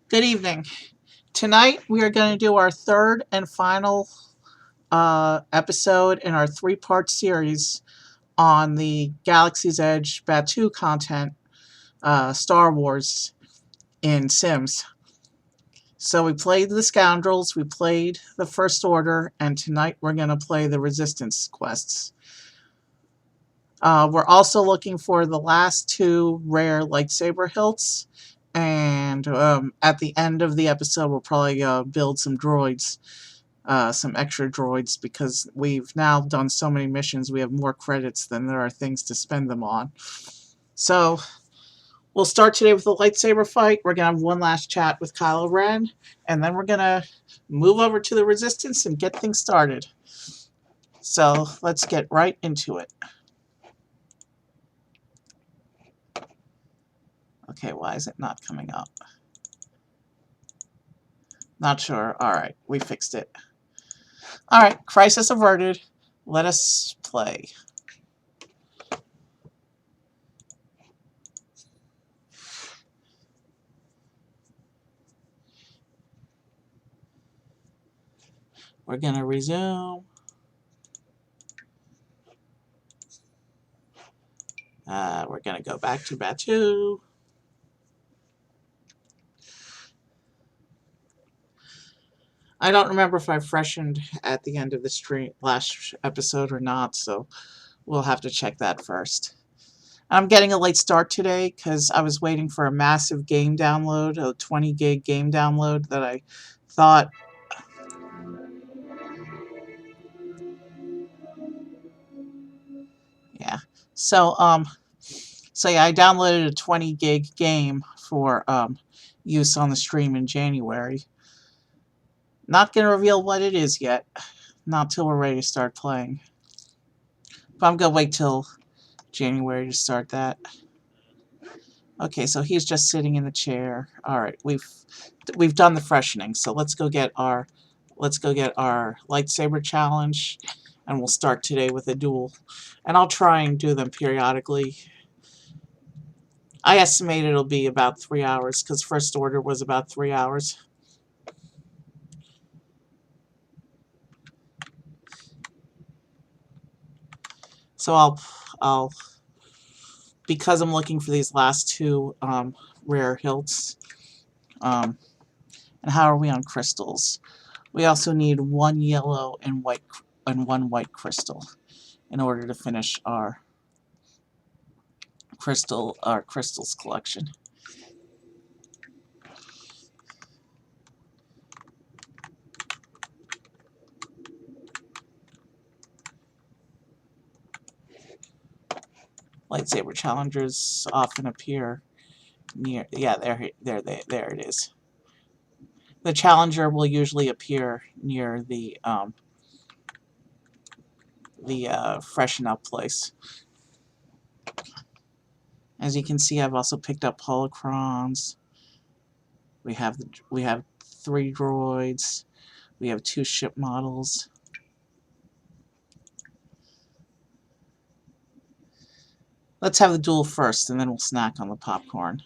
Good evening. Tonight we are going to do our third and final episode in our three-part series on the Galaxy's Edge Batuu content, Star Wars in Sims. So we played the Scoundrels, we played the First Order, and tonight we're going to play the Resistance quests. We're also looking for the last two rare lightsaber hilts, and at the end of the episode we'll probably build some droids, some extra droids, because we've now done so many missions we have more credits than there are things to spend them on. So we'll start today with the lightsaber fight. We're going to have one last chat with Kylo Ren, and then we're going to move over to the Resistance and get things started. So let's get right into it. Okay, why is it not coming up? Not sure. Alright, we fixed it. Alright, crisis averted. Let us play. We're gonna resume. We're gonna go back to Batuu. I don't remember if I freshened at the end of the stream last episode or not, so we'll have to check that first. I'm getting a late start today because I was waiting for a massive game download, a 20 gig game download that I thought. Yeah. So yeah, I downloaded a 20 gig game for use on the stream in January. Not going to reveal what it is yet. Not till we're ready to start playing. But I'm going to wait till January to start that. Okay, so he's just sitting in the chair. All right, we've done the freshening. So let's go get our lightsaber challenge, and we'll start today with a duel. And I'll try and do them periodically. I estimate it'll be about 3 hours because First Order was about 3 hours. So I'll because I'm looking for these last two rare hilts. And how are we on crystals? We also need one yellow and one white crystal in order to finish our crystals collection. Lightsaber challengers often appear near. Yeah, there it is. The challenger will usually appear near the freshen up place. As you can see, I've also picked up holocrons. We have 3 droids. We have 2 ship models. Let's have the duel first, and then we'll snack on the popcorn.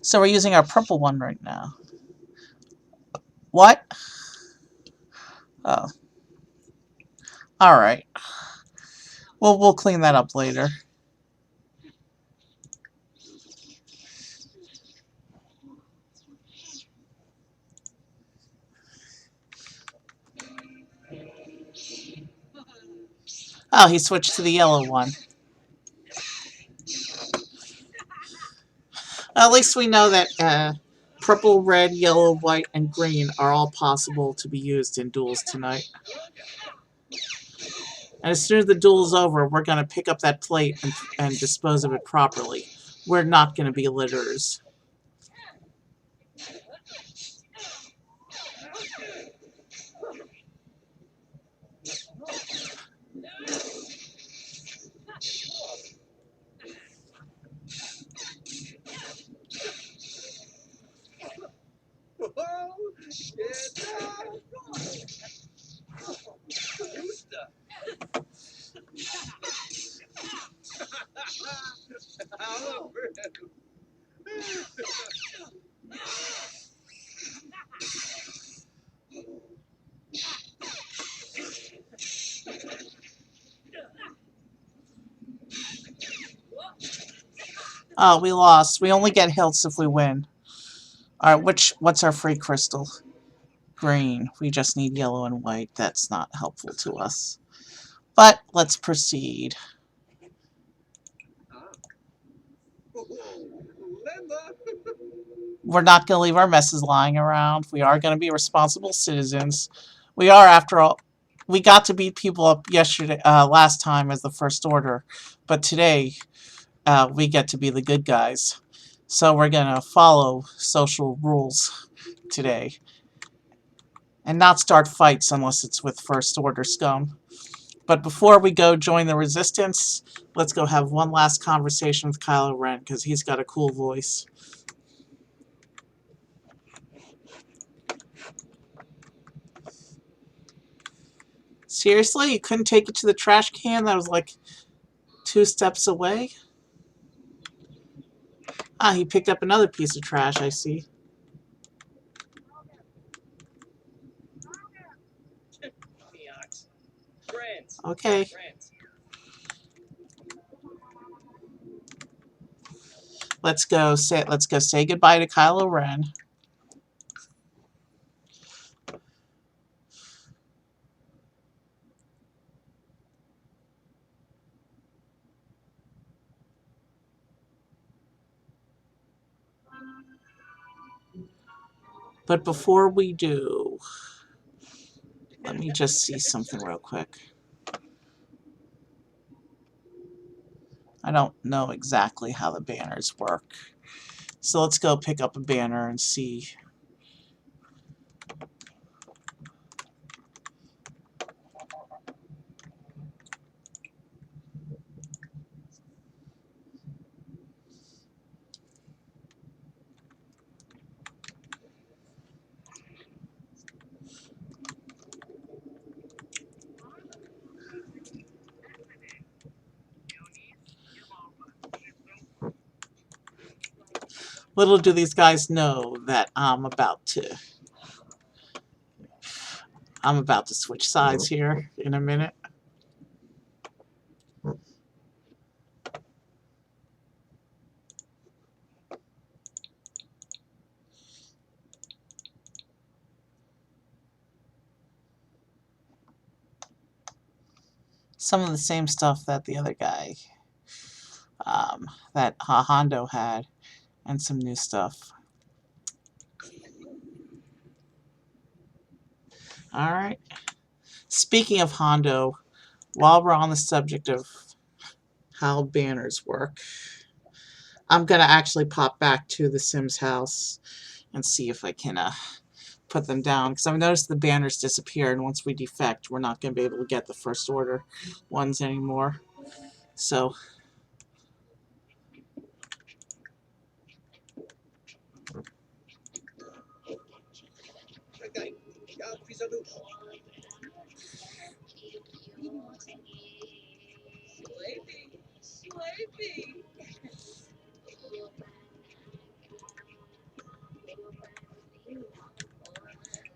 So we're using our purple one right now. What? Oh. Alright. Well, we'll clean that up later. Oh, he switched to the yellow one. At least we know that purple, red, yellow, white, and green are all possible to be used in duels tonight. And as soon as the duel's over, we're going to pick up that plate and dispose of it properly. We're not going to be litterers. Oh, we lost. We only get hilts if we win. Alright, what's our free crystal? Green. We just need yellow and white. That's not helpful to us. But let's proceed. We're not going to leave our messes lying around. We are going to be responsible citizens. We are, after all, we got to beat people up last time as the First Order, but today we get to be the good guys. So we're going to follow social rules today and not start fights unless it's with First Order scum. But before we go join the Resistance, let's go have one last conversation with Kylo Ren because he's got a cool voice. Seriously? You couldn't take it to the trash can that was like 2 steps away? Ah, he picked up another piece of trash, I see. Okay. Let's go say goodbye to Kylo Ren. But before we do, let me just see something real quick. I don't know exactly how the banners work. So let's go pick up a banner and see. Little do these guys know that I'm about to switch sides here in a minute. Some of the same stuff that the other guy, that Hondo had, and some new stuff. Alright. Speaking of Hondo, while we're on the subject of how banners work, I'm going to actually pop back to the Sims house and see if I can put them down. Because I've noticed the banners disappear, and once we defect, we're not going to be able to get the First Order ones anymore. So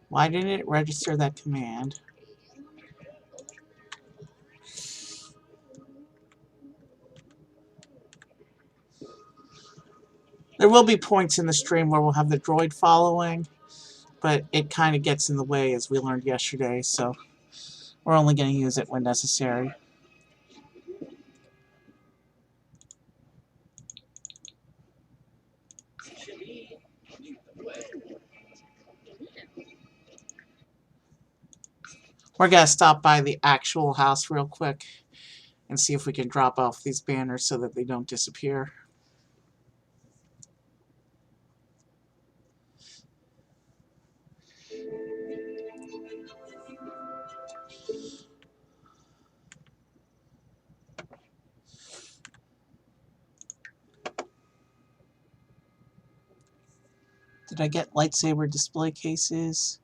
why didn't it register that command? There will be points in the stream where we'll have the droid following, but it kind of gets in the way, as we learned yesterday, so we're only going to use it when necessary. We're going to stop by the actual house real quick and see if we can drop off these banners so that they don't disappear. Did I get lightsaber display cases?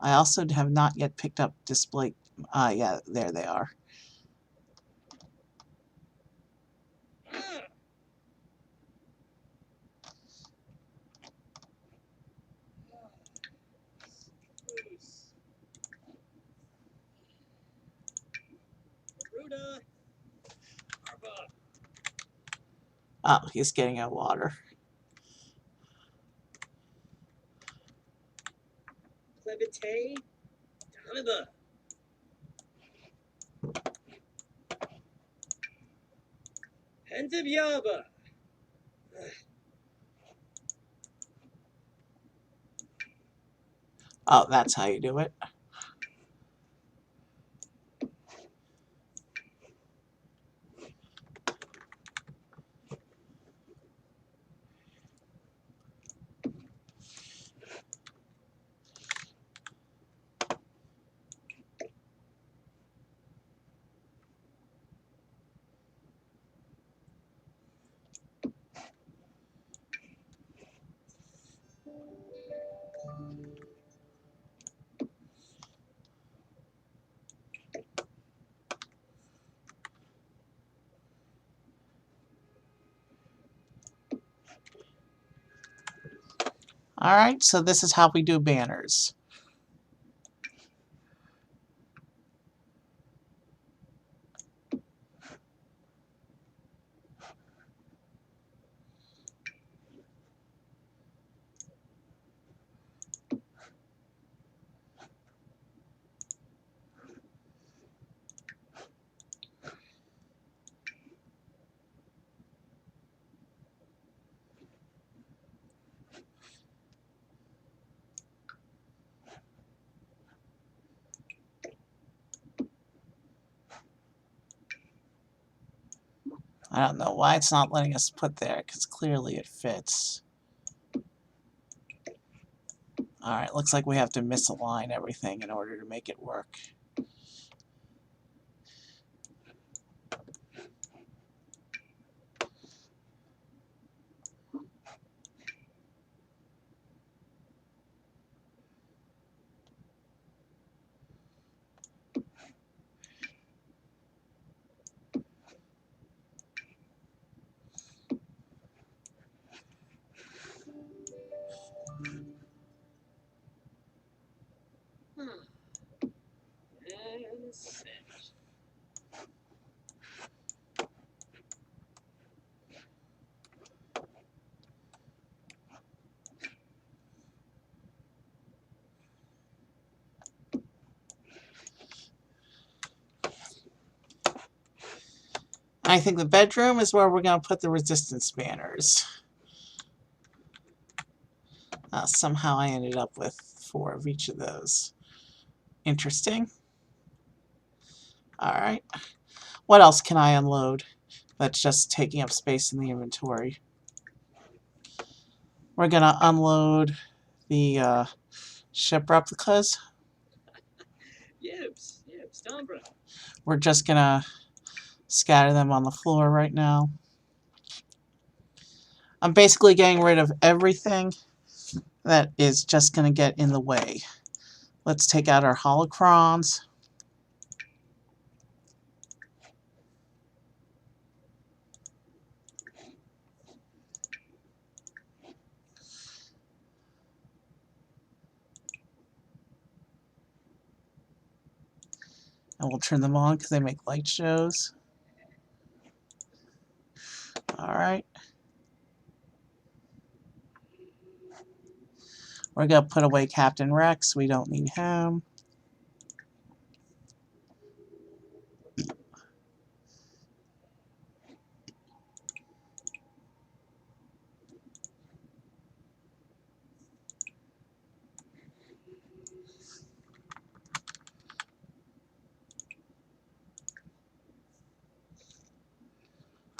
I also have not yet picked up display. Yeah, there they are. Oh, he's getting out water. Oh, that's how you do it. Alright, so this is how we do banners. I don't know why it's not letting us put there, because clearly it fits. Alright, looks like we have to misalign everything in order to make it work. I think the bedroom is where we're going to put the resistance banners. Somehow I ended up with 4 of each of those. Interesting. Alright. What else can I unload that's just taking up space in the inventory? We're going to unload the ship replicas. We're just going to scatter them on the floor right now. I'm basically getting rid of everything that is just going to get in the way. Let's take out our holocrons. And we'll turn them on because they make light shows. Alright. We're going to put away Captain Rex. We don't need him.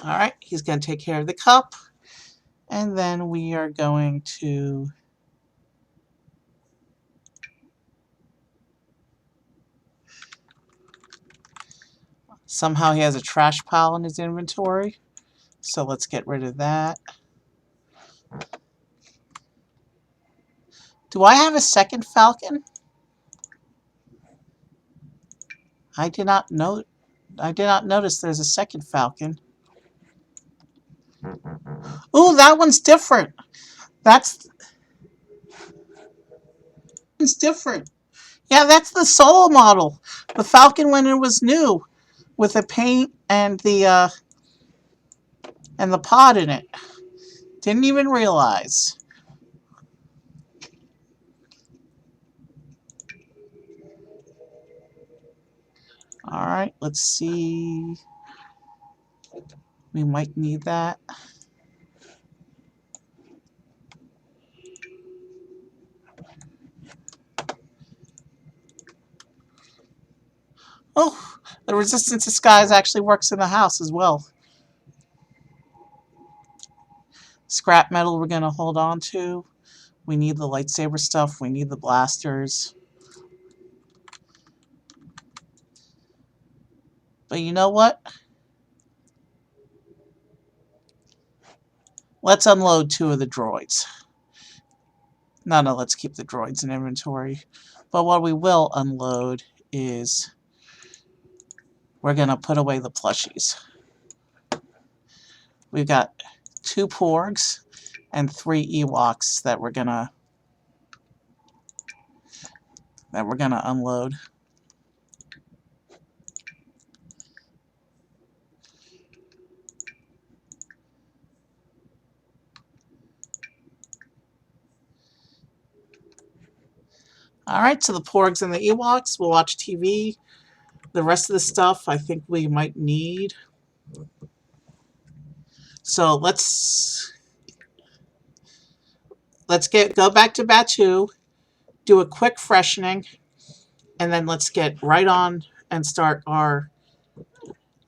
Alright, he's going to take care of the cup. And then we are going to somehow he has a trash pile in his inventory. So let's get rid of that. Do I have a second Falcon? I did not notice there's a second Falcon. Ooh, that one's different. That's different. Yeah, that's the solo model. The Falcon when it was new. with the paint and the pot in it. Didn't even realize. Alright, let's see. We might need that. Oh, the resistance disguise actually works in the house as well. Scrap metal we're going to hold on to. We need the lightsaber stuff. We need the blasters. But you know what? Let's unload 2 of the droids. No, let's keep the droids in inventory. But what we will unload is we're going to put away the plushies. We've got 2 porgs and 3 Ewoks that we're gonna unload. Alright, so the porgs and the Ewoks, we'll watch TV. The rest of the stuff I think we might need. So let's go back to Batuu, do a quick freshening, and then let's get right on and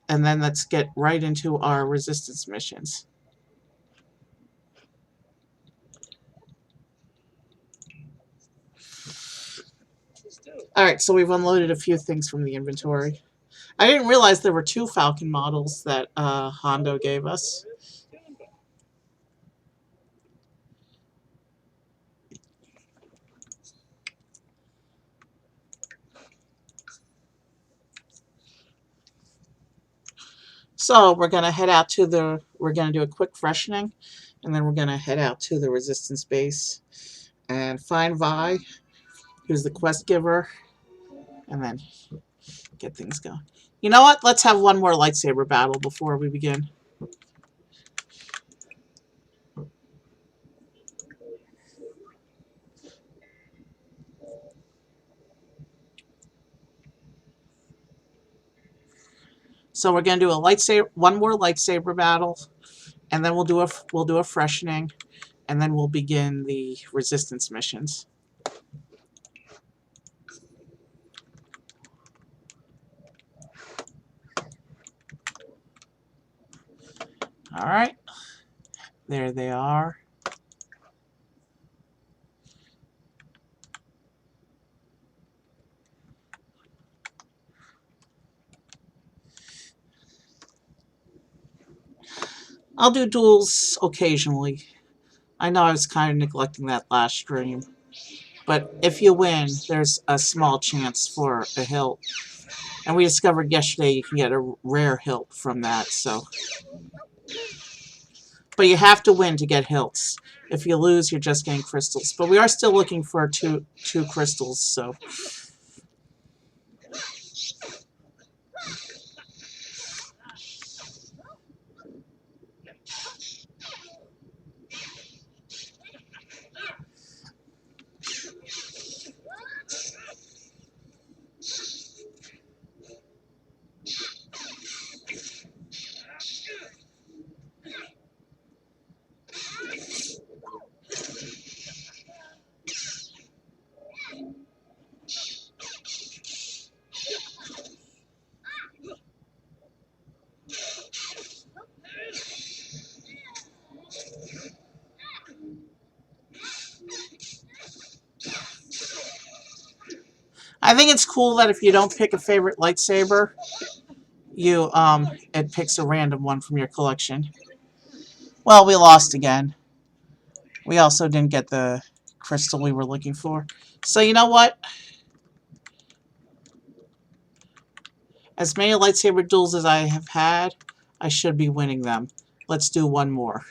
let's get right into our resistance missions. Alright, so we've unloaded a few things from the inventory. I didn't realize there were 2 Falcon models that Hondo gave us. So we're going to head out to we're going to do a quick freshening, and then we're going to head out to the resistance base and find Vi, who's the quest giver, and then get things going. You know what? Let's have one more lightsaber battle before we begin. So we're going to do one more lightsaber battle, and then we'll do a freshening, and then we'll begin the resistance missions. All right. There they are. I'll do duels occasionally. I know I was kind of neglecting that last stream. But if you win, there's a small chance for a hilt. And we discovered yesterday you can get a rare hilt from that, so. But you have to win to get hilts. If you lose, you're just getting crystals. But we are still looking for two crystals, so. I think it's cool that if you don't pick a favorite lightsaber, it picks a random one from your collection. Well, we lost again. We also didn't get the crystal we were looking for. So you know what? As many lightsaber duels as I have had, I should be winning them. Let's do one more.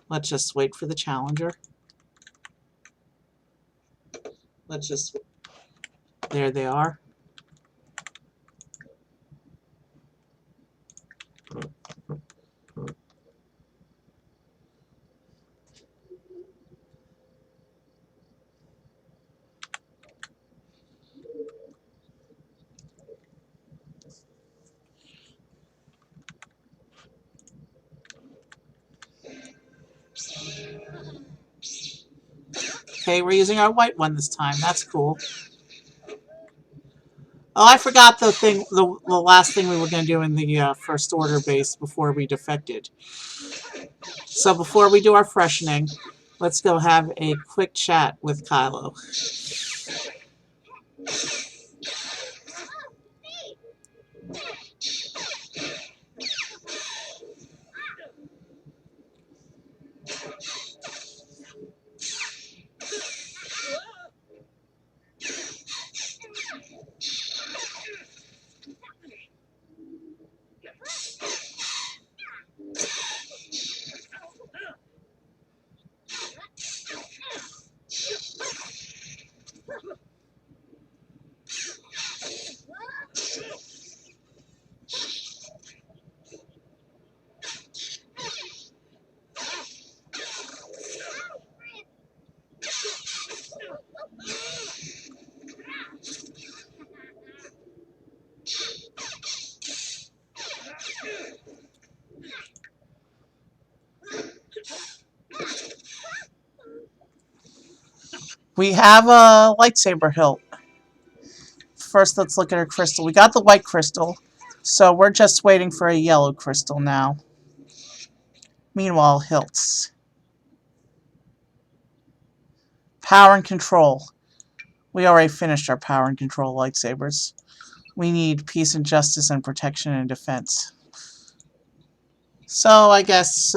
Let's just wait for the challenger. Let's just... There they are. Okay, we're using our white one this time. That's cool. Oh, I forgot the thing, the last thing we were going to do in the first order base before we defected. So before we do our freshening, let's go have a quick chat with Kylo. We have a lightsaber hilt. First, let's look at our crystal. We got the white crystal, so we're just waiting for a yellow crystal now. Meanwhile, hilts. Power and control. We already finished our power and control lightsabers. We need peace and justice and protection and defense. So I guess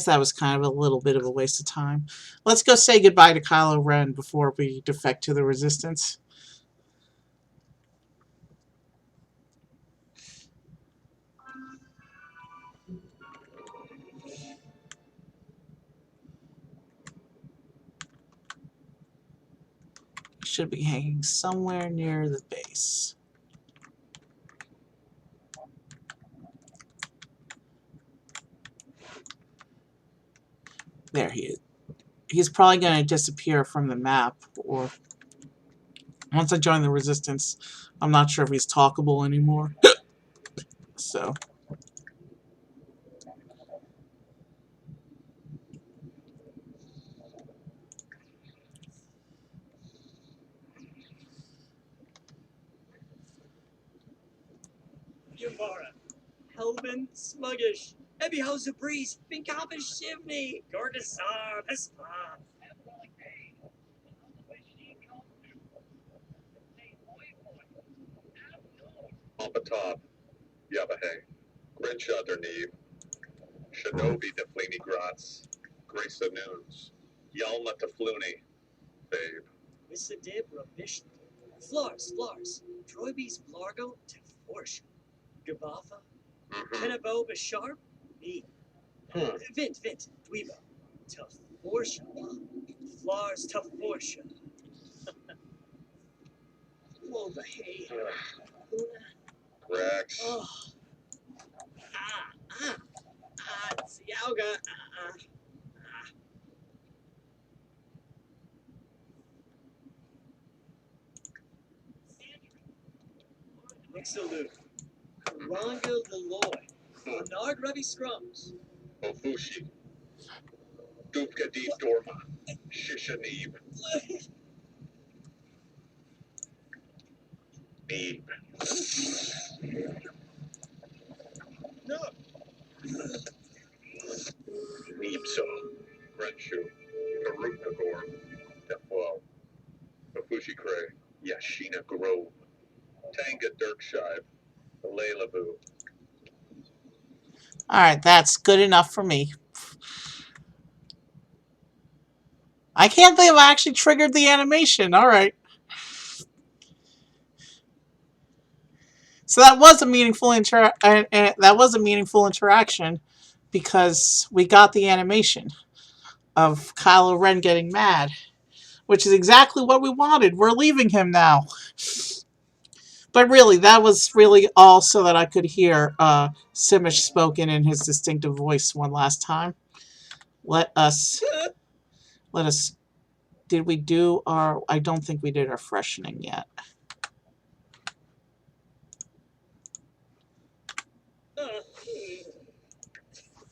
that was kind of a little bit of a waste of time. Let's go say goodbye to Kylo Ren before we defect to the Resistance. Should be hanging somewhere near the base. There he is. He's probably going to disappear from the map, or once I join the Resistance, I'm not sure if he's talkable anymore. So Yamara, Helman, Sluggish, Ebby how's the breeze, Binkabish Shivney, Gordasar, Pespa. Top, Yabahe, Grincha Neve, Shinobi Deflini Gratz, Grace Noons, Yalma Tefluni, Babe. Missadibra Bishna, Flars, Troibis Blargo, Teforsh, Gabafa, Kenabo Basharp, me. Vint, Dweeba, Teforsha, Flars Teforsha. Wobahay. Rex. Oh. Tsiauga. Mixaloo. Karanga Laloy. Bernard Revy Scrums. Ofushi. Dupka Deep Dorma. Shishanib. Neeb. No. Neebso. Renshu. Karutnagor. Defwell. Ofushi Cray. Yashina Grove. Tanga Dirkshive. Laylabu. alright, that's good enough for me. I can't believe I actually triggered the animation. Alright. So that was a meaningful that was a meaningful interaction because we got the animation of Kylo Ren getting mad, which is exactly what we wanted. We're leaving him now. But really, that was really all so that I could hear Simish spoken in his distinctive voice one last time. Let us, let us, did we do our, I don't think we did our freshening yet.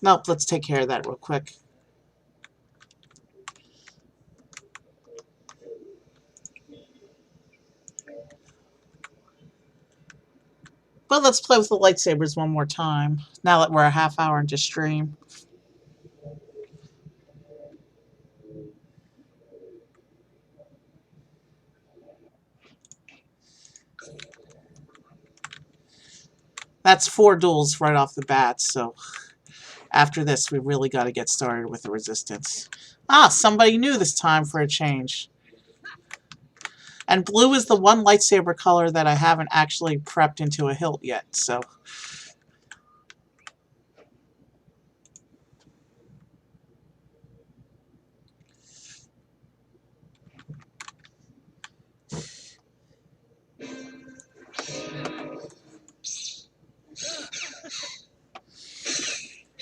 Nope, let's take care of that real quick. But let's play with the lightsabers one more time, now that we're a half hour into stream. That's 4 duels right off the bat, so after this we really got to get started with the resistance. Ah, somebody new this time for a change. And blue is the one lightsaber color that I haven't actually prepped into a hilt yet, so...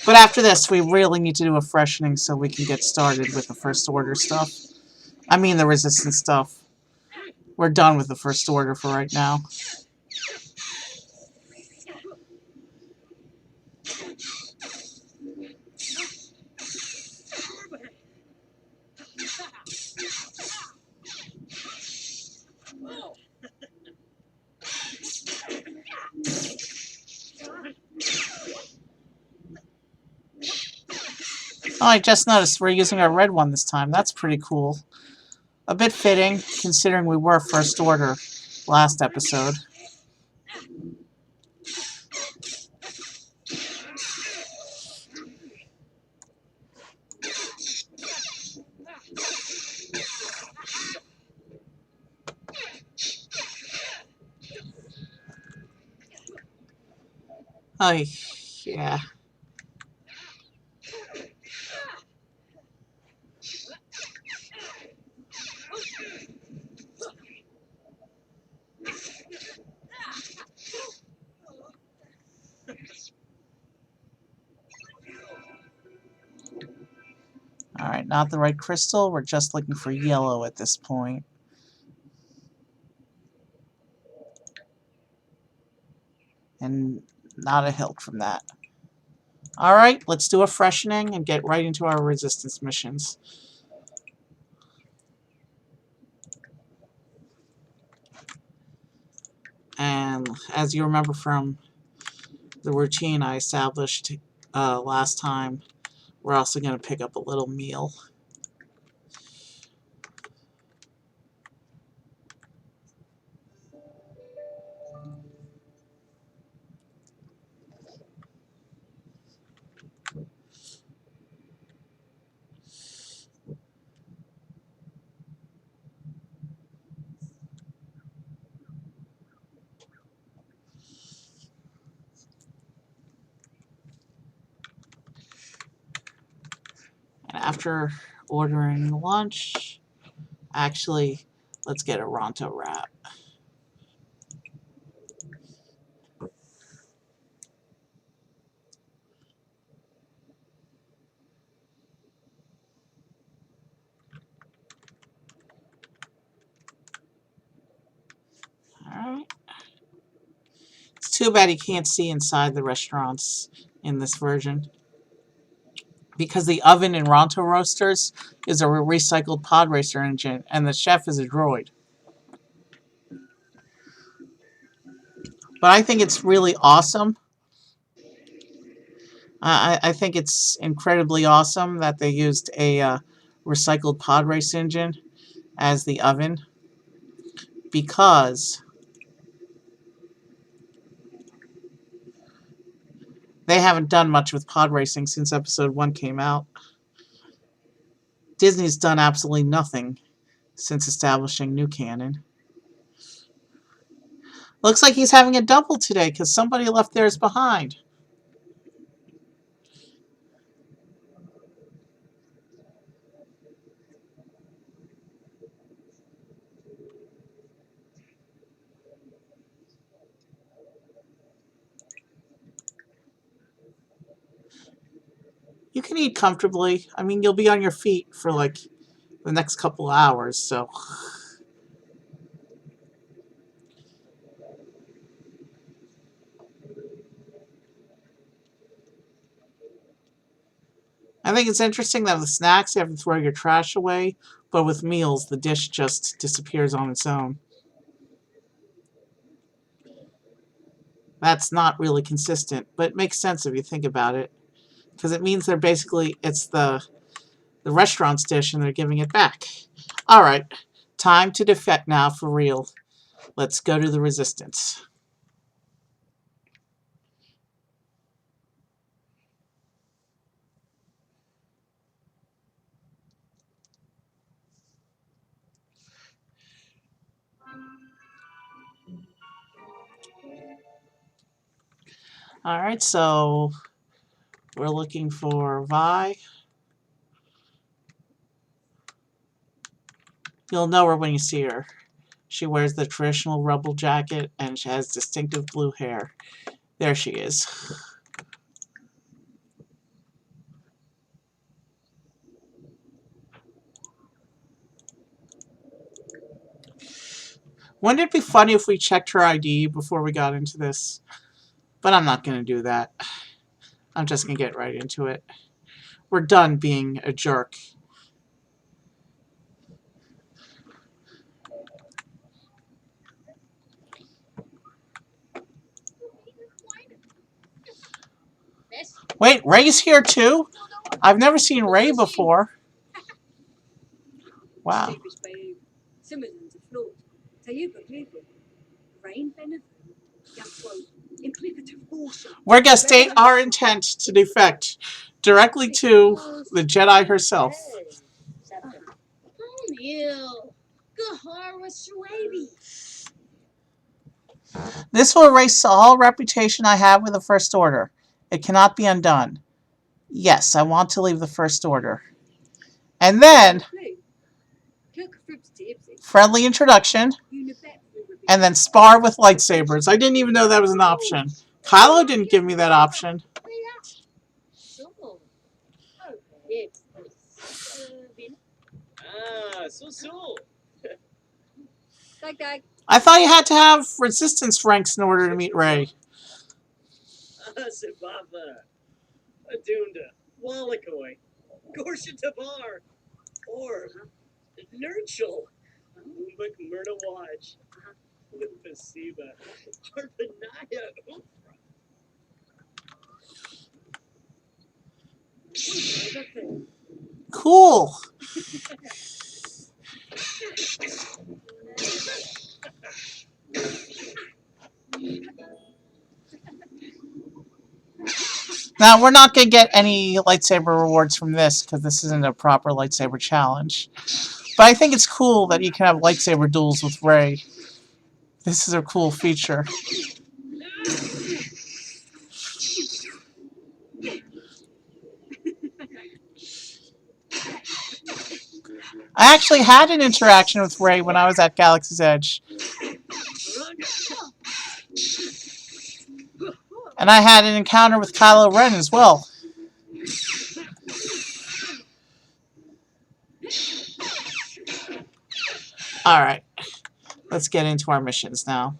But after this, we really need to do a freshening so we can get started with the First Order stuff. I mean the Resistance stuff. We're done with the First Order for right now. Oh, I just noticed we're using our red one this time. That's pretty cool. A bit fitting, considering we were First Order last episode. Oh, yeah. Alright, not the right crystal. We're just looking for yellow at this point. And not a hilt from that. Alright, let's do a freshening and get right into our resistance missions. And as you remember from the routine I established last time, we're also going to pick up a little meal. And after ordering lunch, actually, let's get a Ronto wrap. Alright. It's too bad you can't see inside the restaurants in this version, because the oven in Ronto Roasters is a recycled pod racer engine, and the chef is a droid. But I think it's really awesome. I think it's incredibly awesome that they used a recycled pod race engine as the oven, because they haven't done much with pod racing since episode 1 came out. Disney's done absolutely nothing since establishing new canon. Looks like he's having a double today because somebody left theirs behind. You can eat comfortably. I mean, you'll be on your feet for like the next couple of hours, so. I think it's interesting that with snacks you have to throw your trash away, but with meals the dish just disappears on its own. That's not really consistent, but it makes sense if you think about it. Because it means they're basically, it's the restaurant's dish and they're giving it back. Alright, time to defect now for real. Let's go to the resistance. Alright, so we're looking for Vi. You'll know her when you see her. She wears the traditional rebel jacket and she has distinctive blue hair. There she is. Wouldn't it be funny if we checked her ID before we got into this? But I'm not going to do that. I'm just going to get right into it. We're done being a jerk. Wait, Ray's here too? I've never seen Ray before. Wow. We're going to state our intent to defect directly to the Jedi herself. This will erase all reputation I have with the First Order. It cannot be undone. Yes, I want to leave the First Order. And then, friendly introduction, and then spar with lightsabers. I didn't even know that was an option. Kylo didn't give me that option. I thought you had to have resistance ranks in order to meet Rey. Adunda, Wallakoi, Gorsha Tabar, or Nurchel, Umbak Murda Watch, Limpasiba, Arpanaya Cool. Now, we're not going to get any lightsaber rewards from this because this isn't a proper lightsaber challenge. But I think it's cool that you can have lightsaber duels with Rey. This is a cool feature. I actually had an interaction with Rey when I was at Galaxy's Edge. And I had an encounter with Kylo Ren as well. Alright, let's get into our missions now.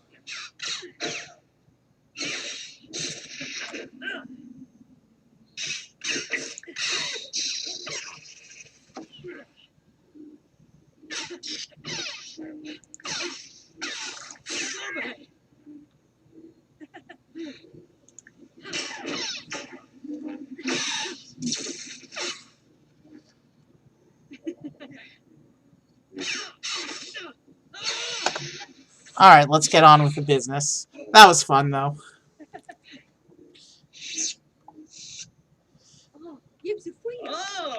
Alright, let's get on with the business. That was fun, though. Oh!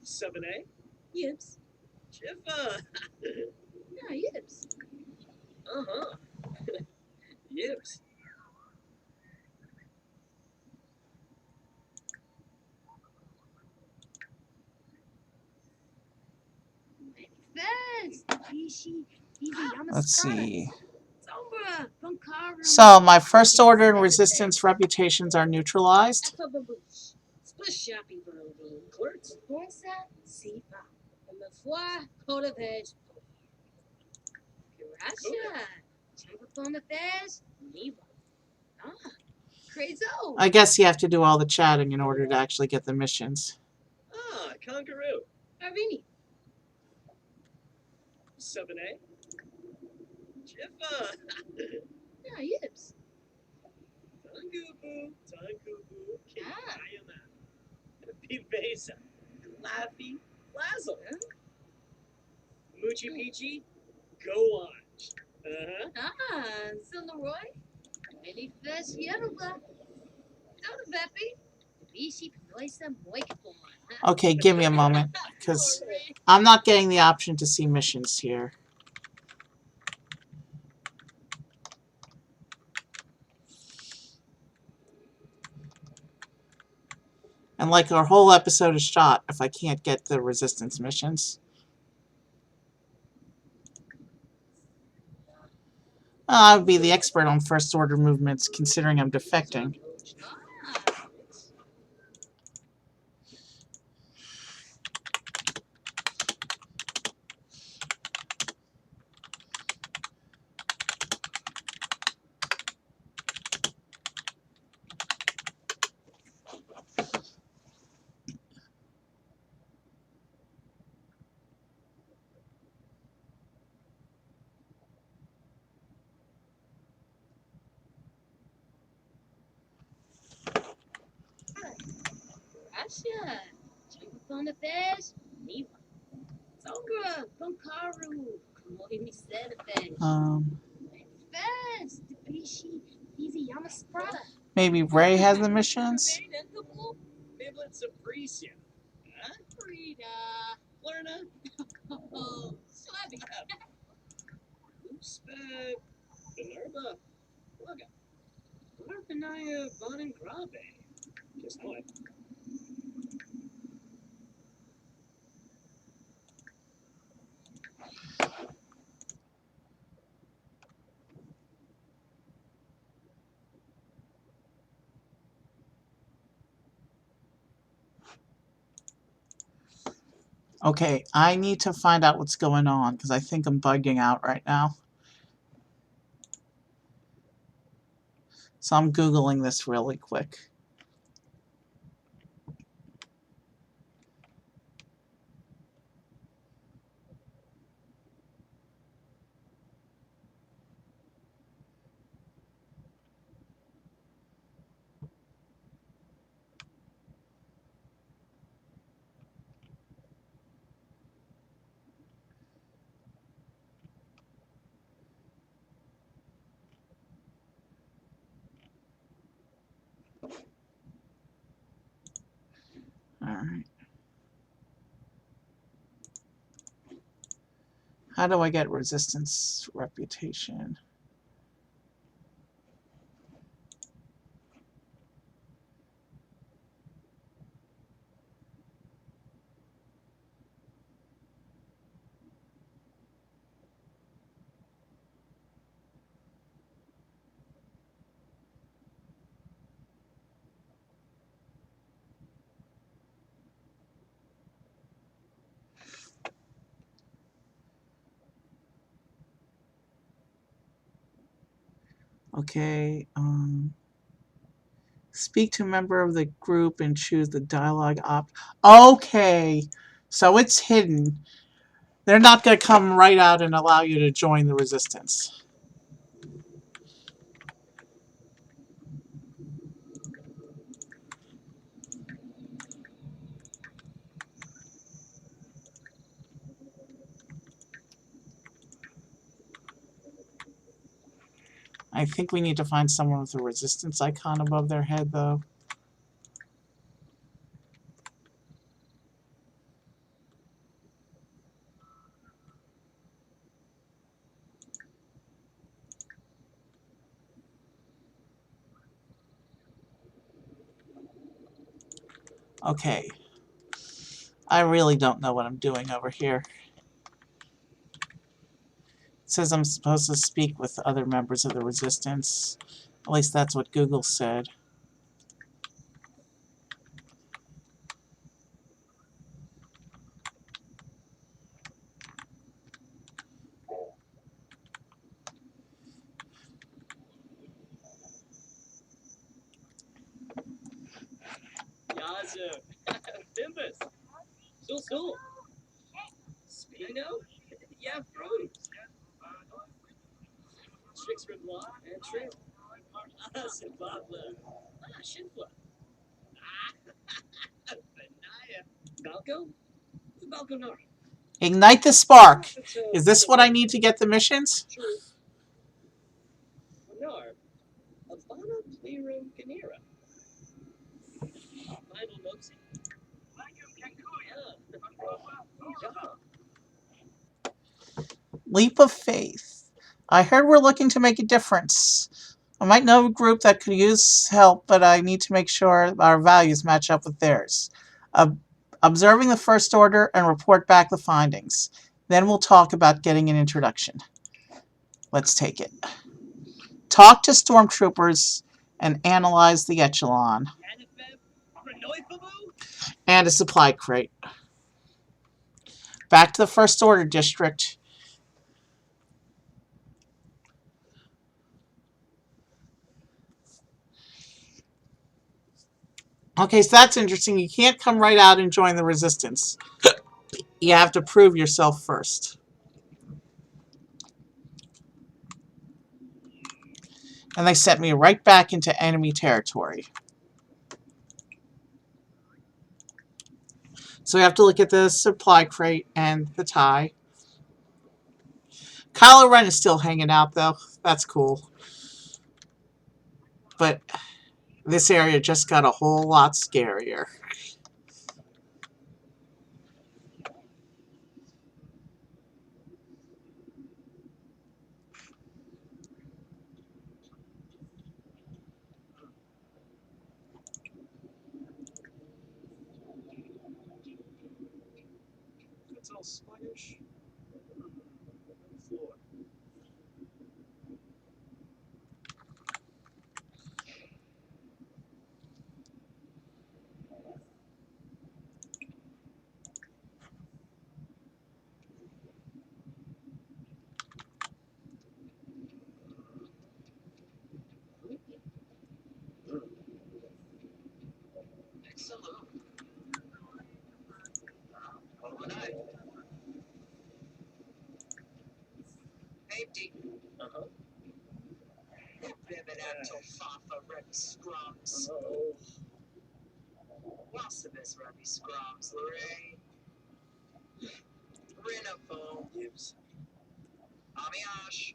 7A? Yes. Jiffa. Yeah, yips. Uh-huh. Yips. Fast. Bishi. Let's see. Sombra. Bunkaru. So my first order and resistance reputations are neutralized. Afababush. Splashapi Verodi. Clerks. Forza. Sifa. Mafua. Kodavej. Kirasha. Champafona Fez. Niva. Ah. Crazo. I guess you have to do all the chatting in order to actually get the missions. Ah, Conqueroo. Arvini. 7A. Jiffa. Yeah, yips. Tangubu. Ah. Kayama. Pivesa. Laffy. Lazzle. Moochie Peachy. Go on. Uh-huh. Ah, Silneroy. Many Fes Yerba. Don't Beppy. Bishi Pinoisa Moikapon. Okay, give me a moment, because I'm not getting the option to see missions here. And like our whole episode is shot if I can't get the resistance missions. I would be the expert on first order movements considering I'm defecting. Russia. Champafona Fes. Niva. Songra. Bunkaru. Kumohimi Sedafesh. Fes. Bishi. Easy Yamasprada. Maybe Ray has the missions? Biblet Sapricia. Huh? Frida. Lerna. Oh, Slabby. Usped. Minerva. Waga. Larpanaya Bonin Grabe. Just what? Okay, I need to find out what's going on because I think I'm bugging out right now. So I'm Googling this really quick. Alright. How do I get resistance reputation? Okay, speak to a member of the group and choose the dialogue op. Okay, so it's hidden. They're not going to come right out and allow you to join the resistance. I think we need to find someone with a resistance icon above their head, though. Okay. I really don't know what I'm doing over here. It says I'm supposed to speak with other members of the Resistance. At least that's what Google said. Yazoo. Bimbus. So. Speedo? Yeah, Froze. Tricks from Law and Trill. Zimbabwe. Shinfla. Benaya. Balco? Balco Nor. Ignite the spark. Is this what I need to get the missions? True. Nor. Avana Playroom Ganera. Final Mopsy. Leap of faith. I heard we're looking to make a difference. I might know a group that could use help, but I need to make sure our values match up with theirs. Observing the First Order and report back the findings. Then we'll talk about getting an introduction. Let's take it. Talk to stormtroopers and analyze the echelon. And a supply crate. Back to the First Order district. Okay, so that's interesting. You can't come right out and join the Resistance. You have to prove yourself first. And they sent me right back into enemy territory. So we have to look at the supply crate and the tie. Kylo Ren is still hanging out, though. That's cool. But this area just got a whole lot scarier. It's all sluggish. Floor. Excellent. Empty. Uh-huh. Fafa Rebby Scrums. Oh. Wassabis Rebby Scrums, Lorraine. Rinafo. Gibbs. Amiash.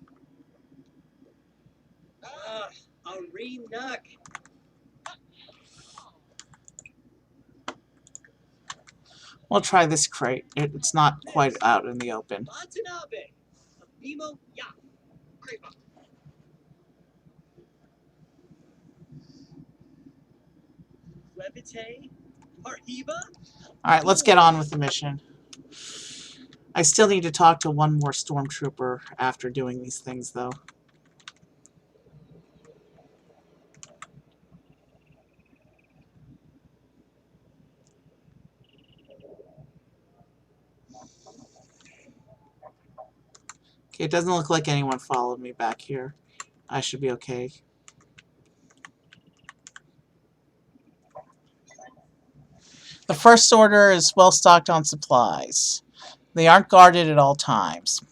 Arena. We'll try this crate. It's not quite out in the open. Watanabe. Bimo Ya. Creeper. Levite. Parhiba. Alright, let's get on with the mission. I still need to talk to one more stormtrooper after doing these things, though. Okay, it doesn't look like anyone followed me back here. I should be okay. The First Order is well stocked on supplies. They aren't guarded at all times.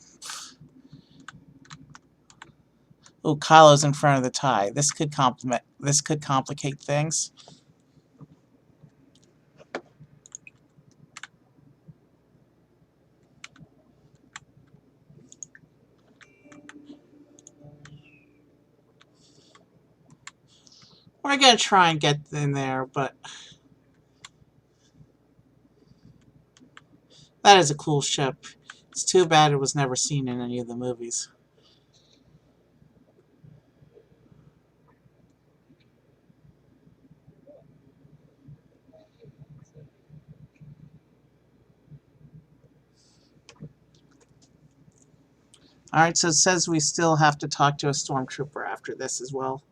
Ooh, Kylo's in front of the tie. This could complicate things. We're gonna try and get in there, but that is a cool ship. It's too bad it was never seen in any of the movies. Alright, so it says we still have to talk to a stormtrooper after this as well.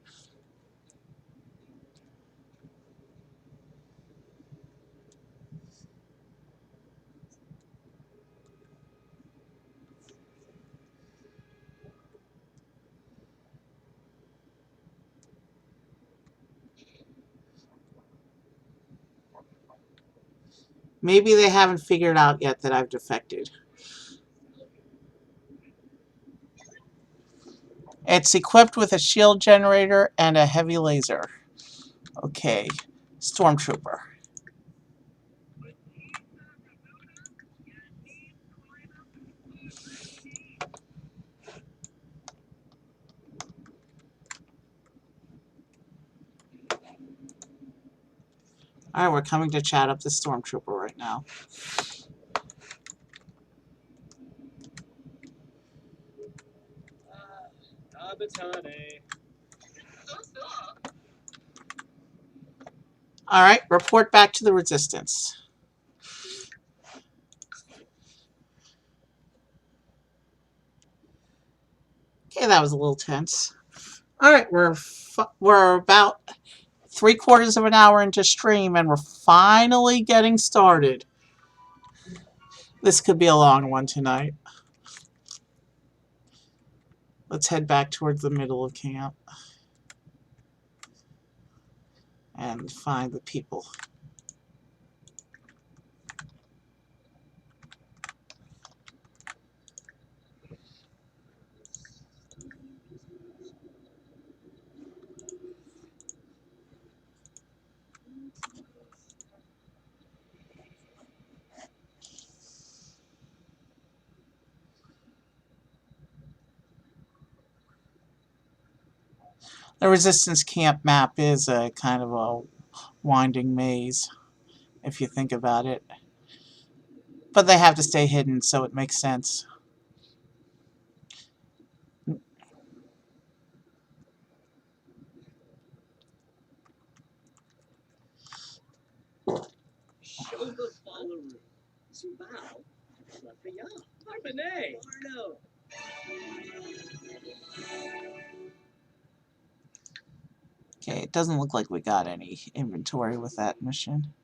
Maybe they haven't figured out yet that I've defected. It's equipped with a shield generator and a heavy laser. Okay, stormtrooper. Alright, we're coming to chat up the stormtrooper right now. Abatane. Alright, report back to the Resistance. Okay, that was a little tense. Alright, we're about 3/4 of an hour into stream and we're finally getting started. This could be a long one tonight. Let's head back towards the middle of camp and find the people. The Resistance camp map is a kind of a winding maze, if you think about it. But they have to stay hidden, so it makes sense. Shoba Ballaru. Subao. Lafaya. Harbane. Arno. Okay, it doesn't look like we got any inventory with that mission.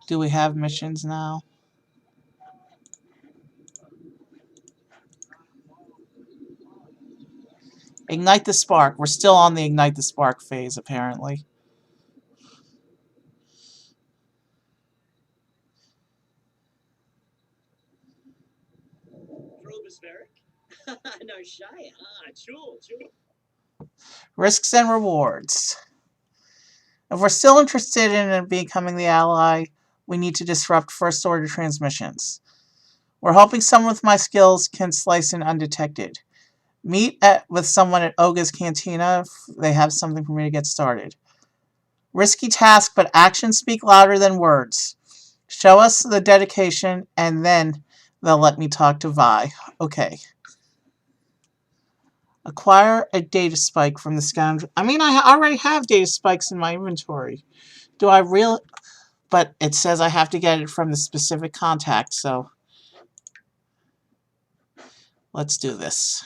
Do we have missions now? Ignite the spark. We're still on the ignite the spark phase, apparently. Drobospheric. No Shia. Chul. Risks and rewards. If we're still interested in becoming the ally, we need to disrupt First Order transmissions. We're hoping someone with my skills can slice in undetected. Meet with someone at Oga's Cantina if they have something for me to get started. Risky task, but actions speak louder than words. Show us the dedication, and then they'll let me talk to Vi. Okay. Acquire a data spike from the scoundrel. I mean, I already have data spikes in my inventory. Do I really? But it says I have to get it from the specific contact, so let's do this.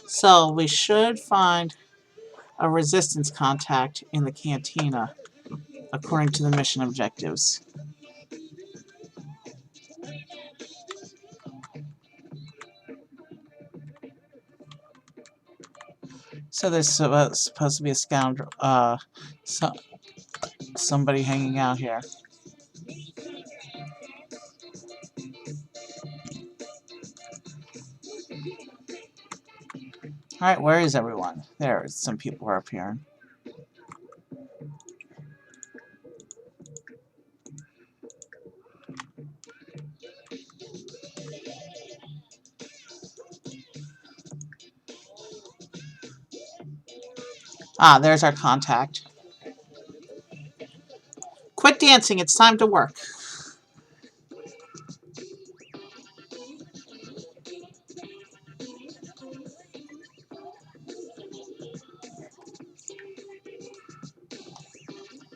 So we should find a resistance contact in the cantina, according to the mission objectives. So there's supposed to be a scoundrel, somebody hanging out here. Alright, where is everyone? There, some people are appearing. Ah, there's our contact. Quit dancing, it's time to work.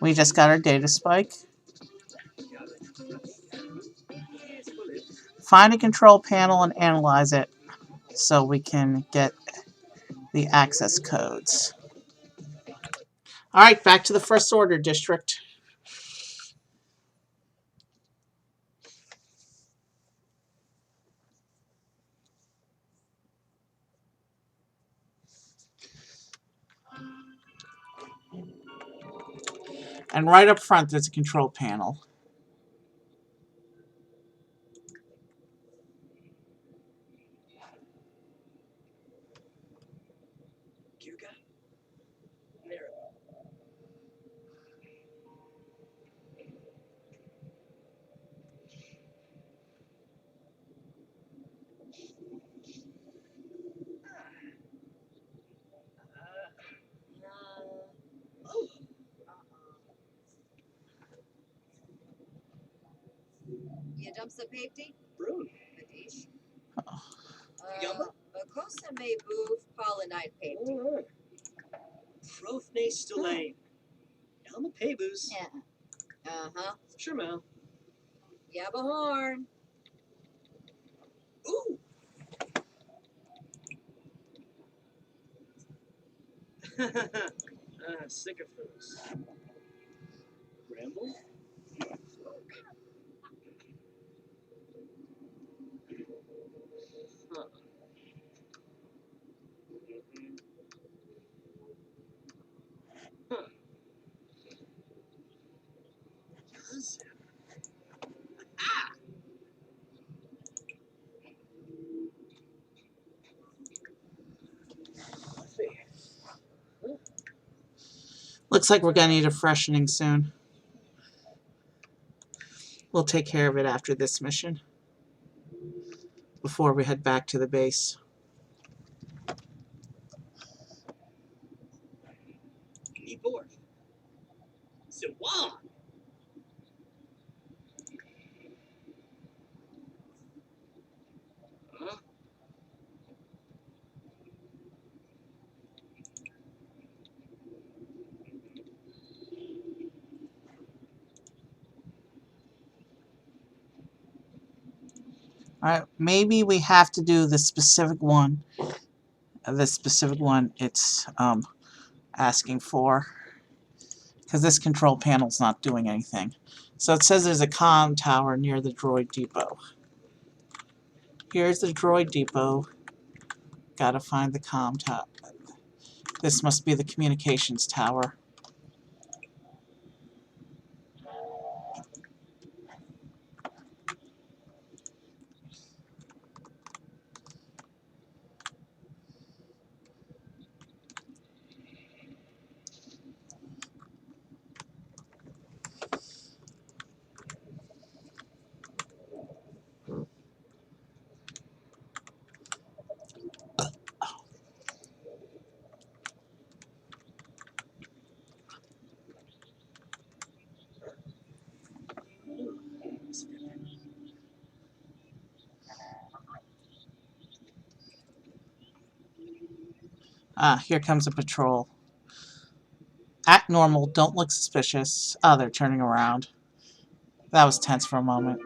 We just got our data spike. Find a control panel and analyze it so we can get the access codes. Alright, back to the First Order District. And right up front there's a control panel. Kyuga? There. Oh, Je dumps a safety? Brune. Madish. Yumba? Kosa may boof Paulinite paper. Oh. Profne Stulane. Yama Pebus. Yeah. Uh-huh. Sure, Mal. Yabba horn. Ooh. Sycophants. Ramble? Huh. Huh. Cousin. Ah! Fluffy. Looks like we're gonna need a freshening soon. We'll take care of it after this mission, before we head back to the base. Keyboard. Siwan. Huh? Alright, maybe we have to do the specific one. This specific one it's asking for. Because this control panel's not doing anything. So it says there's a comm tower near the droid depot. Here's the droid depot. Gotta find the comm tower. This must be the communications tower. Ah, here comes a patrol. Act normal, don't look suspicious. Oh, they're turning around. That was tense for a moment.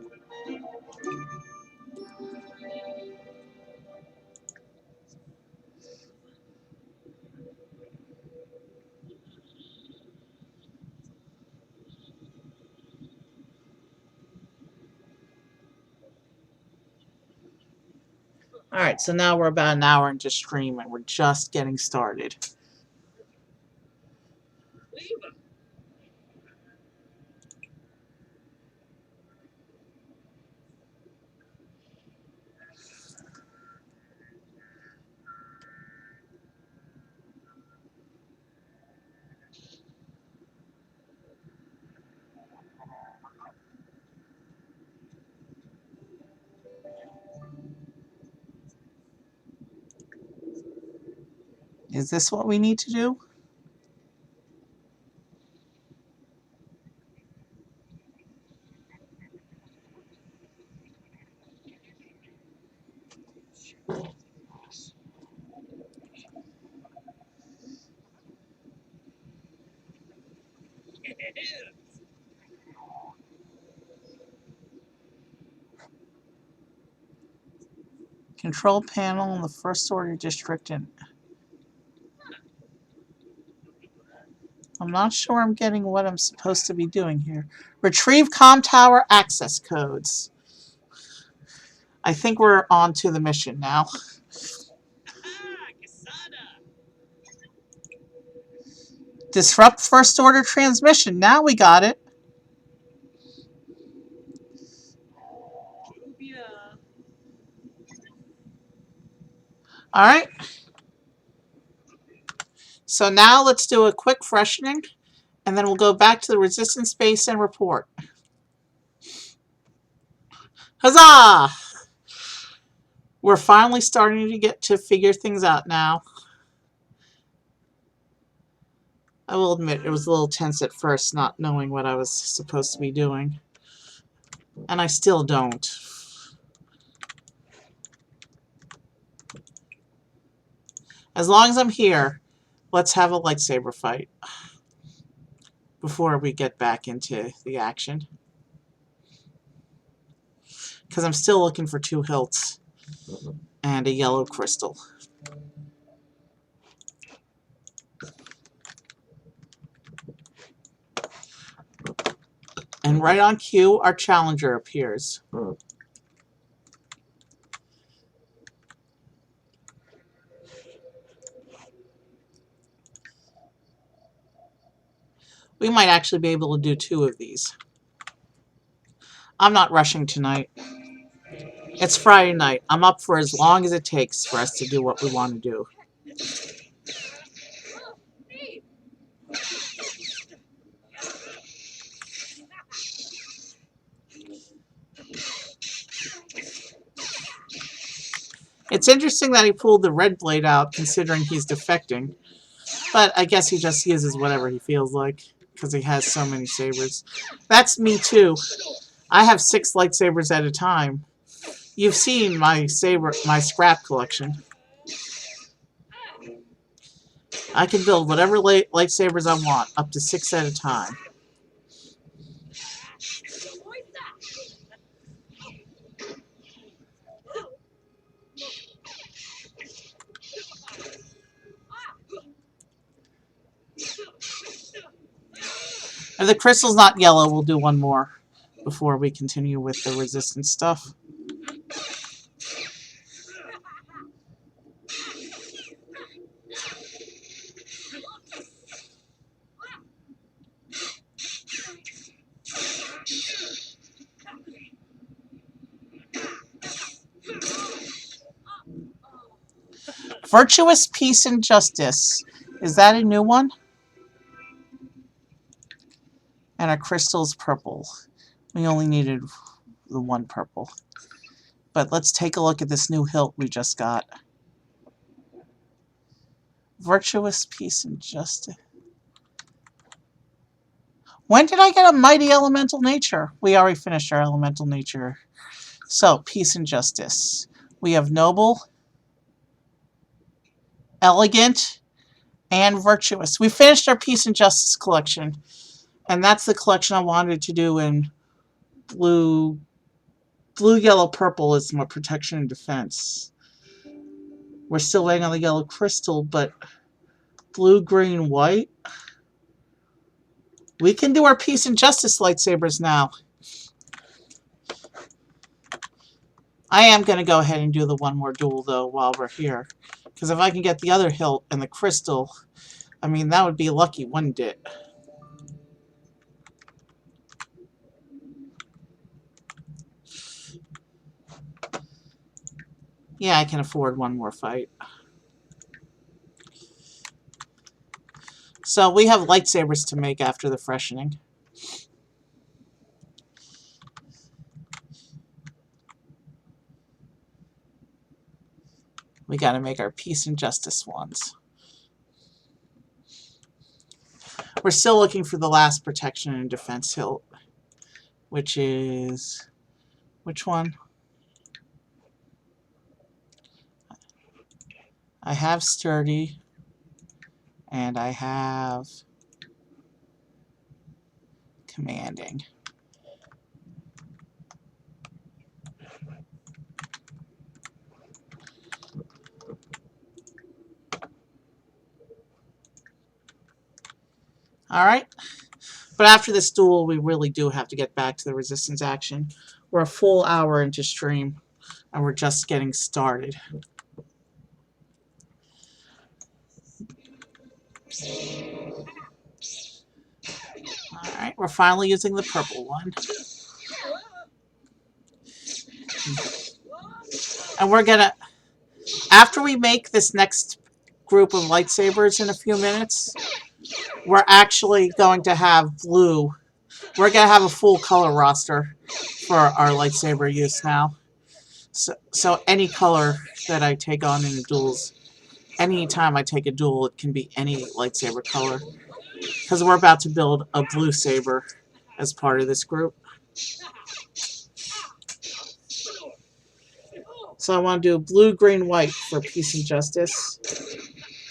Alright, so now we're about an hour into stream and we're just getting started. Leva. Is this what we need to do? Control panel in the First Order District, and I'm not sure I'm getting what I'm supposed to be doing here. Retrieve comm tower access codes. I think we're on to the mission now. Disrupt First Order transmission. Now we got it. Alright. So now let's do a quick freshening, and then we'll go back to the Resistance base and report. Huzzah! We're finally starting to get to figure things out now. I will admit it was a little tense at first, not knowing what I was supposed to be doing. And I still don't. As long as I'm here, let's have a lightsaber fight before we get back into the action. Because I'm still looking for 2 hilts and a yellow crystal. And right on cue, our challenger appears. We might actually be able to do 2 of these. I'm not rushing tonight. It's Friday night. I'm up for as long as it takes for us to do what we want to do. It's interesting that he pulled the red blade out, considering he's defecting. But I guess he just uses whatever he feels like, because he has so many sabers. That's me too. I have 6 lightsabers at a time. You've seen my scrap collection. I can build whatever lightsabers I want, up to 6 at a time. If the crystal's not yellow, we'll do 1 more before we continue with the resistance stuff. Virtuous Peace and Justice. Is that a new one? And our crystal's purple. We only needed the 1 purple. But let's take a look at this new hilt we just got. Virtuous Peace and Justice. When did I get a Mighty Elemental Nature? We already finished our Elemental Nature. So, Peace and Justice. We have Noble, Elegant, and Virtuous. We finished our Peace and Justice collection. And that's the collection I wanted to do in blue, yellow, purple is my protection and defense. We're still waiting on the yellow crystal, but blue, green, white. We can do our Peace and Justice lightsabers now. I am going to go ahead and do the 1 more duel, though, while we're here. Because if I can get the other hilt and the crystal, I mean, that would be lucky, wouldn't it? Yeah, I can afford 1 more fight. So we have lightsabers to make after the freshening. We got to make our Peace and Justice ones. We're still looking for the last protection and defense hilt, which is... which one? I have sturdy, and I have commanding. Alright, but after this duel, we really do have to get back to the resistance action. We're a full hour into stream, and we're just getting started. Alright, we're finally using the purple one. And we're gonna, after we make this next group of lightsabers in a few minutes, we're actually going to have blue. We're going to have a full color roster for our lightsaber use now. So any color that I take on in the duels, anytime I take a duel, it can be any lightsaber color. Because we're about to build a blue saber as part of this group. So I want to do blue, green, white for peace and justice,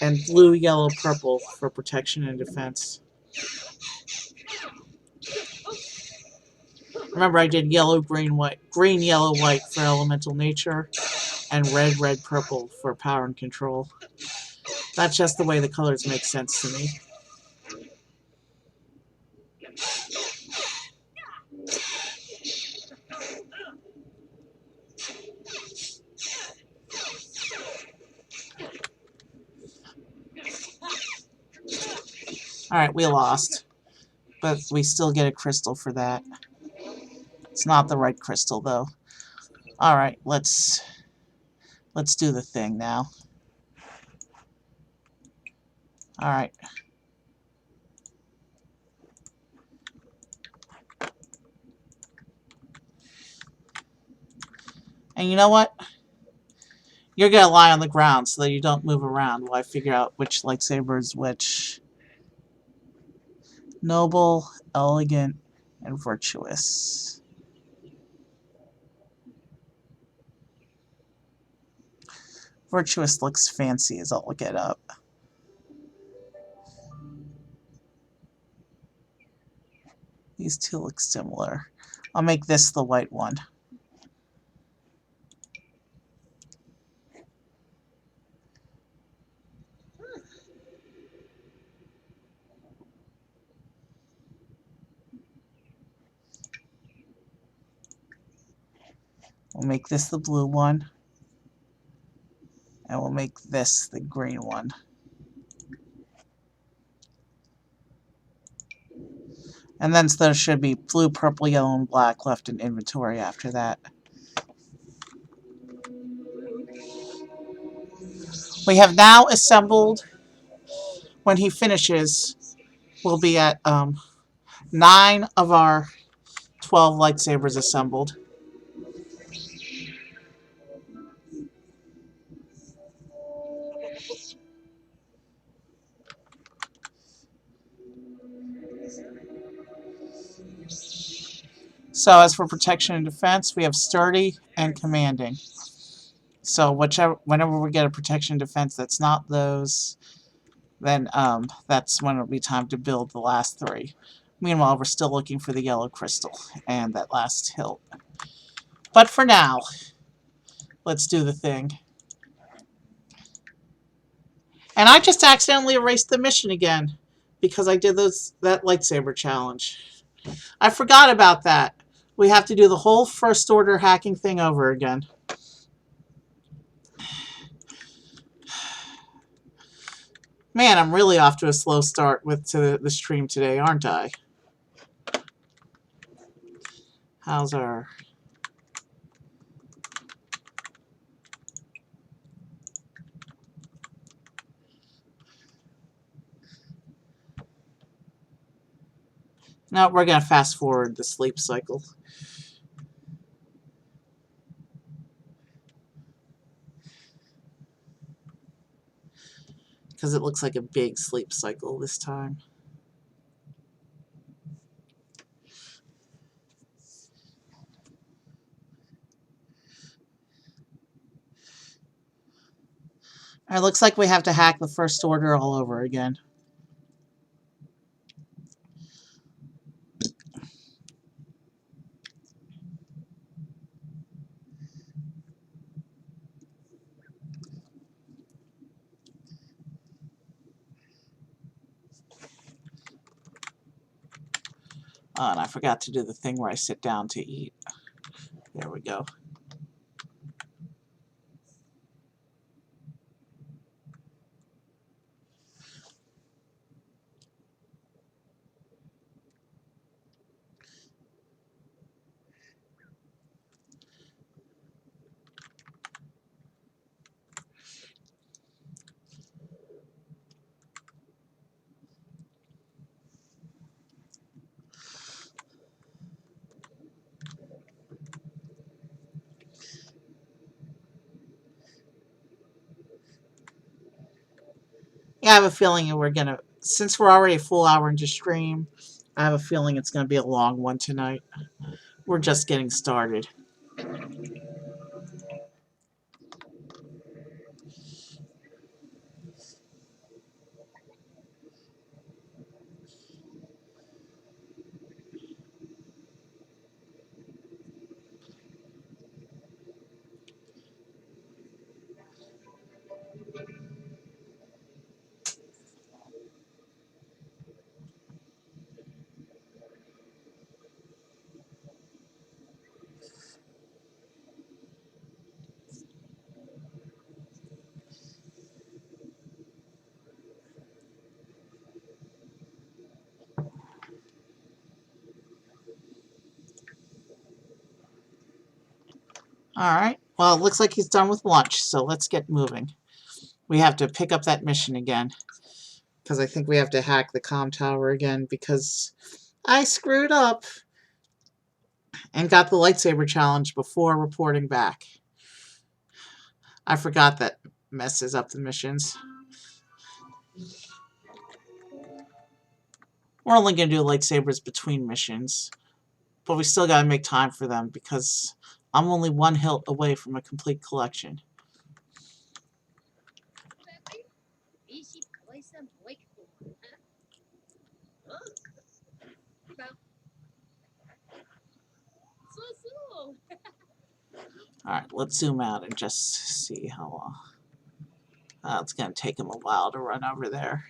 and blue, yellow, purple for protection and defense. Remember, I did yellow, green, white, green, yellow, white for elemental nature, and red, red, purple for power and control. That's just the way the colors make sense to me. Alright, we lost. But we still get a crystal for that. It's not the right crystal, though. Alright, let's do the thing now. Alright. And you know what? You're going to lie on the ground so that you don't move around while I figure out which lightsaber is which. Noble, elegant, and virtuous. Virtuous looks fancy as I'll look it up. These two look similar. I'll make this the white one. We'll make this the blue one. And we'll make this the green one. And then there should be blue, purple, yellow, and black left in inventory after that. We have now assembled, when he finishes, we'll be at 9 of our 12 lightsabers assembled. So as for protection and defense, we have sturdy and commanding. So whenever we get a protection and defense that's not those, then that's when it'll be time to build the last 3. Meanwhile, we're still looking for the yellow crystal and that last hilt. But for now, let's do the thing. And I just accidentally erased the mission again because I did that lightsaber challenge. I forgot about that. We have to do the whole first order hacking thing over again. Man, I'm really off to a slow start with the stream today, aren't I? How's our... No, we're going to fast forward the sleep cycle. Because it looks like a big sleep cycle this time. It looks like we have to hack the First Order all over again. Oh, and I forgot to do the thing where I sit down to eat. There we go. Yeah, I have a feeling we're gonna, since we're already a full hour into stream, I have a feeling it's gonna be a long one tonight. We're just getting started. Alright, well, it looks like he's done with lunch, so let's get moving. We have to pick up that mission again, because I think we have to hack the comm tower again, because I screwed up and got the lightsaber challenge before reporting back. I forgot that messes up the missions. We're only going to do lightsabers between missions, but we still got to make time for them, because I'm only one hilt away from a complete collection. Alright, let's zoom out and just see how long. It's going to take him a while to run over there.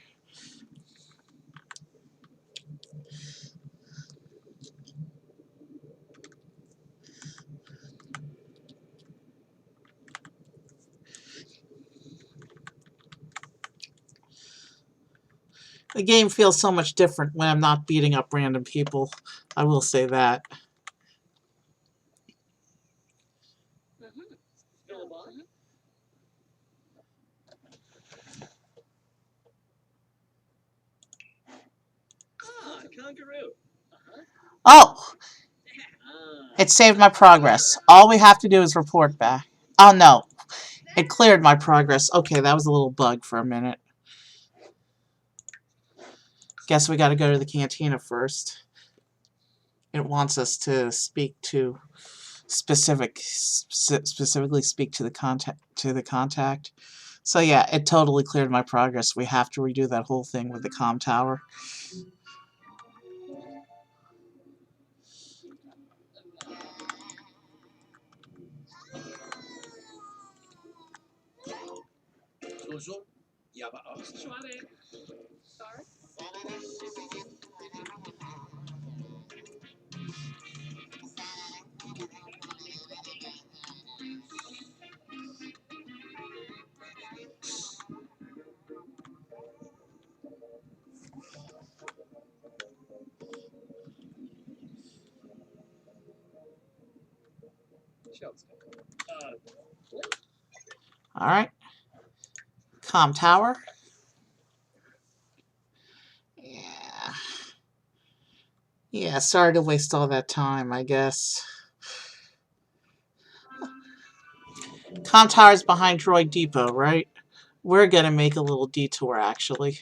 The game feels so much different when I'm not beating up random people. I will say that. Oh! It saved my progress. All we have to do is report back. Oh no. It cleared my progress. Okay, that was a little bug for a minute. Guess we gotta go to the cantina first. It wants us to speak to specifically speak to the contact. So yeah, it totally cleared my progress. We have to redo that whole thing with the comm tower. Alright. Comm tower. Yeah. Yeah, sorry to waste all that time, I guess. Comm tower's behind Droid Depot, right? We're gonna make a little detour, actually.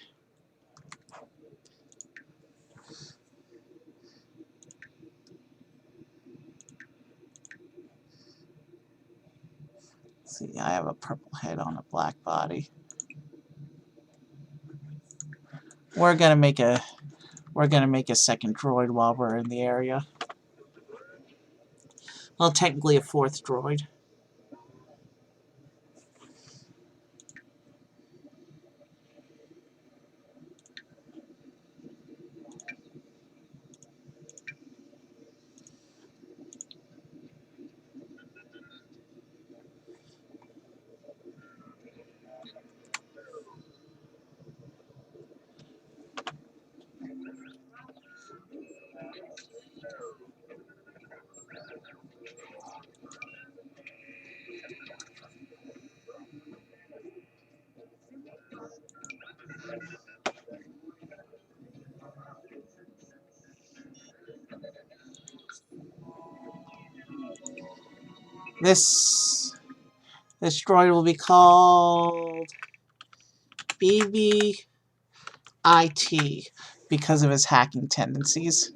See, I have a purple head on a black body. We're gonna make a second droid while we're in the area. Well, technically a fourth droid. This droid will be called BBIT because of his hacking tendencies.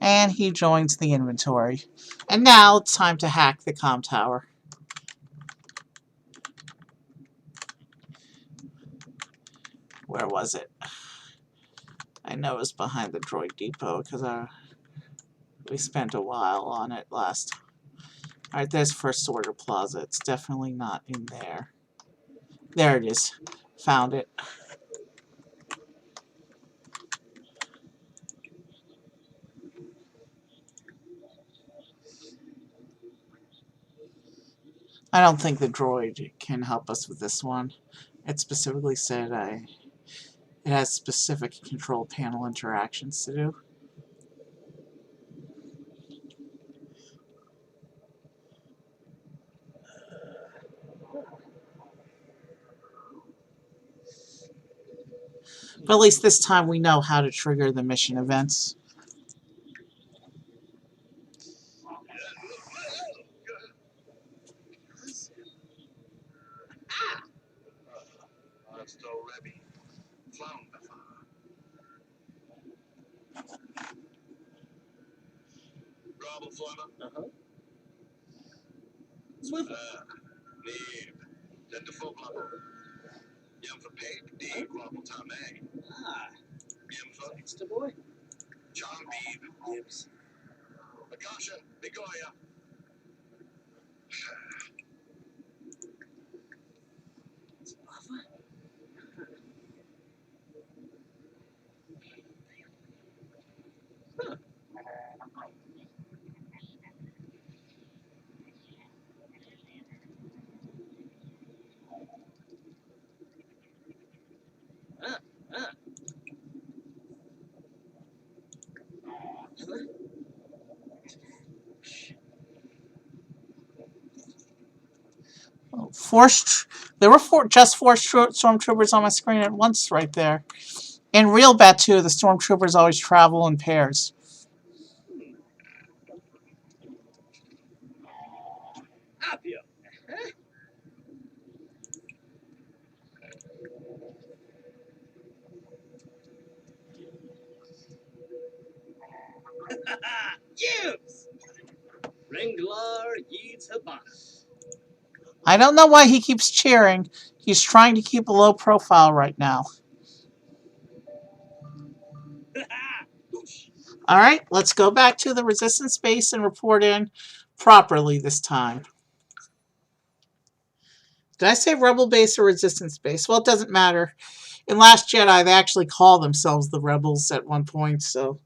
And he joins the inventory. And now it's time to hack the comm tower. Where was it? I know it was behind the droid depot because we spent a while on it last. Alright, there's First Order Plaza. It's definitely not in there. There it is. Found it. I don't think the droid can help us with this one. It specifically said it has specific control panel interactions to do. But at least this time we know how to trigger the mission events. Uh-huh. Swivel. Nee, den de fåglar. Jämför pek, det är gravel ta mig. Jämför. It's the boy. John Beebe. Gibbs. Akasha, Bigoya. There were just four stormtroopers on my screen at once right there. In real Batu, the stormtroopers always travel in pairs. Apia. Gibbs. Ringlar Yeats Habana. I don't know why he keeps cheering. He's trying to keep a low profile right now. Alright, let's go back to the Resistance base and report in properly this time. Did I say Rebel base or Resistance base? Well, it doesn't matter. In Last Jedi, they actually call themselves the Rebels at one point, so...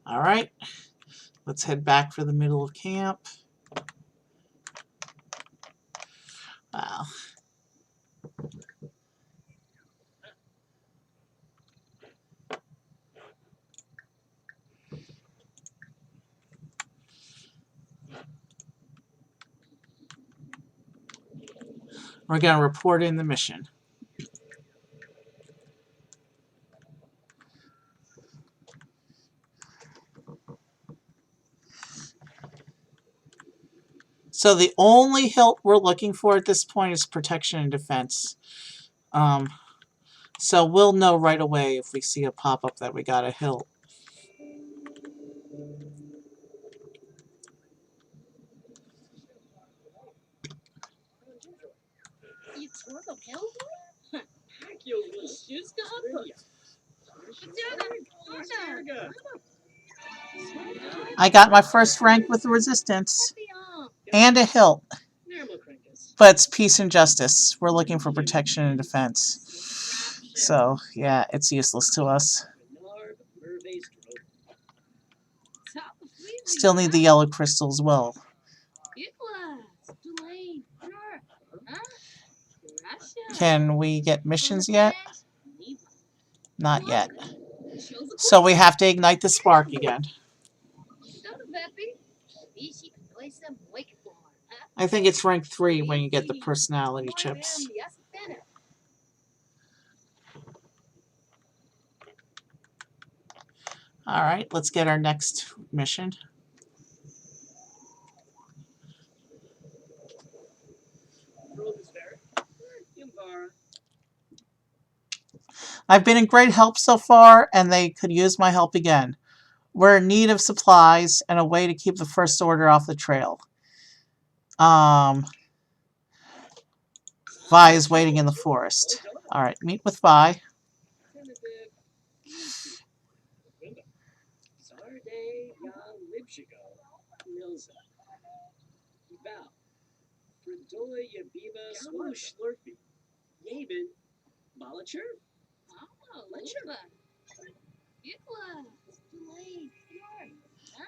Alright, let's head back for the middle of camp. Wow. We're going to report in the mission. So the only hilt we're looking for at this point is protection and defense. So we'll know right away if we see a pop-up that we got a hilt. You tore the hell boy? Shoes up? I got my first rank with the resistance and a hilt. But it's peace and justice. We're looking for protection and defense. So, yeah, it's useless to us. Still need the yellow crystal as well. Can we get missions yet? Not yet. So we have to ignite the spark again. I think it's rank 3 when you get the personality chips. Alright, let's get our next mission. I've been in great help so far, and they could use my help again. We're in need of supplies and a way to keep the First Order off the trail. Vi is waiting in the forest. Alright, meet with Vi.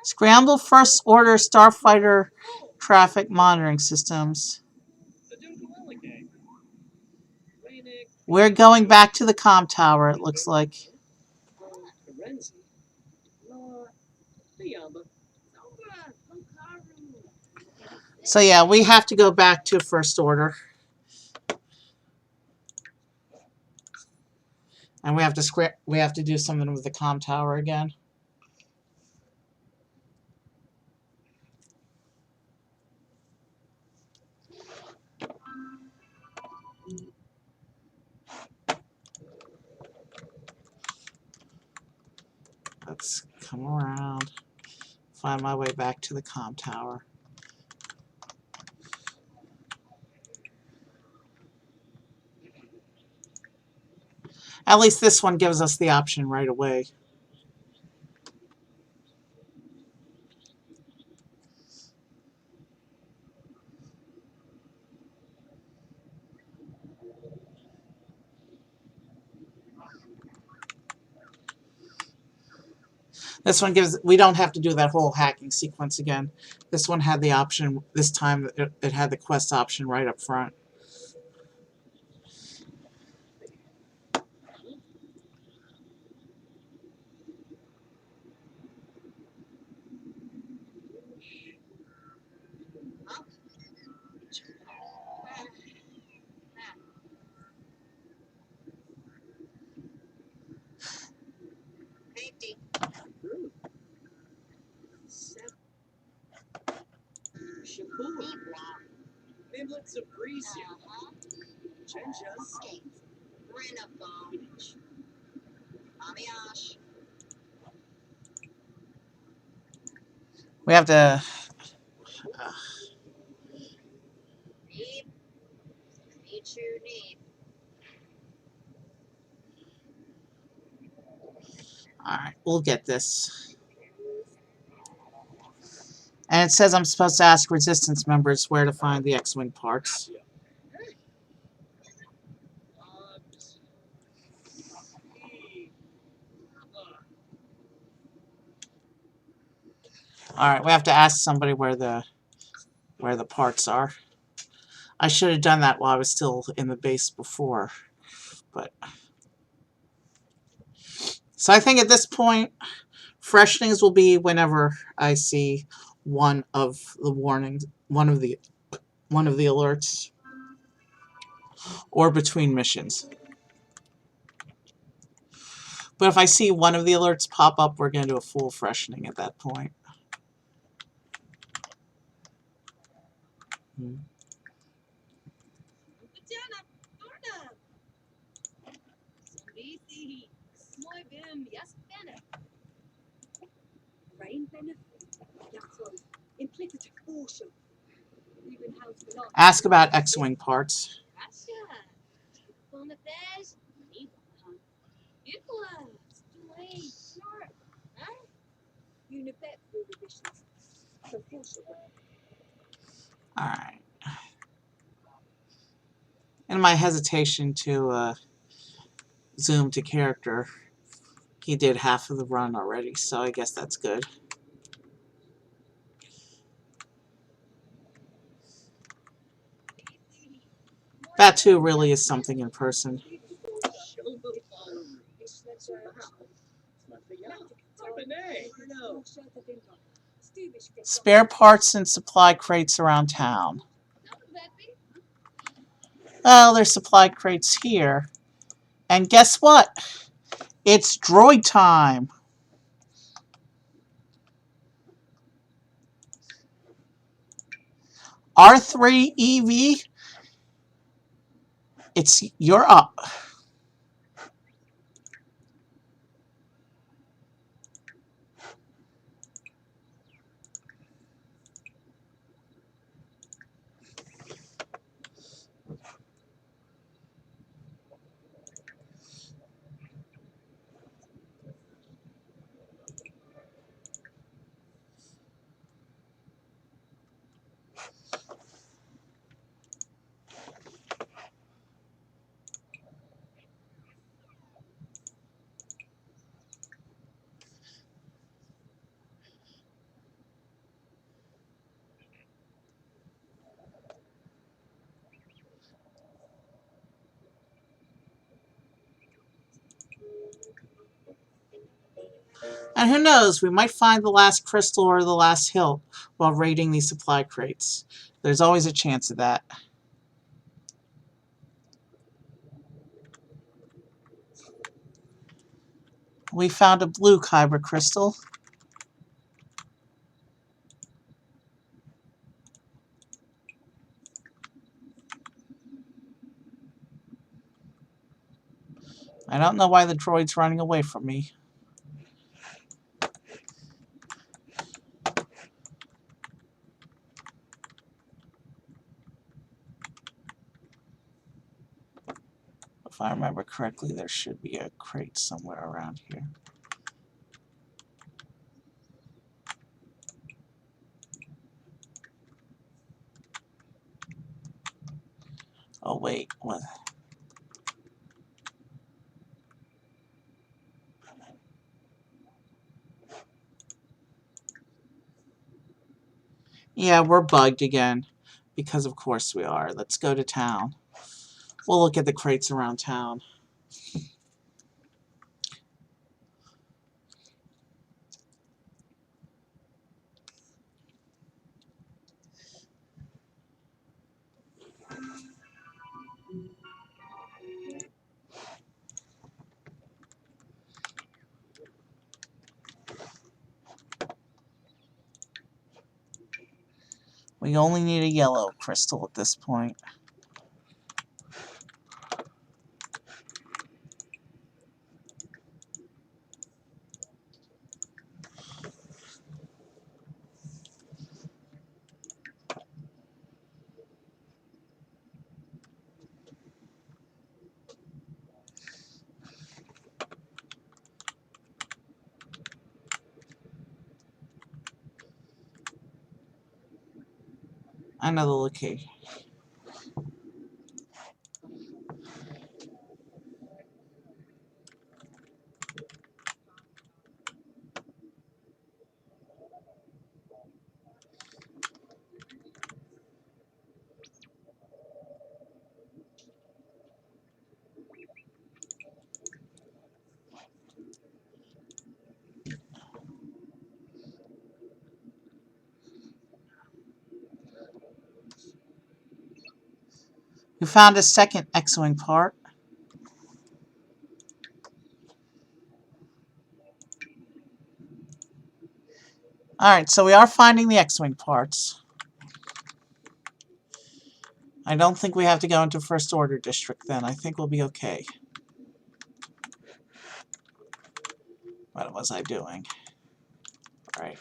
Scramble First Order Starfighter traffic monitoring systems. We're going back to the comm tower, it looks like. So yeah, we have to go back to First Order. And we have to do something with the comm tower again. Let's come around, find my way back to the comm tower. At least this one gives us the option right away. This one gives, we don't have to do that whole hacking sequence again. This one had the option, this time it had the quest option right up front. We have to... Alright, we'll get this. And it says I'm supposed to ask Resistance members where to find the X-Wing parts. Alright, we have to ask somebody where the parts are. I should have done that while I was still in the base before. But so I think at this point, freshenings will be whenever I see one of the warnings, one of the alerts, or between missions. But if I see one of the alerts pop up, we're going to do a full freshening at that point. Yes, Bennett. Rain Bennett. Yakroy. Implicit caution. Even house belongs. Ask about X-Wing parts. Gotcha. Bonapage. Ivan. Nicholas. Dwayne. Smart. Huh? Unibet for revisions. So caution. Alright. In my hesitation to zoom to character, he did half of the run already, so I guess that's good. Batu really is something in person. Spare parts and supply crates around town. Well, there's supply crates here. And guess what? It's droid time! R3EV, you're up. And who knows, we might find the last crystal or the last hilt while raiding these supply crates. There's always a chance of that. We found a blue kyber crystal. I don't know why the droid's running away from me. If I remember correctly, there should be a crate somewhere around here. Oh wait, what? Yeah, we're bugged again. Because of course we are. Let's go to town. We'll look at the crates around town. We only need a yellow crystal at this point. Another location. We found a second X-Wing part. Alright, so we are finding the X-Wing parts. I don't think we have to go into First Order District then. I think we'll be okay. What was I doing? Right.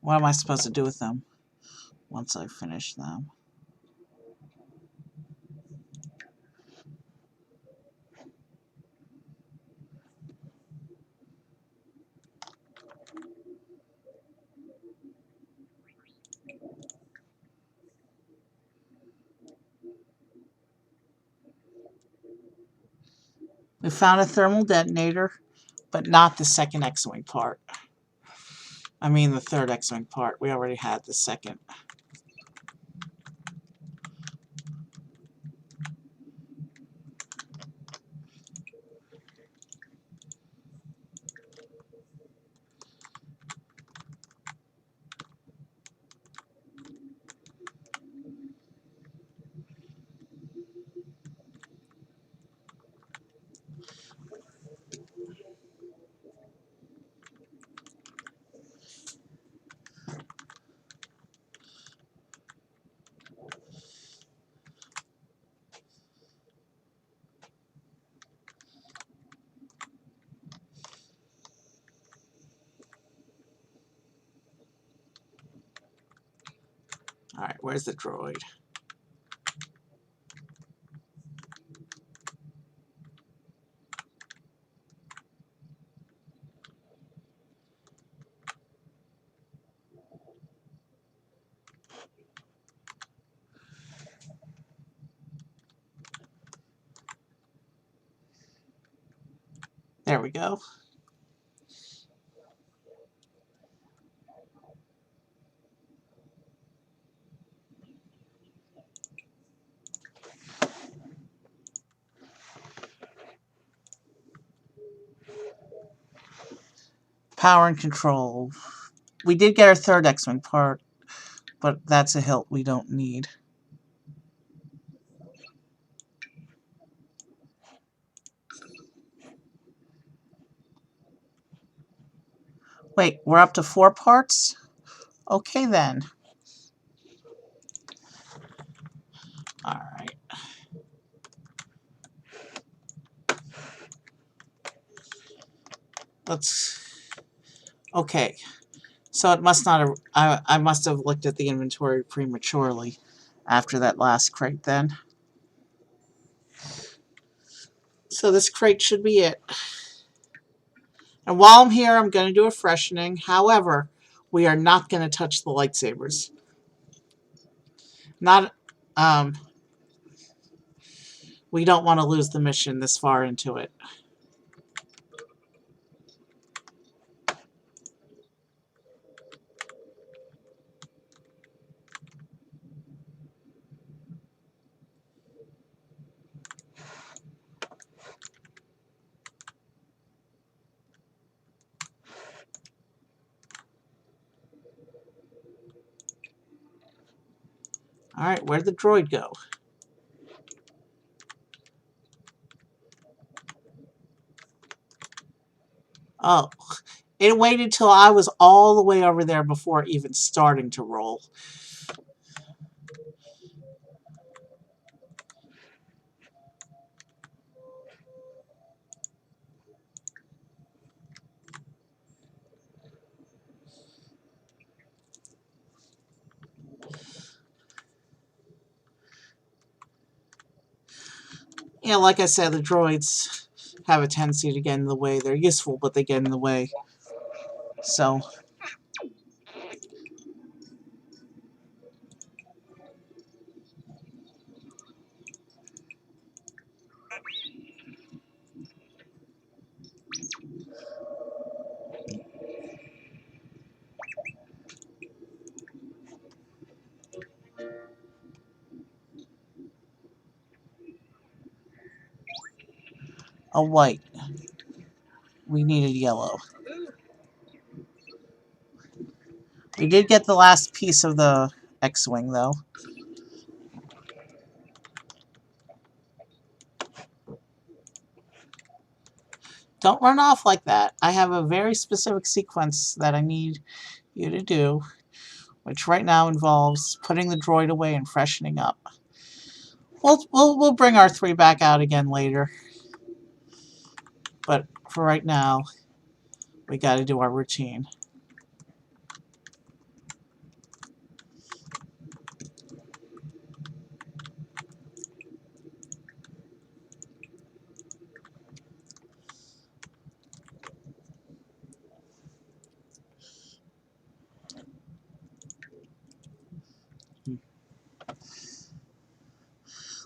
What am I supposed to do with them once I finish them? We found a thermal detonator, but not the second X-Wing part. I mean the third X-Wing part. We already had the second. Alright, where's the droid? There we go. Power and control. We did get our third X-Wing part, but that's a hilt we don't need. Wait, we're up to 4 parts? Okay then. Alright. Let's... Okay. So it must not have... I must have looked at the inventory prematurely after that last crate then. So this crate should be it. And while I'm here, I'm going to do a freshening. However, we are not going to touch the lightsabers. Not... we don't want to lose the mission this far into it. Alright, where'd the droid go? Oh, it waited till I was all the way over there before even starting to roll. Yeah, like I said, the droids have a tendency to get in the way. They're useful, but they get in the way. So... a white. We needed yellow. We did get the last piece of the X-Wing, though. Don't run off like that. I have a very specific sequence that I need you to do, which right now involves putting the droid away and freshening up. We'll bring our 3 back out again later. But for right now, we gotta do our routine.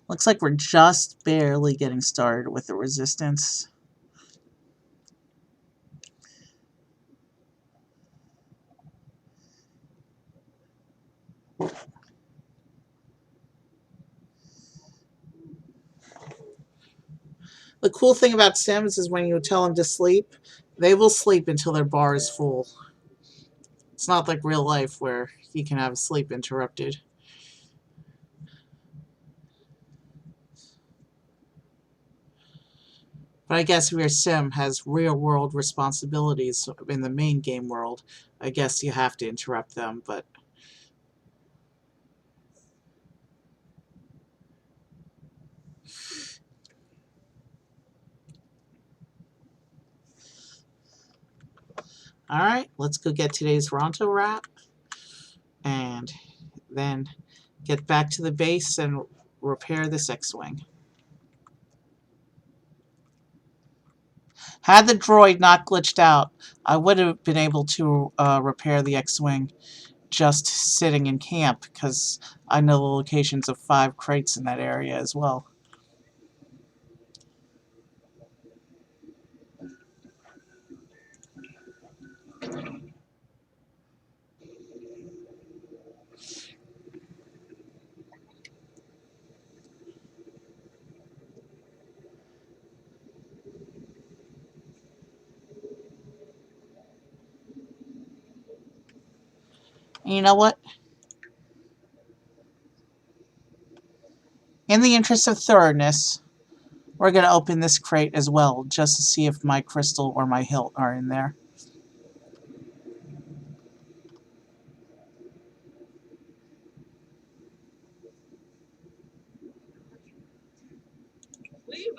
Looks like we're just barely getting started with the resistance. The cool thing about Sims is when you tell them to sleep, they will sleep until their bar is full. It's not like real life where you can have sleep interrupted. But I guess if your sim has real-world responsibilities in the main game world, I guess you have to interrupt them, but... Alright, let's go get today's Ronto wrap, and then get back to the base and repair this X-Wing. Had the droid not glitched out, I would have been able to repair the X-Wing just sitting in camp, because I know the locations of 5 crates in that area as well. And you know what? In the interest of thoroughness, we're going to open this crate as well, just to see if my crystal or my hilt are in there. Leave.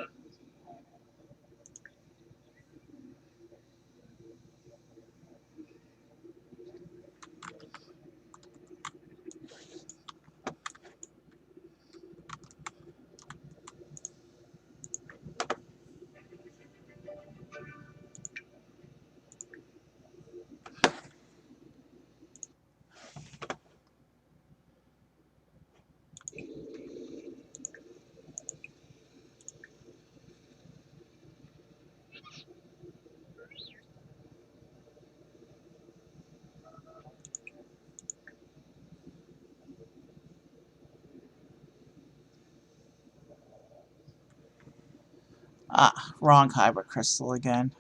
Ah, wrong kyber crystal again.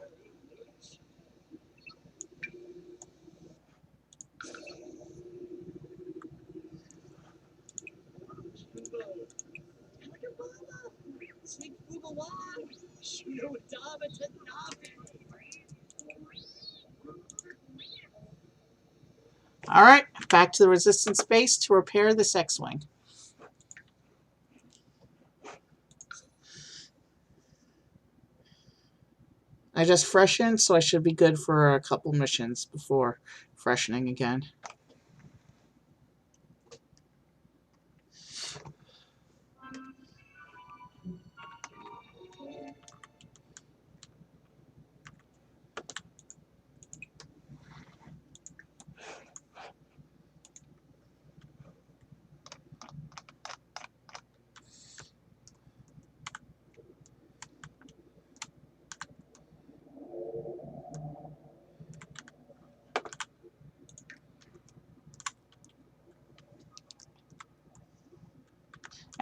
Alright, back to the resistance base to repair this X-Wing. I just freshened, so I should be good for a couple missions before freshening again.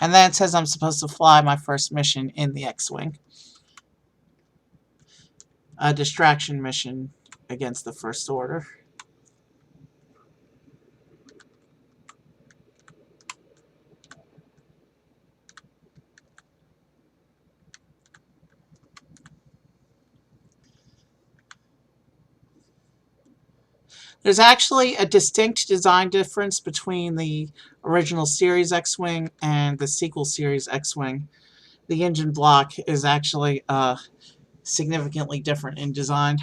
And then it says I'm supposed to fly my first mission in the X-Wing. A distraction mission against the First Order. There's actually a distinct design difference between the original series X-Wing and the sequel series X-Wing. The engine block is actually significantly different in design.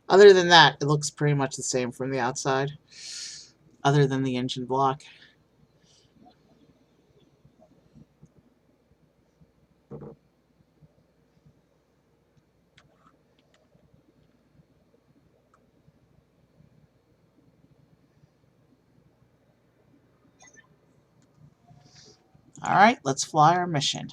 Other than that, it looks pretty much the same from the outside, other than the engine block. Alright, let's fly our mission.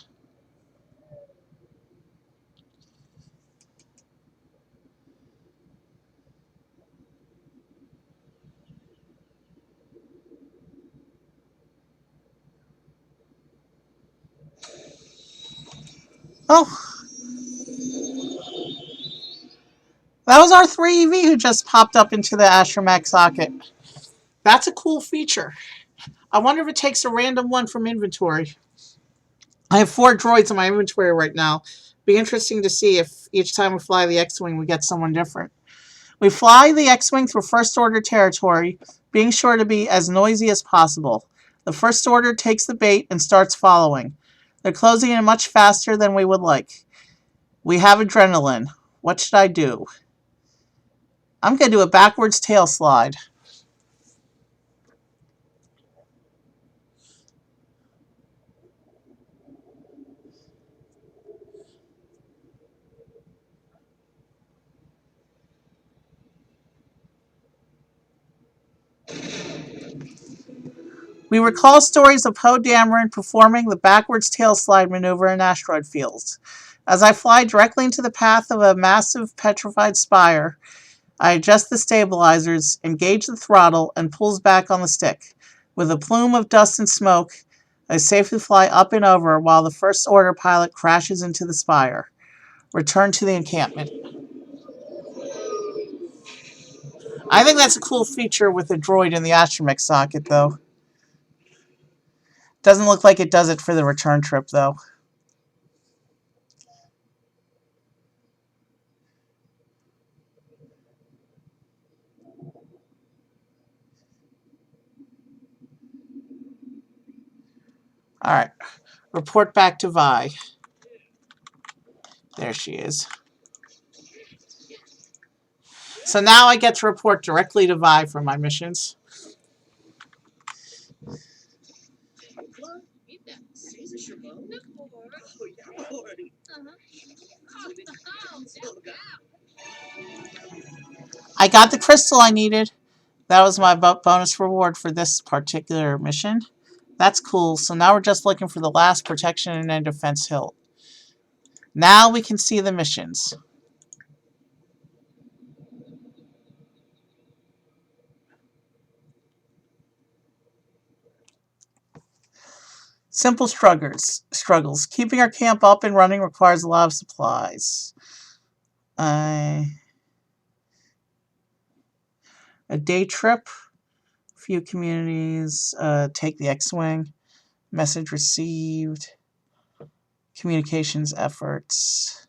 Oh, that was our 3EV who just popped up into the astromech socket. That's a cool feature. I wonder if it takes a random one from inventory. I have 4 droids in my inventory right now. Be interesting to see if each time we fly the X-Wing we get someone different. We fly the X-Wing through First Order territory, being sure to be as noisy as possible. The First Order takes the bait and starts following. They're closing in much faster than we would like. We have adrenaline. What should I do? I'm going to do a backwards tail slide. We recall stories of Poe Dameron performing the backwards tail slide maneuver in asteroid fields. As I fly directly into the path of a massive petrified spire, I adjust the stabilizers, engage the throttle, and pulls back on the stick. With a plume of dust and smoke, I safely fly up and over while the First Order pilot crashes into the spire. Return to the encampment. I think that's a cool feature with the droid in the astromech socket, though. Doesn't look like it does it for the return trip, though. Alright. Report back to Vi. There she is. So now I get to report directly to Vi for my missions. I got the crystal I needed. That was my bonus reward for this particular mission. That's cool. So now we're just looking for the last protection and defense hilt. Now we can see the missions. Simple struggles. Keeping our camp up and running requires a lot of supplies. A day trip. Few communities. Take the X-Wing. Message received. Communications efforts.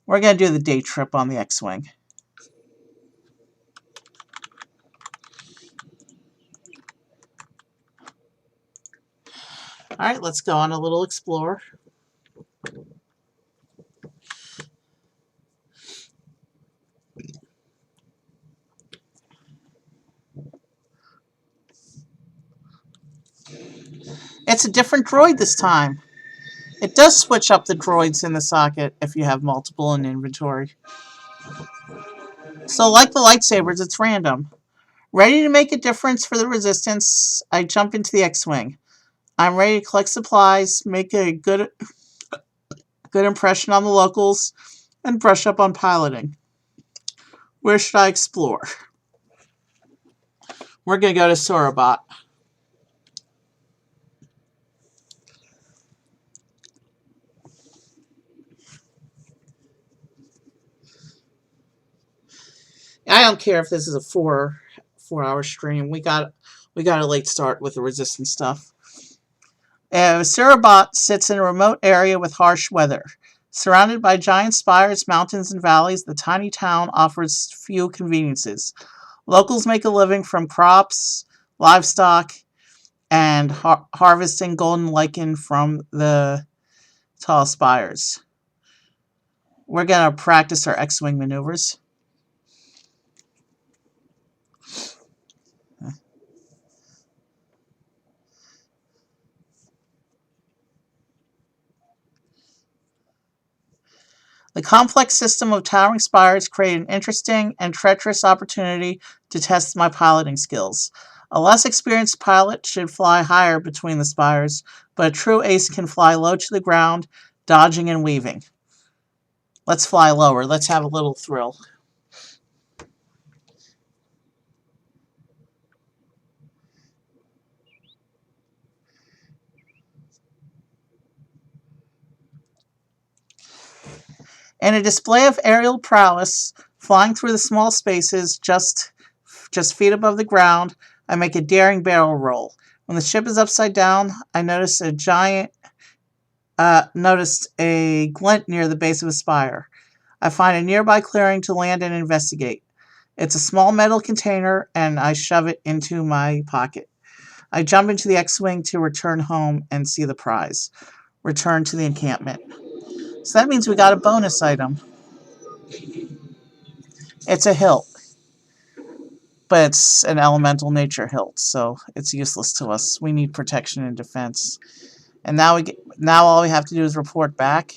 We're going to do the day trip on the X-Wing. Alright, let's go on a little explore. It's a different droid this time. It does switch up the droids in the socket if you have multiple in inventory. So like the lightsabers, it's random. Ready to make a difference for the Resistance, I jump into the X-Wing. I'm ready to collect supplies, make a good impression on the locals, and brush up on piloting. Where should I explore? We're going to go to Sorobot. I don't care if this is a 4 hour stream. We got a late start with the resistance stuff. Sirabot sits in a remote area with harsh weather. Surrounded by giant spires, mountains, and valleys, the tiny town offers few conveniences. Locals make a living from crops, livestock, and harvesting golden lichen from the tall spires. We're going to practice our X-Wing maneuvers. The complex system of towering spires created an interesting and treacherous opportunity to test my piloting skills. A less experienced pilot should fly higher between the spires, but a true ace can fly low to the ground, dodging and weaving. Let's fly lower. Let's have a little thrill. In a display of aerial prowess, flying through the small spaces just feet above the ground, I make a daring barrel roll. When the ship is upside down, I noticed a glint near the base of a spire. I find a nearby clearing to land and investigate. It's a small metal container, and I shove it into my pocket. I jump into the X-Wing to return home and see the prize. Return to the encampment. So that means we got a bonus item. It's a hilt, but it's an elemental nature hilt, so it's useless to us. We need protection and defense. And now all we have to do is report back.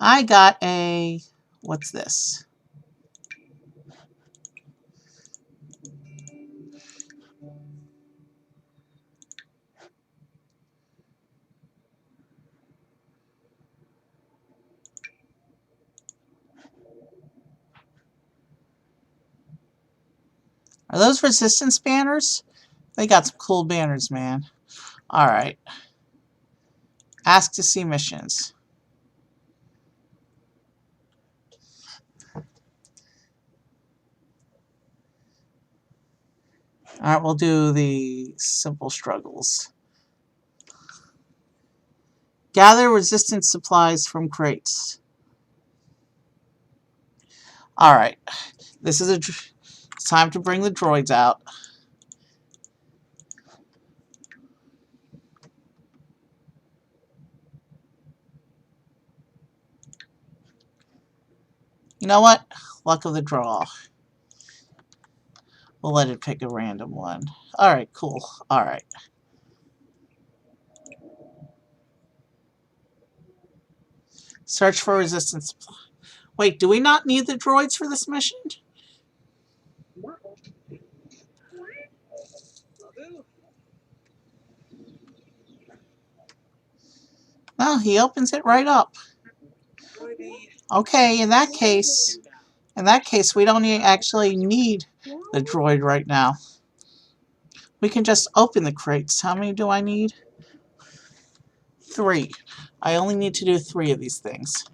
I got a... what's this? Are those resistance banners? They got some cool banners, man. Alright. Ask to see missions. Alright, we'll do the simple struggles. Gather resistance supplies from crates. Alright. This is it's time to bring the droids out. You know what? Luck of the draw. We'll let it pick a random one. Alright, cool. Alright. Search for resistance. Wait, do we not need the droids for this mission? No, he opens it right up. Okay, in that case, we don't actually need the droid right now. We can just open the crates. How many do I need? 3. I only need to do 3 of these things.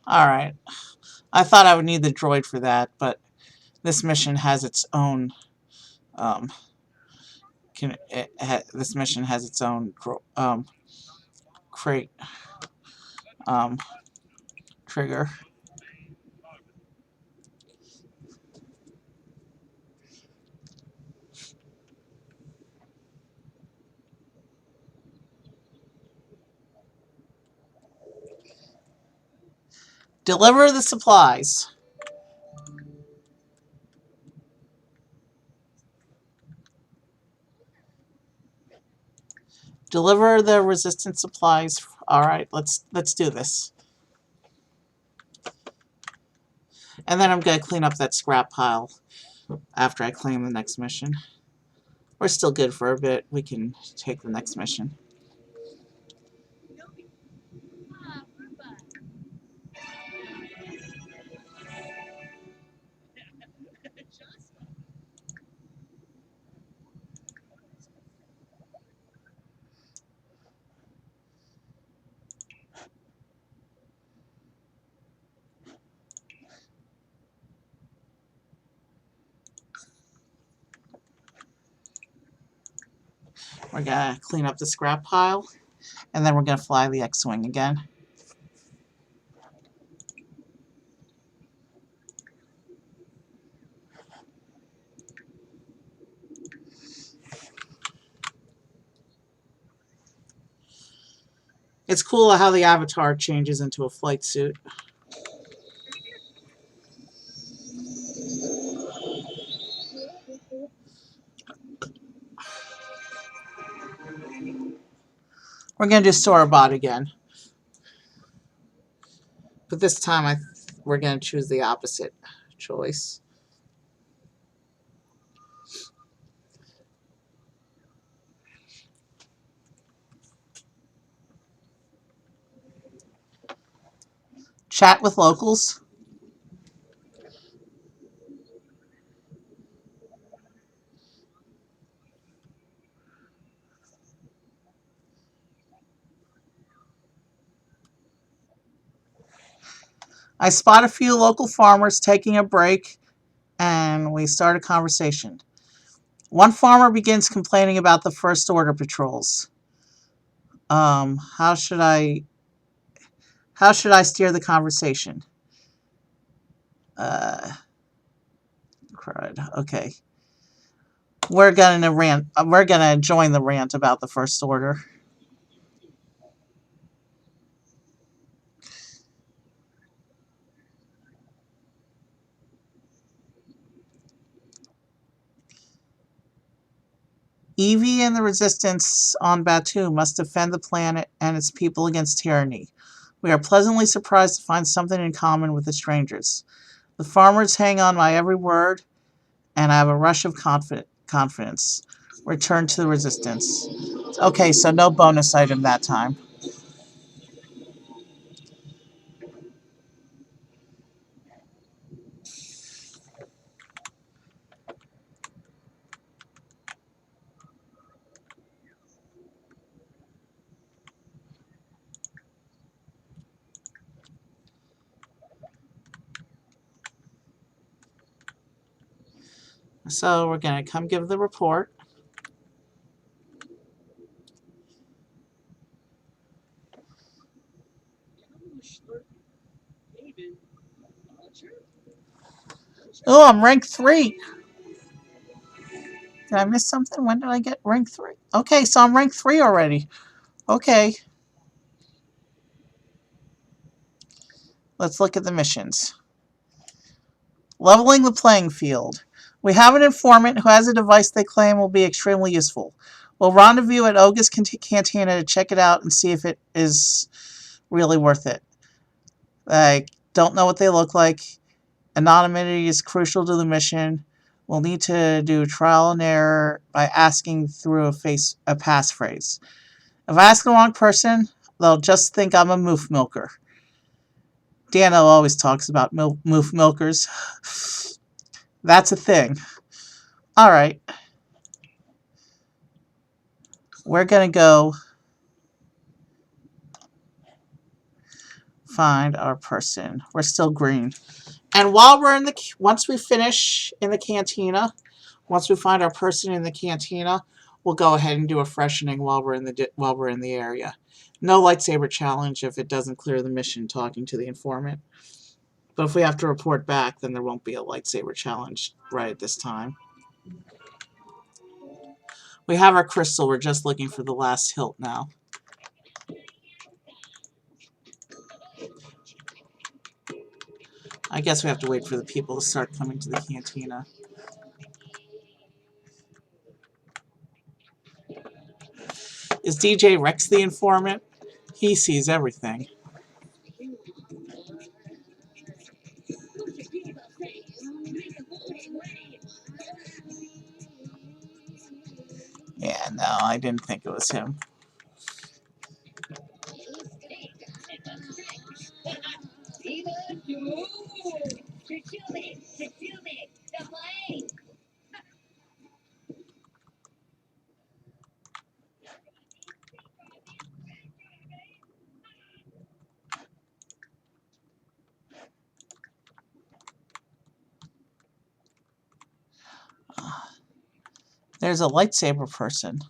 Alright. I thought I would need the droid for that, but this mission has its own this mission has its own crate trigger. Deliver the supplies. Deliver the resistance supplies. All right, let's do this. And then I'm gonna clean up that scrap pile after I claim the next mission. We're still good for a bit. We can take the next mission. Ah, we're back. Just We're gonna clean up the scrap pile, and then we're gonna fly the X-Wing again. It's cool how the avatar changes into a flight suit. We're gonna do Sorobot again, but this time we're gonna choose the opposite choice. Chat with locals. I spot a few local farmers taking a break, and we start a conversation. One farmer begins complaining about the First Order patrols. How should I steer the conversation? Crud. Okay. We're gonna rant. We're gonna join the rant about the First Order. Evie and the Resistance on Batuu must defend the planet and its people against tyranny. We are pleasantly surprised to find something in common with the strangers. The farmers hang on my every word, and I have a rush of confidence. Return to the Resistance. Okay, so no bonus item that time. So we're going to come give the report. Oh, I'm rank 3. Did I miss something? When did I get rank 3? Okay, so I'm rank 3 already. Okay. Let's look at the missions. Leveling the playing field. We have an informant who has a device they claim will be extremely useful. We'll rendezvous at Oga's Cantina to check it out and see if it is really worth it. I don't know what they look like. Anonymity is crucial to the mission. We'll need to do trial and error by asking through a passphrase. If I ask the wrong person, they'll just think I'm a moof milker. Dano always talks about moof milkers. That's a thing. Alright. We're going to go find our person. We're still green. And while we're once we finish in the cantina, once we find our person in the cantina, we'll go ahead and do a freshening while we're in the area. No lightsaber challenge if it doesn't clear the mission talking to the informant. But if we have to report back, then there won't be a lightsaber challenge right at this time. We have our crystal. We're just looking for the last hilt now. I guess we have to wait for the people to start coming to the cantina. Is DJ Rex the informant? He sees everything. Yeah, no, I didn't think it was him. There's a lightsaber person.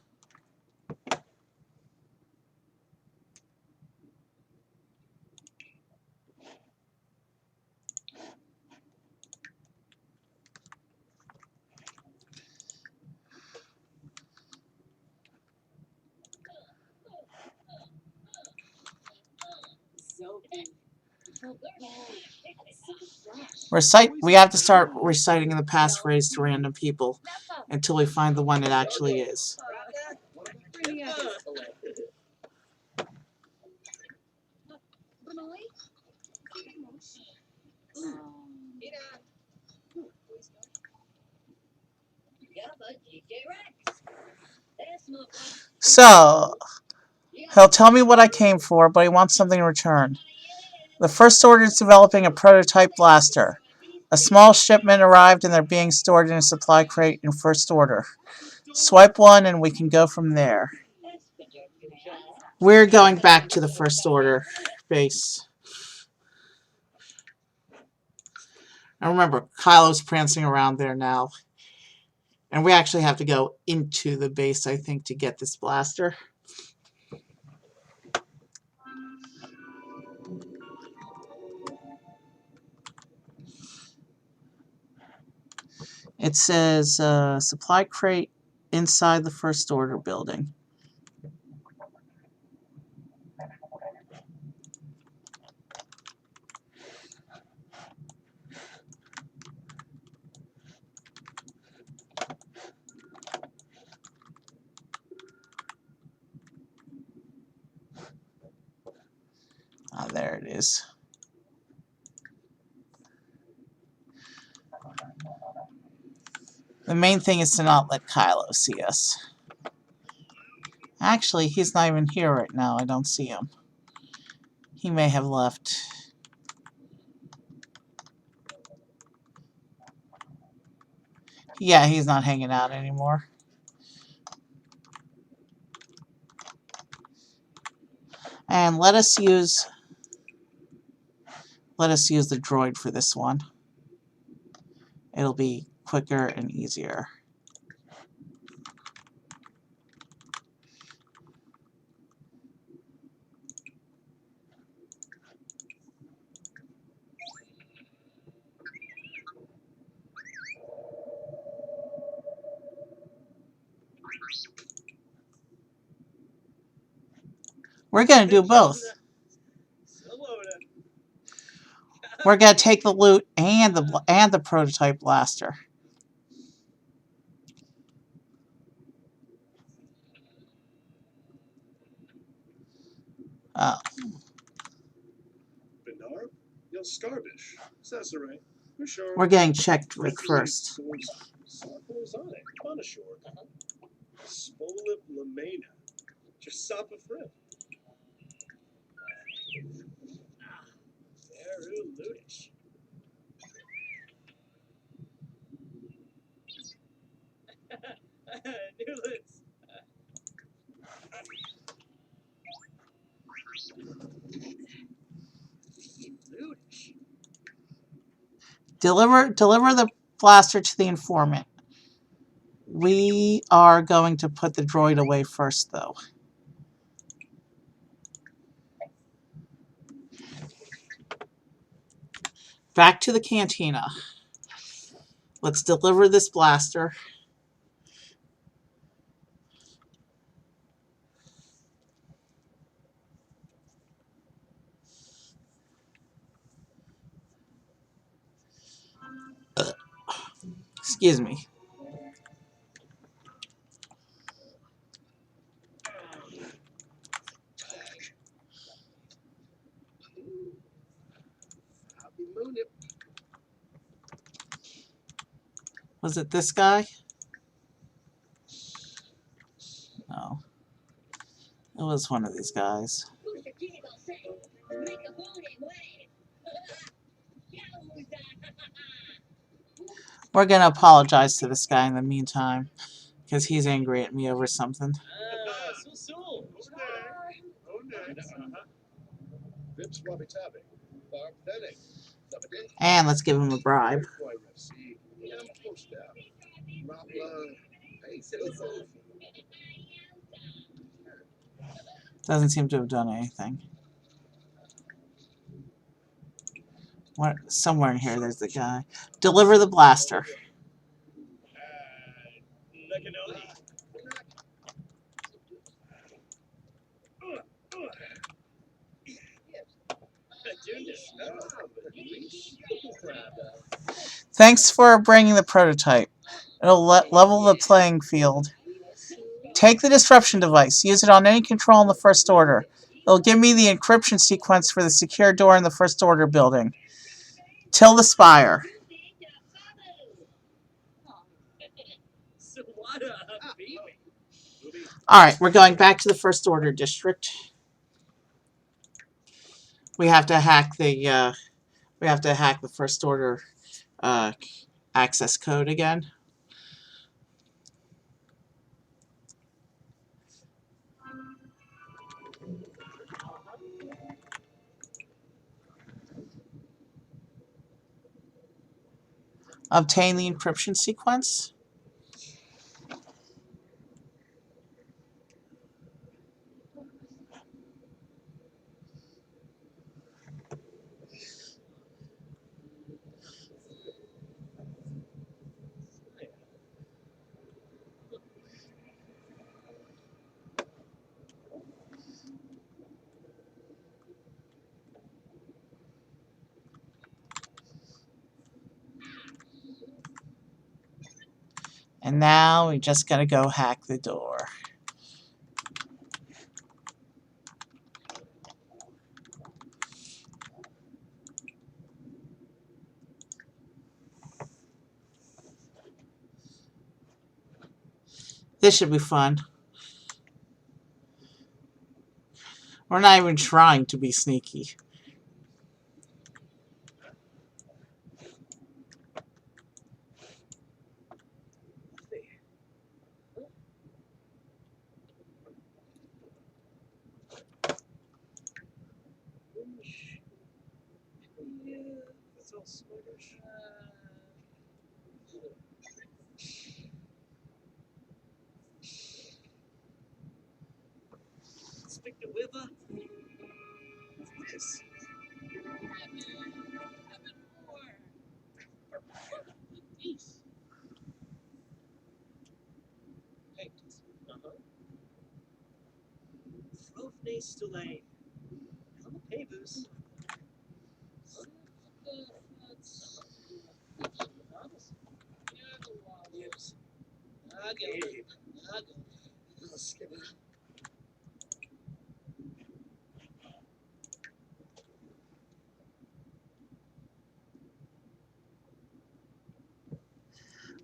We have to start reciting the passphrase to random people until we find the one it actually is. So, he'll tell me what I came for, but he wants something in return. The First Order is developing a prototype blaster. A small shipment arrived and they're being stored in a supply crate in First Order. Swipe one and we can go from there. We're going back to the First Order base. And remember, Kylo's prancing around there now. And we actually have to go into the base, I think, to get this blaster. It says supply crate inside the First Order building. Ah, there it is. The main thing is to not let Kylo see us. Actually, he's not even here right now. I don't see him. He may have left. Yeah, he's not hanging out anymore. And let us use the droid for this one. It'll be quicker and easier. We're going to do both. We're going to take the loot and the prototype blaster. Oh. We're getting checked with first. Deliver the blaster to the informant. We are going to put the droid away first, though. Back to the cantina. Let's deliver this blaster. Excuse me. Was it this guy? No. It was one of these guys. Who's the kid gonna say? Make a booty wave. Yowza. We're gonna apologize to this guy in the meantime, because he's angry at me over something. Vips Wabi Tabi. Barb Thenning. And let's give him a bribe. Doesn't seem to have done anything. What? Somewhere in here there's the guy. Deliver the blaster. Thanks for bringing the prototype. It'll level the playing field. Take the disruption device. Use it on any control in the First Order. It'll give me the encryption sequence for the secure door in the First Order building. Till the spire. Alright, we're going back to the First Order district. We have to hack the First Order access code again. Obtain the encryption sequence. And now we just gotta go hack the door. This should be fun. We're not even trying to be sneaky.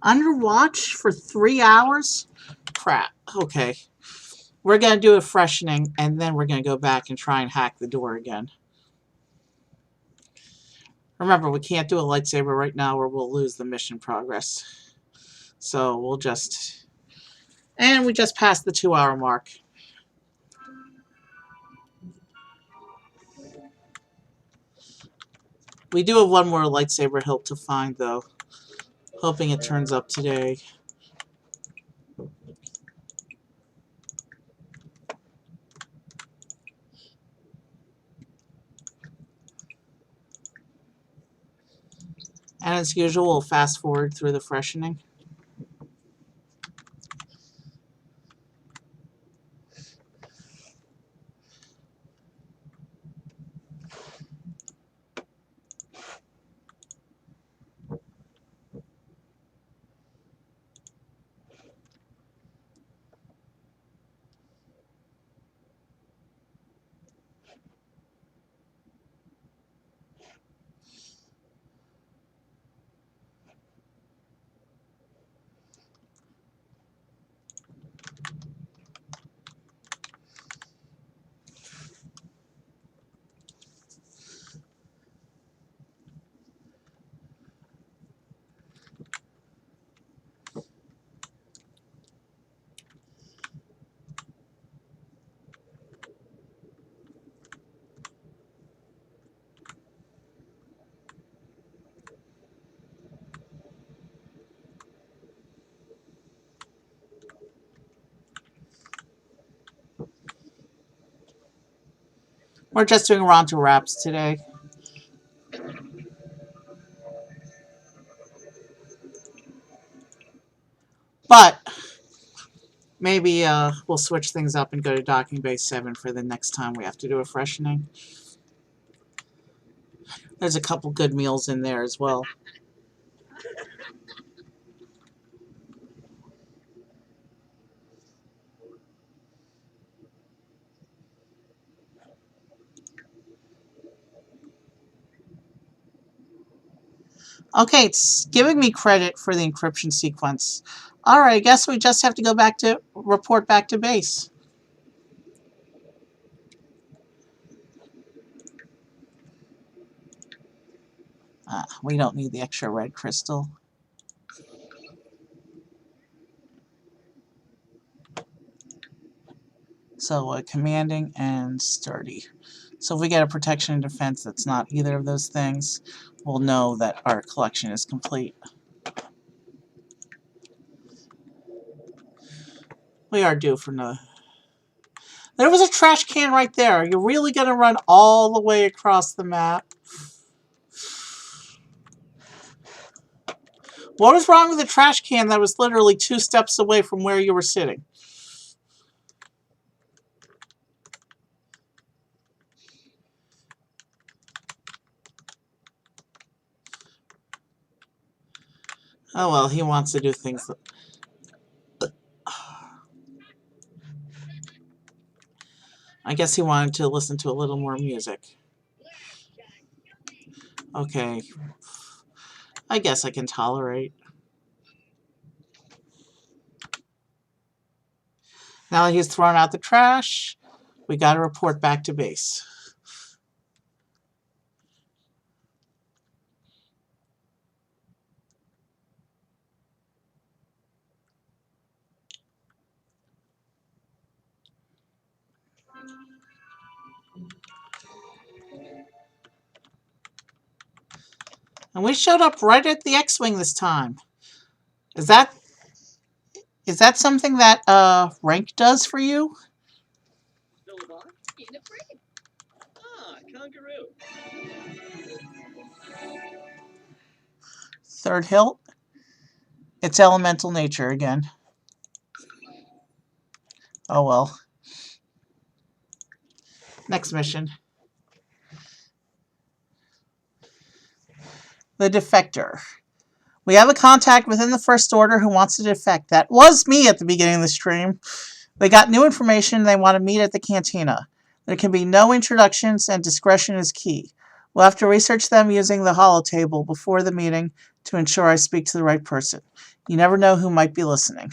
Under watch for 3 hours? Crap. Okay. We're going to do a freshening, and then we're going to go back and try and hack the door again. Remember, we can't do a lightsaber right now or we'll lose the mission progress. So we'll just... And we just passed the 2-hour mark. We do have one more lightsaber hilt to find, though. Hoping it turns up today. And as usual, we'll fast forward through the freshening. We're just doing Ronto wraps today. But maybe we'll switch things up and go to docking bay 7 for the next time we have to do a freshening. There's a couple good meals in there as well. Okay, it's giving me credit for the encryption sequence. Alright, I guess we just have to go back to report back to base. We don't need the extra red crystal. So commanding and sturdy. So if we get a protection and defense that's not either of those things, we'll know that our collection is complete. We are due for another. There was a trash can right there. Are you really going to run all the way across the map? What was wrong with the trash can that was literally 2 steps away from where you were sitting? Oh well, he wants to do things. I guess he wanted to listen to a little more music. Okay. I guess I can tolerate. Now that he's thrown out the trash, we got to report back to base. And we showed up right at the X-Wing this time. Is that something that rank does for you? Third hilt. It's elemental nature again. Oh well. Next mission. The defector. We have a contact within the First Order who wants to defect. That was me at the beginning of the stream. They got new information and they want to meet at the cantina. There can be no introductions and discretion is key. We'll have to research them using the holotable before the meeting to ensure I speak to the right person. You never know who might be listening.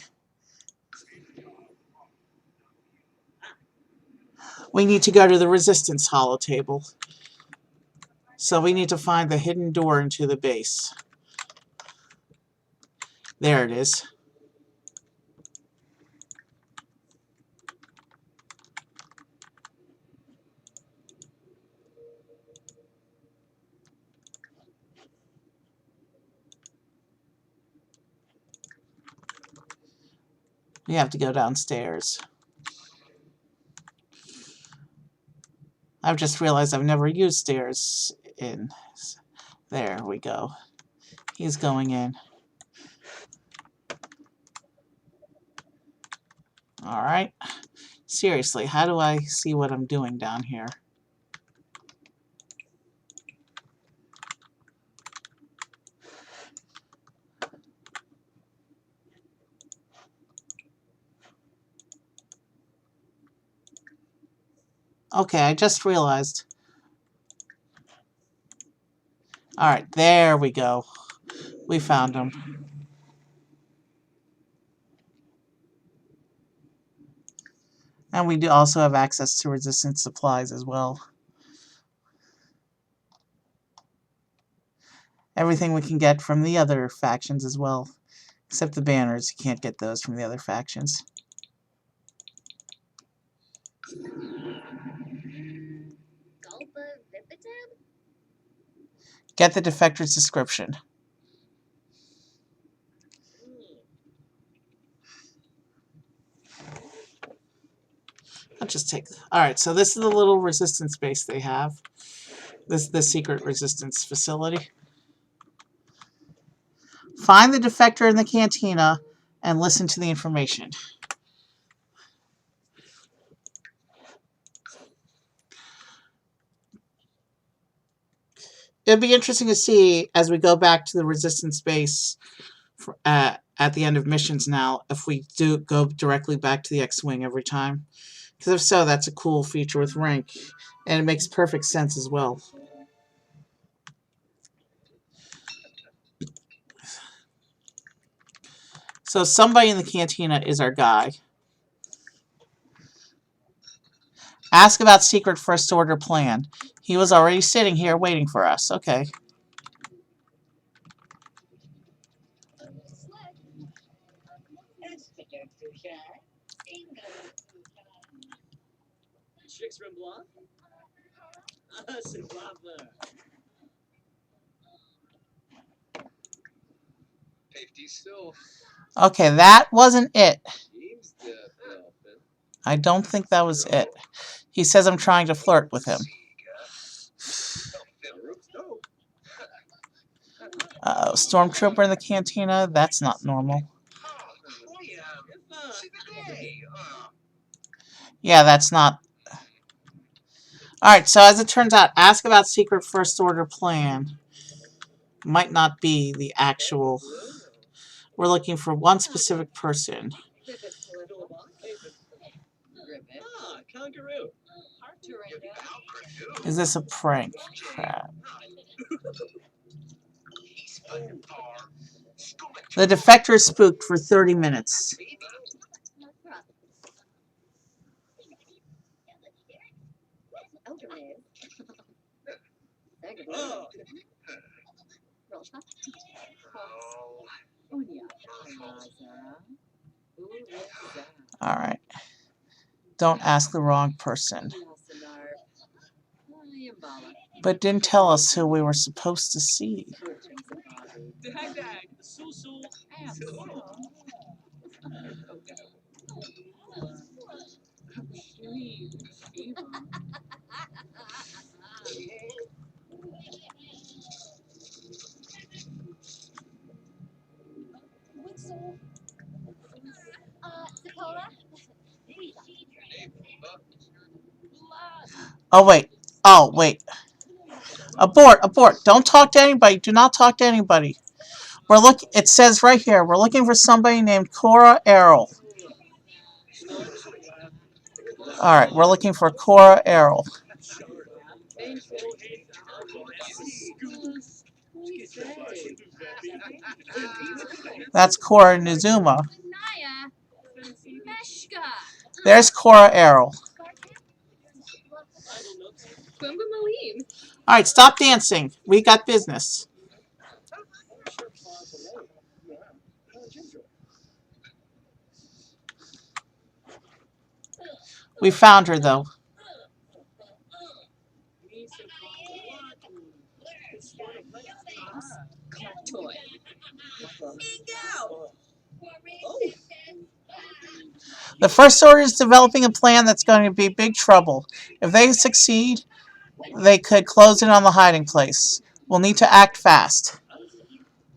We need to go to the Resistance holotable. So we need to find the hidden door into the base. There it is. We have to go downstairs. I've just realized I've never used stairs in. There we go. He's going in. Alright. Seriously, how do I see what I'm doing down here? Okay, I just realized. Alright, there we go. We found him. And we do also have access to resistance supplies as well. Everything we can get from the other factions as well. Except the banners, you can't get those from the other factions. Get the defector's description. I'll just take. Alright, so this is the little resistance base they have. This is the secret resistance facility. Find the defector in the cantina and listen to the information. It'd be interesting to see as we go back to the resistance base at the end of missions now, if we do go directly back to the X-Wing every time. Because if so, that's a cool feature with rank. And it makes perfect sense as well. So somebody in the cantina is our guy. Ask about secret First Order plan. He was already sitting here waiting for us. Okay. Okay, that wasn't it. I don't think that was it. He says I'm trying to flirt with him. Stormtrooper in the cantina? That's not normal. Yeah, that's not... Alright, so as it turns out, ask about secret First Order plan. Might not be the actual... We're looking for one specific person. Is this a prank? Crap. The defector is spooked for 30 minutes. Alright. Don't ask the wrong person. But didn't tell us who we were supposed to see. Oh, wait. Oh, wait. Abort, abort. Don't talk to anybody. Do not talk to anybody. It says right here, we're looking for somebody named Cora Errol. Alright, we're looking for Cora Errol. That's Cora Nizuma. There's Cora Errol. Alright, stop dancing. We got business. We found her, though. The First Order is developing a plan that's going to be big trouble. If they succeed, they could close in on the hiding place. We'll need to act fast.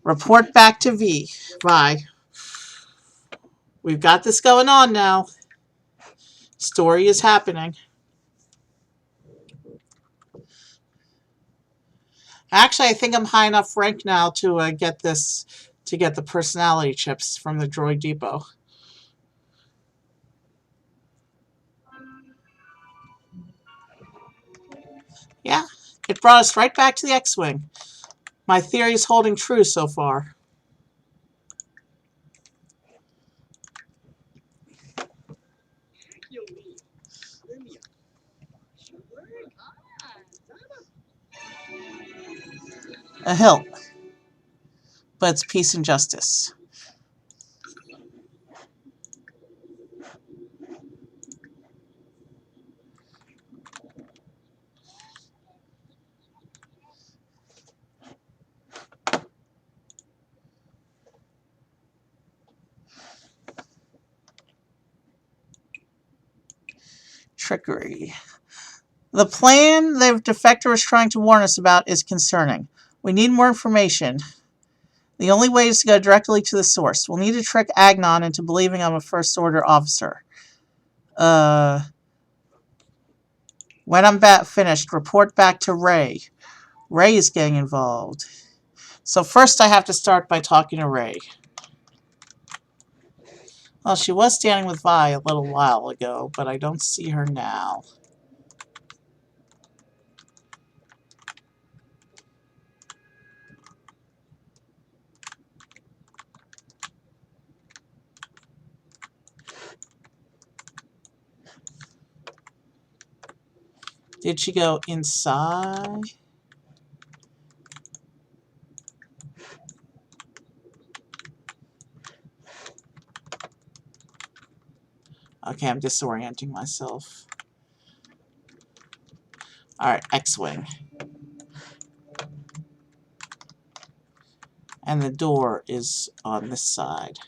Report back to V. Bye. We've got this going on now. Story is happening. Actually, I think I'm high enough rank now to get the personality chips from the Droid Depot. Yeah, it brought us right back to the X-Wing. My theory is holding true so far. A hilt, but it's peace and justice. Trickery. The plan the defector is trying to warn us about is concerning. We need more information. The only way is to go directly to the source. We'll need to trick Agnon into believing I'm a First Order officer. When I'm finished, report back to Ray. Ray is getting involved. So first I have to start by talking to Ray. Well, she was standing with Vi a little while ago, but I don't see her now. Did she go inside? Okay, I'm disorienting myself. Alright, X-Wing. And the door is on this side.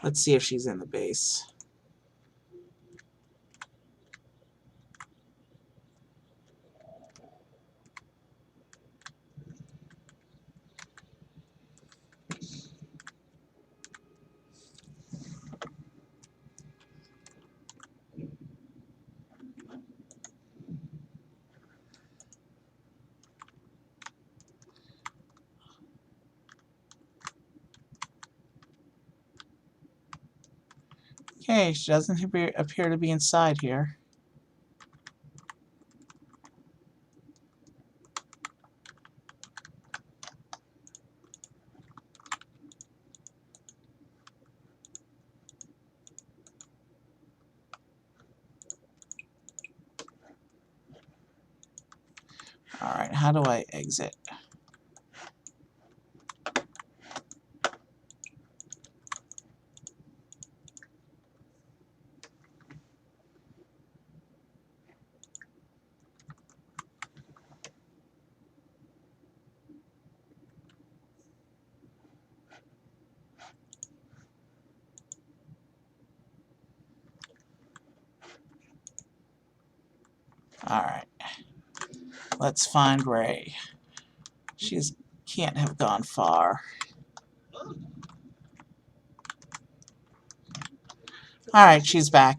Let's see if she's in the base. Okay, she doesn't appear to be inside here. Alright, how do I exit? Alright. Let's find Ray. She can't have gone far. Alright, she's back.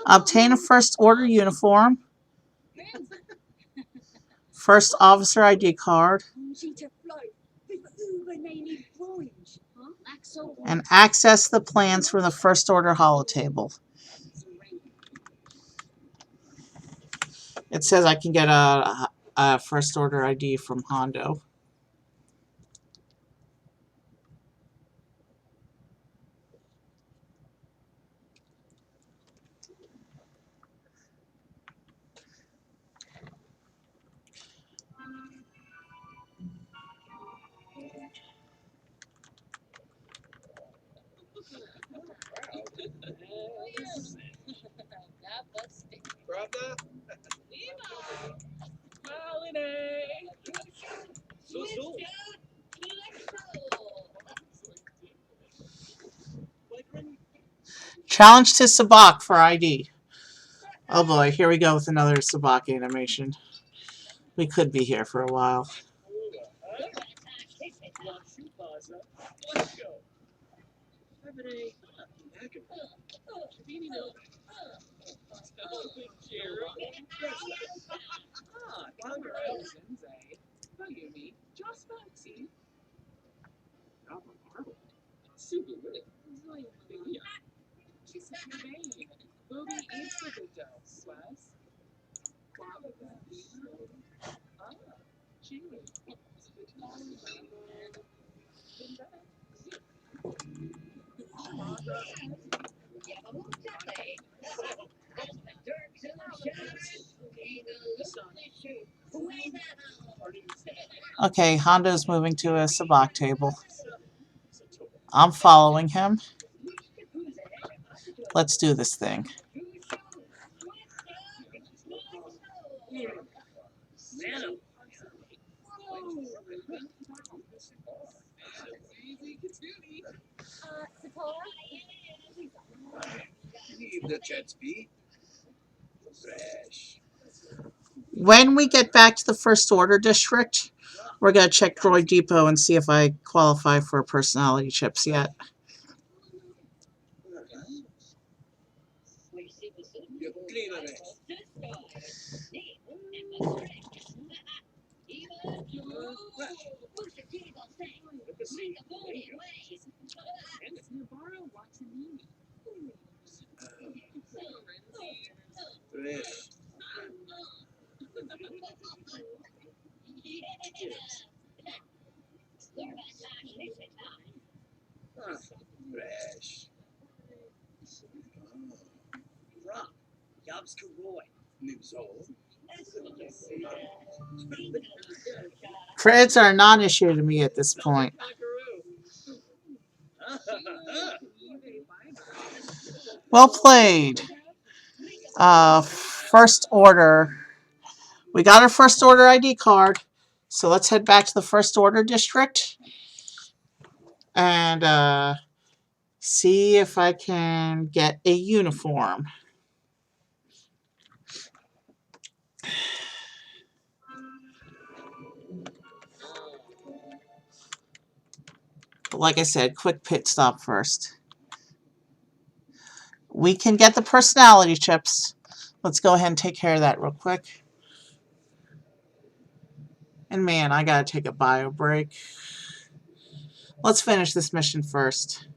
Obtain a First Order uniform. First Officer ID card. And access the plans from the First Order holotable. It says I can get a First Order ID from Hondo. Challenge to Sabak for ID. Oh boy, here we go with another Sabak animation. We could be here for a while. Okay, Hondo's moving to a sabacc table. I'm following him. Let's do this thing. When we get back to the First Order district, we're going to check Droid Depot and see if I qualify for personality chips yet. Creds are a non-issue to me at this point. Well played. First Order. We got our First Order ID card. So let's head back to the First Order district and see if I can get a uniform. But like I said, quick pit stop first. We can get the personality chips. Let's go ahead and take care of that real quick. And man, I gotta take a bio break. Let's finish this mission first.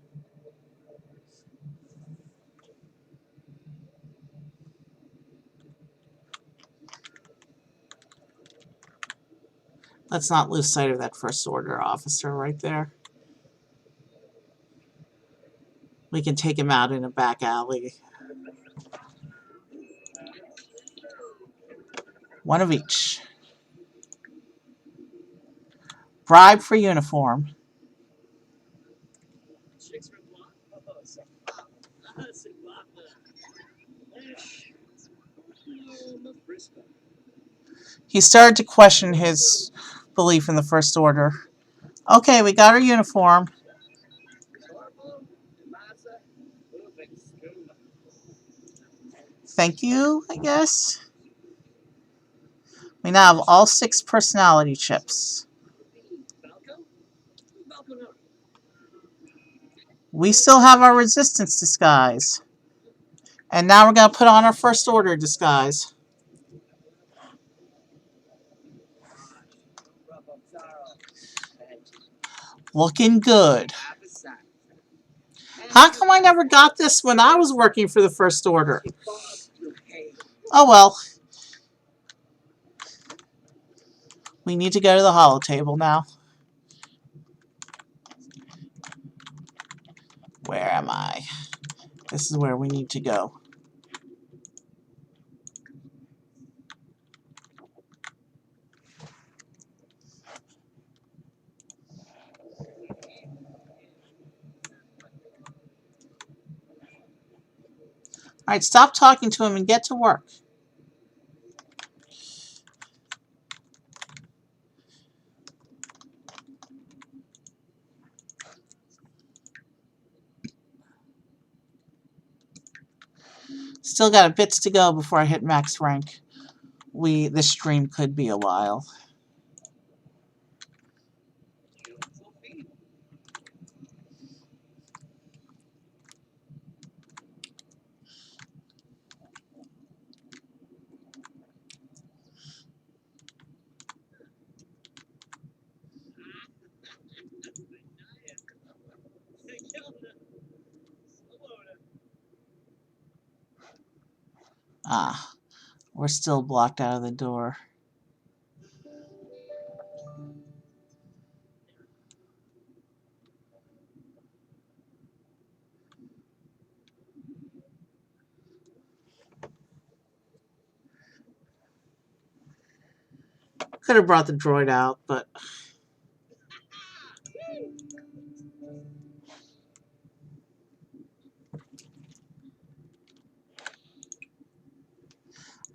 Let's not lose sight of that First Order officer right there. We can take him out in a back alley. One of each. Bribe for uniform. He started to question his belief in the First Order. Okay, we got our uniform. Thank you, I guess. We now have all 6 personality chips. We still have our Resistance disguise. And now we're going to put on our First Order disguise. Looking good. How come I never got this when I was working for the First Order? Oh well. We need to go to the holo table now. Where am I? This is where we need to go. Alright, stop talking to him and get to work. Still got a bits to go before I hit max rank. This stream could be a while. Ah, we're still blocked out of the door. Could have brought the droid out, but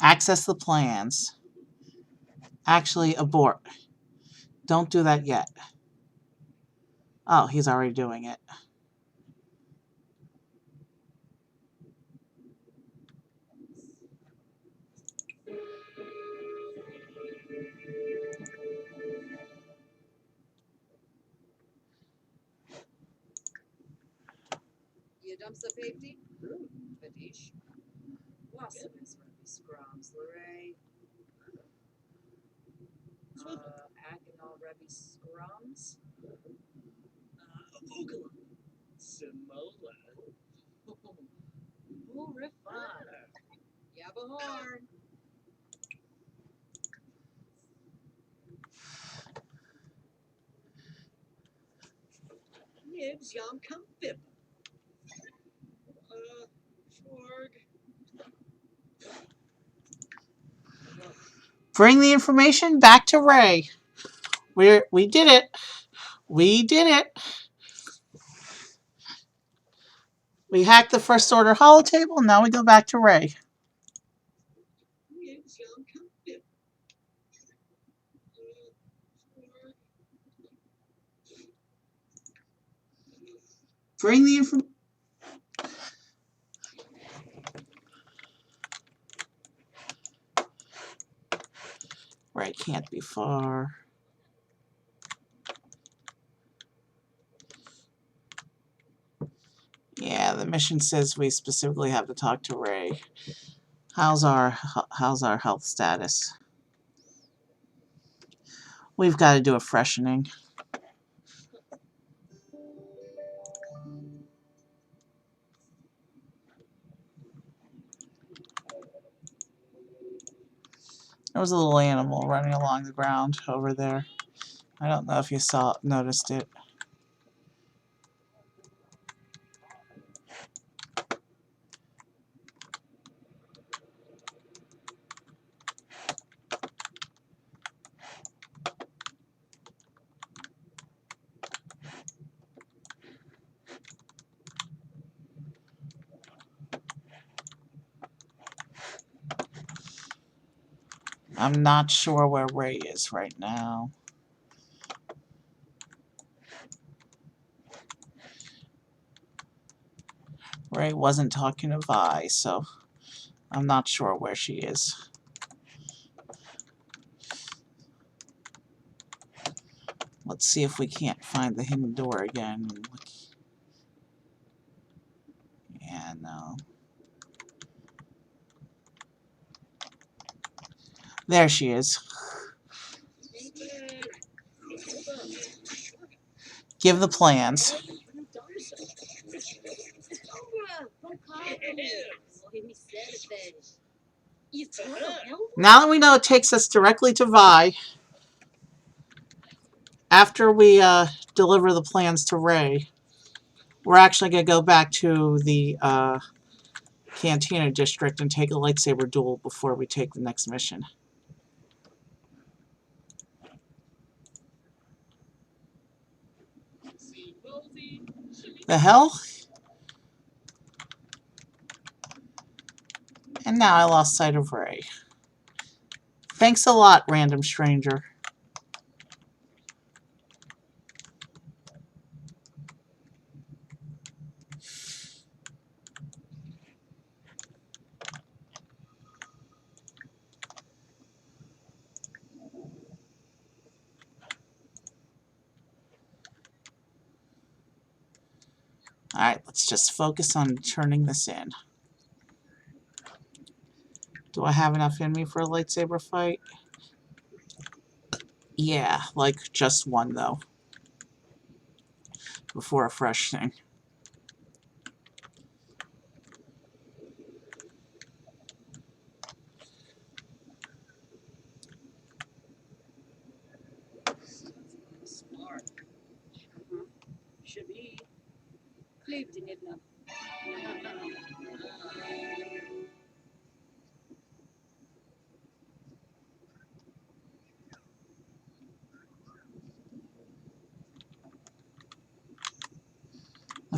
access the plans. Actually, abort. Don't do that yet. Oh, he's already doing it. You dump some safety? Fetish. Wasp is Rebby Scrums, Lorray. Akinol Rebby Scrums. Avogala. Simola. Oh, Rifan. Yabahorn. Nibs Yam Come Fib. Forg. Bring the information back to Ray. We did it. We did it. We hacked the First Order holotable. Now we go back to Ray. Nibs Yam Come Fib. Forg. Bring the information. Ray can't be far. Yeah, the mission says we specifically have to talk to Ray. How's our health status? We've got to do a freshening. There was a little animal running along the ground over there. I don't know if you noticed it. I'm not sure where Ray is right now. Ray wasn't talking to Vi, so I'm not sure where she is. Let's see if we can't find the hidden door again. Yeah, no. There she is. Give the plans. Now that we know it takes us directly to Vi, after we deliver the plans to Ray, we're actually going to go back to the Cantina District and take a lightsaber duel before we take the next mission. The hell? And now I lost sight of Ray. Thanks a lot, random stranger. Alright, let's just focus on turning this in. Do I have enough in me for a lightsaber fight? Yeah, like just one though. Before a fresh thing. Smart. Should be. Klebt in it now.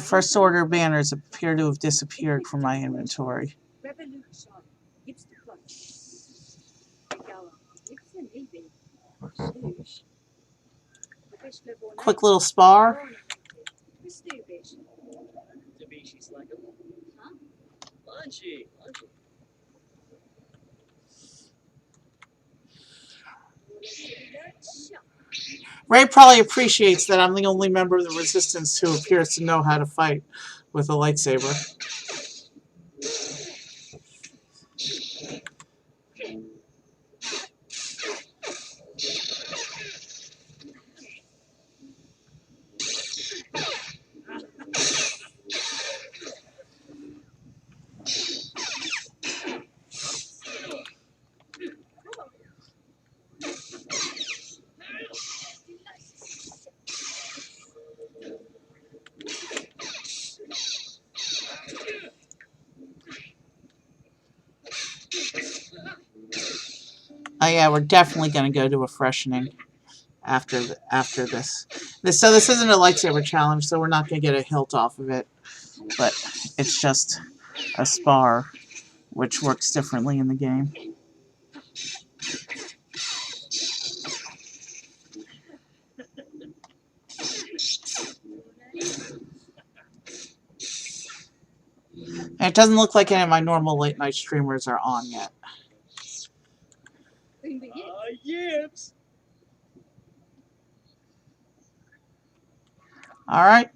The First Order banners appear to have disappeared from my inventory. Revolution. Gibst du Gott. Egal. Gibt's denn Liebe? Slüsch. Quick little spar. Bist du bist? Tabishi's like him. Huh? Lunchy. Ray probably appreciates that I'm the only member of the Resistance who appears to know how to fight with a lightsaber. Oh yeah, we're definitely going to go to a freshening after this. So this isn't a lightsaber challenge, so we're not going to get a hilt off of it, but it's just a spar, which works differently in the game. And it doesn't look like any of my normal late night streamers are on yet. Yips. Alright.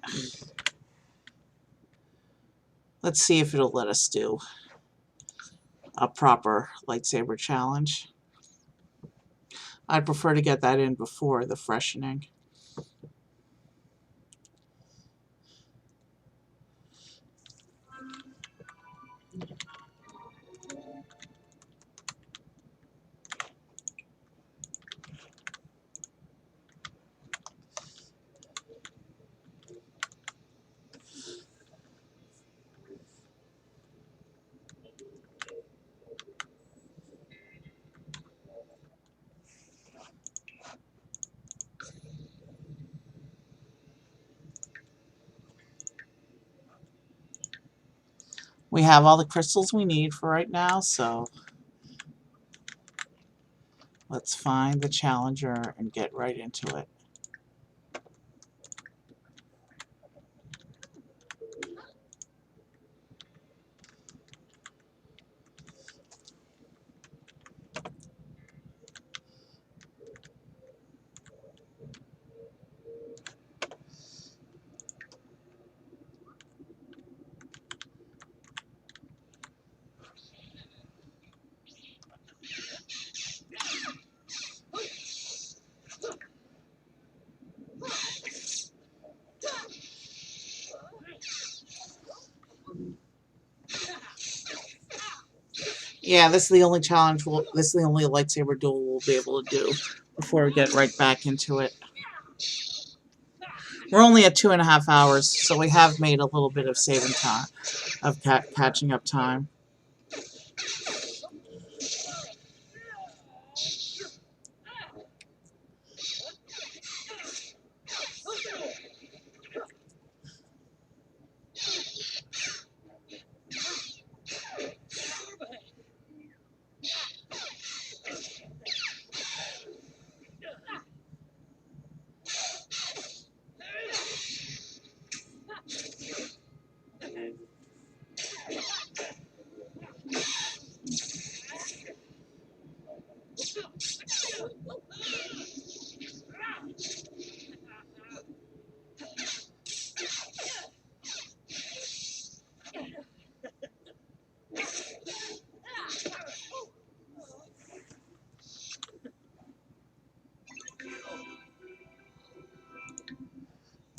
Let's see if it'll let us do a proper lightsaber challenge. I'd prefer to get that in before the freshening. We have all the crystals we need for right now, so let's find the challenger and get right into it. Yeah, this is the only challenge. This is the only lightsaber duel we'll be able to do before we get right back into it. We're only at 2.5 hours, so we have made a little bit of saving time, of catching up time.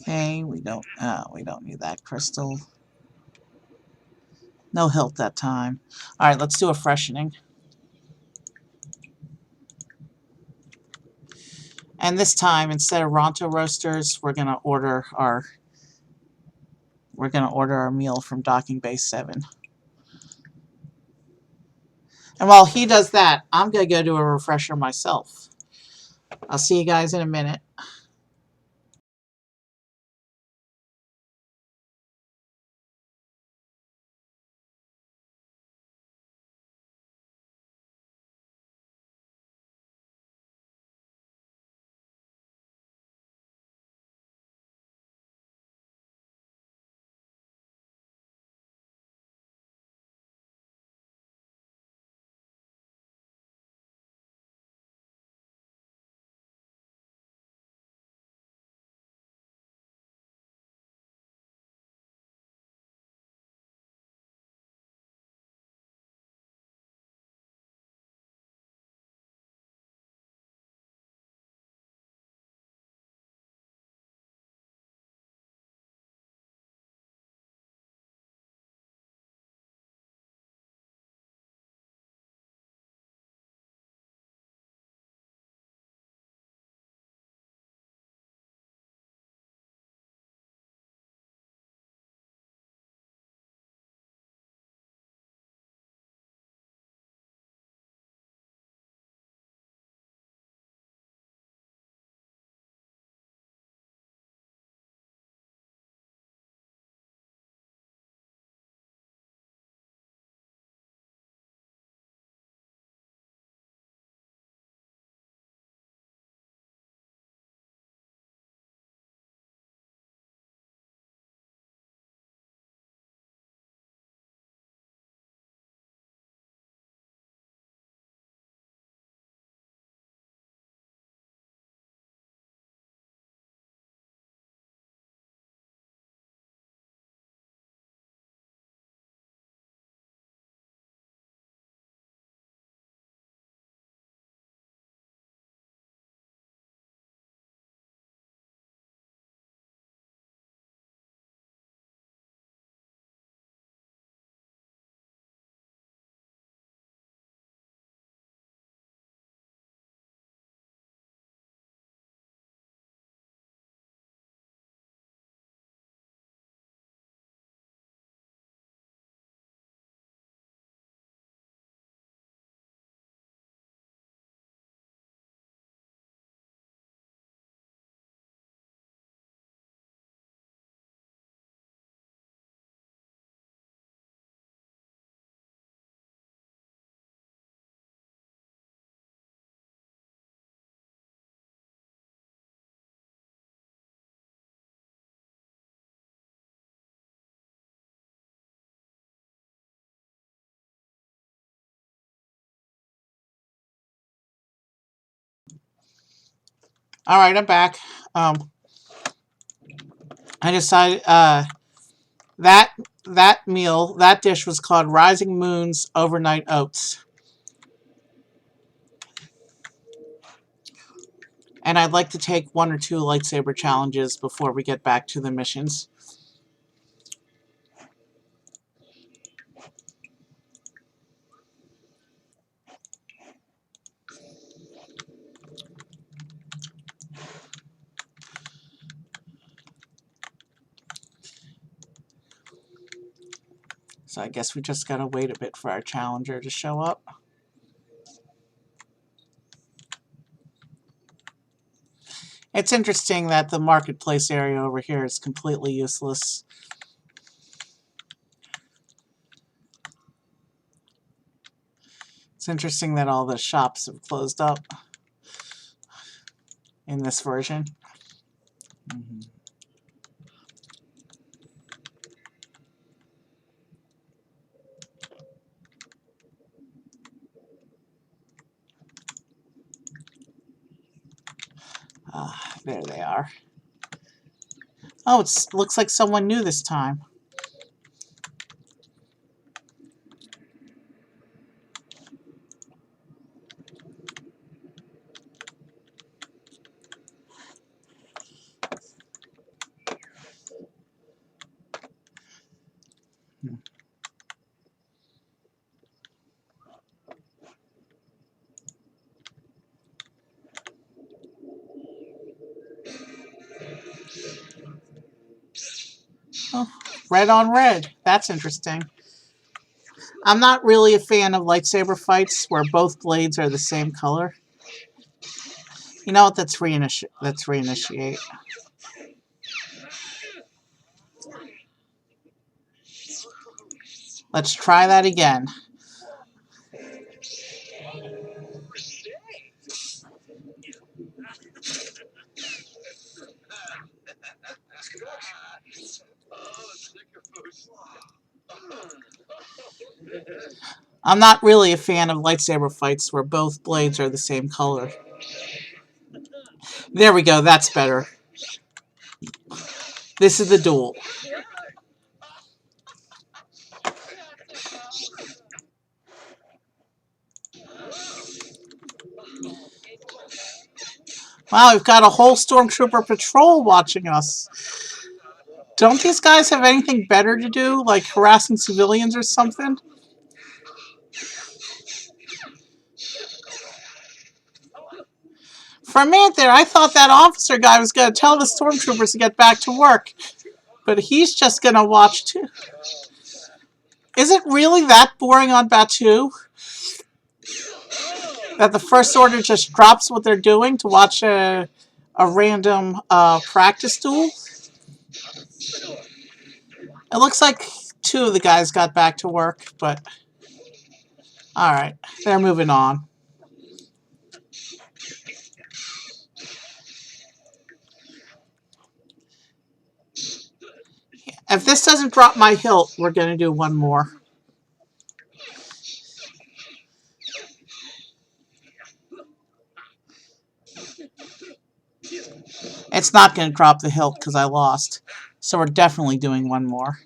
Okay, we don't need that crystal. No hilt that time. All right, let's do a freshening. And this time, instead of Ronto roasters, we're gonna order our meal from Docking Bay 7. And while he does that, I'm gonna go do a refresher myself. I'll see you guys in a minute. All right, I'm back. I decided that dish was called Rising Moon's Overnight Oats. And I'd like to take 1 or 2 lightsaber challenges before we get back to the missions. So I guess we just gotta wait a bit for our challenger to show up. It's interesting that the marketplace area over here is completely useless. It's interesting that all the shops have closed up in this version. There they are. Oh, it looks like someone new this time. Oh, red on red. That's interesting. I'm not really a fan of lightsaber fights where both blades are the same color. You know what? Let's reinitiate. Let's try that again. I'm not really a fan of lightsaber fights where both blades are the same color. There we go, that's better. This is the duel. Wow, we've got a whole stormtrooper patrol watching us. Don't these guys have anything better to do, like harassing civilians or something? For a minute there, I thought that officer guy was going to tell the stormtroopers to get back to work. But he's just going to watch too. Is it really that boring on Batuu? That the First Order just drops what they're doing to watch a random practice duel? It looks like 2 of the guys got back to work, but alright, they're moving on. If this doesn't drop my hilt, we're going to do one more. It's not going to drop the hilt because I lost. So we're definitely doing one more.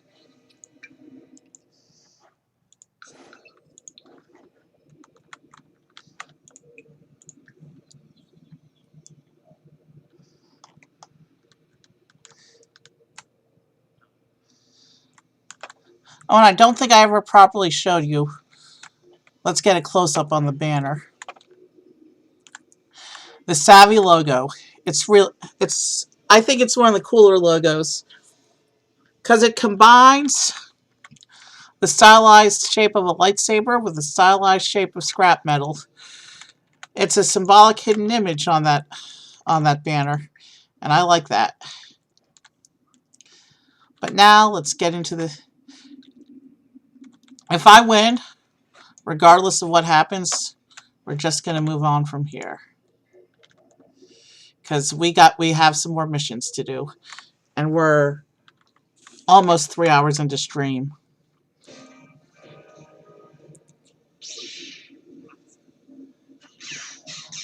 Oh, and I don't think I ever properly showed you. Let's get a close-up on the banner. The Savvy logo. I think it's one of the cooler logos. Because it combines the stylized shape of a lightsaber with the stylized shape of scrap metal. It's a symbolic hidden image on that banner. And I like that. But now, let's get into the... If I win, regardless of what happens, we're just going to move on from here. Because we have some more missions to do. And we're almost 3 hours into stream.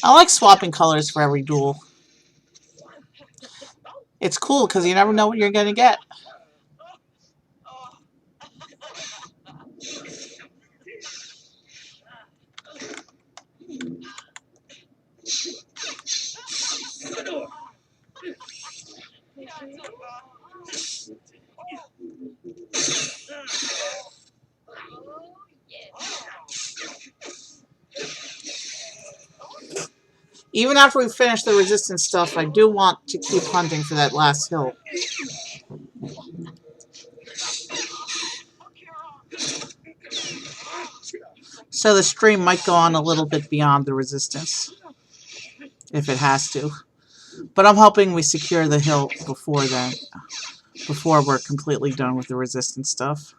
I like swapping colors for every duel. It's cool because you never know what you're going to get. Even after we finish the resistance stuff, I do want to keep hunting for that last hill. So the stream might go on a little bit beyond the resistance, if it has to. But I'm hoping we secure the hill before then, before we're completely done with the resistance stuff.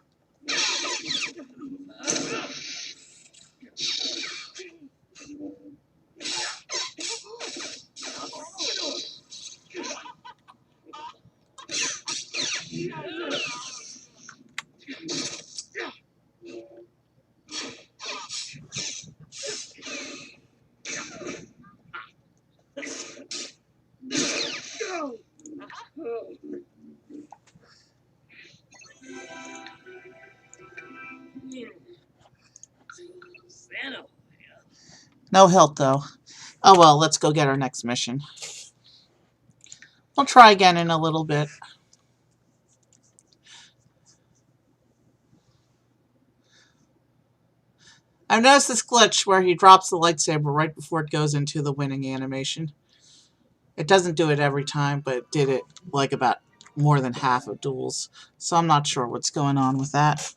No hilt, though. Oh well, let's go get our next mission. We'll try again in a little bit. I've noticed this glitch where he drops the lightsaber right before it goes into the winning animation. It doesn't do it every time, but it did it like about more than half of duels. So I'm not sure what's going on with that.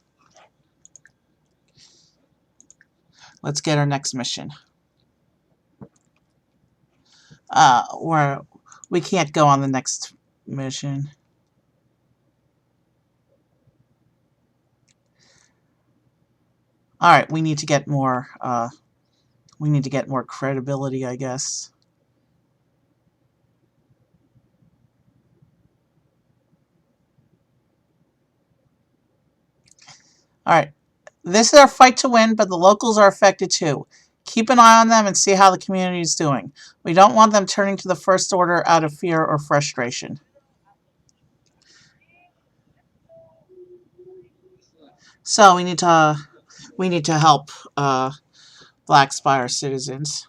Let's get our next mission. Where we can't go on the next mission. Alright, we need to get more credibility, I guess. Alright. This is our fight to win, but the locals are affected too. Keep an eye on them and see how the community is doing. We don't want them turning to the First Order out of fear or frustration. So we need to help Black Spire citizens.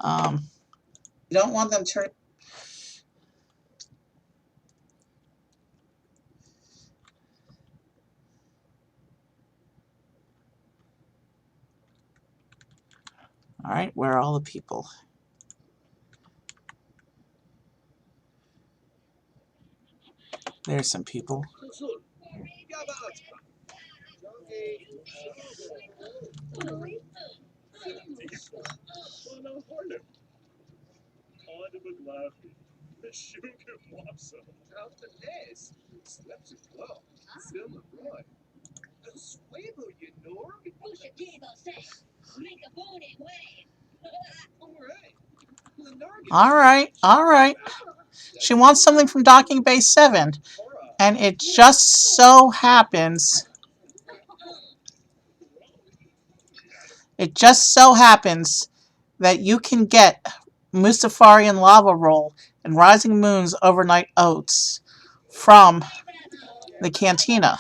We don't want them turning. All right, where are all the people? There's some people. All right. She wants something from Docking Bay 7, and it just so happens that you can get Mustafarian Lava Roll and Rising Moon's Overnight Oats from the cantina.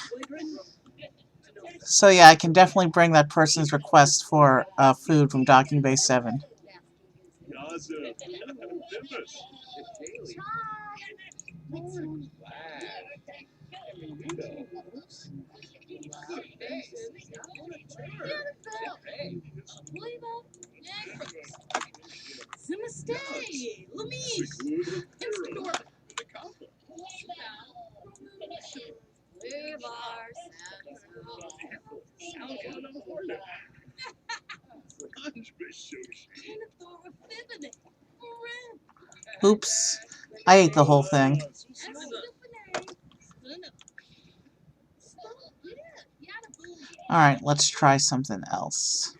So yeah, I can definitely bring that person's request for food from Docking Bay 7. Oops, I ate the whole thing. Alright, let's try something else.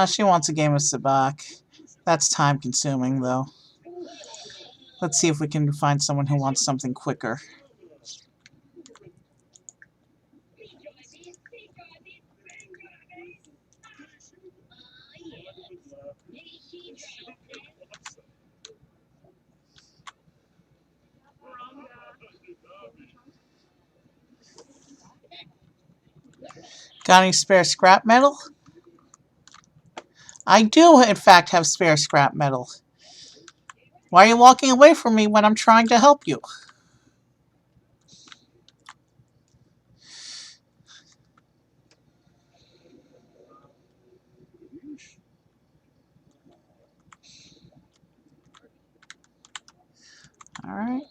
She wants a game of sabacc. That's time consuming, though. Let's see if we can find someone who wants something quicker. Got any spare scrap metal? I do, in fact, have spare scrap metal. Why are you walking away from me when I'm trying to help you? All right.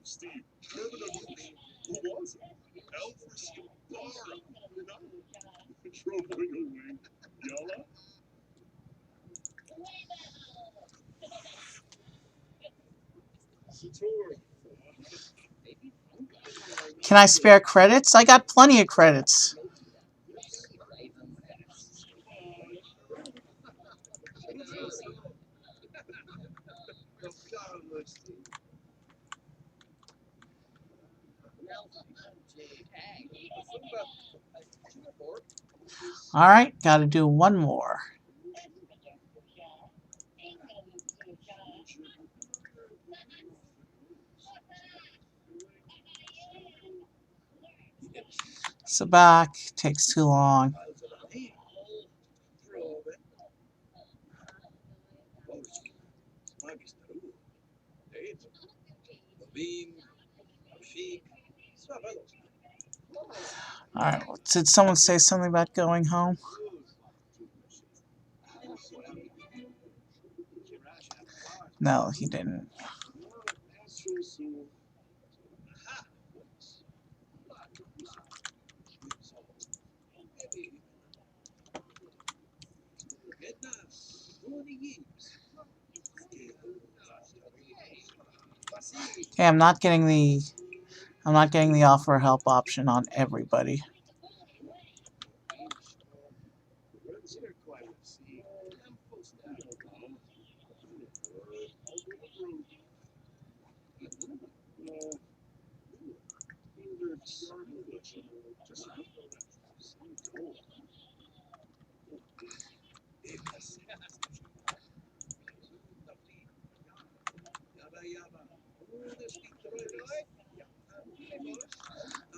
Steve, who was it? Elvis Barr. Throwing away. Yalla? Can I spare credits? I got plenty of credits. All right, got to do one more. Sabacc takes too long. All right, did someone say something about going home? No, he didn't. Okay, I'm not getting the offer help option on everybody.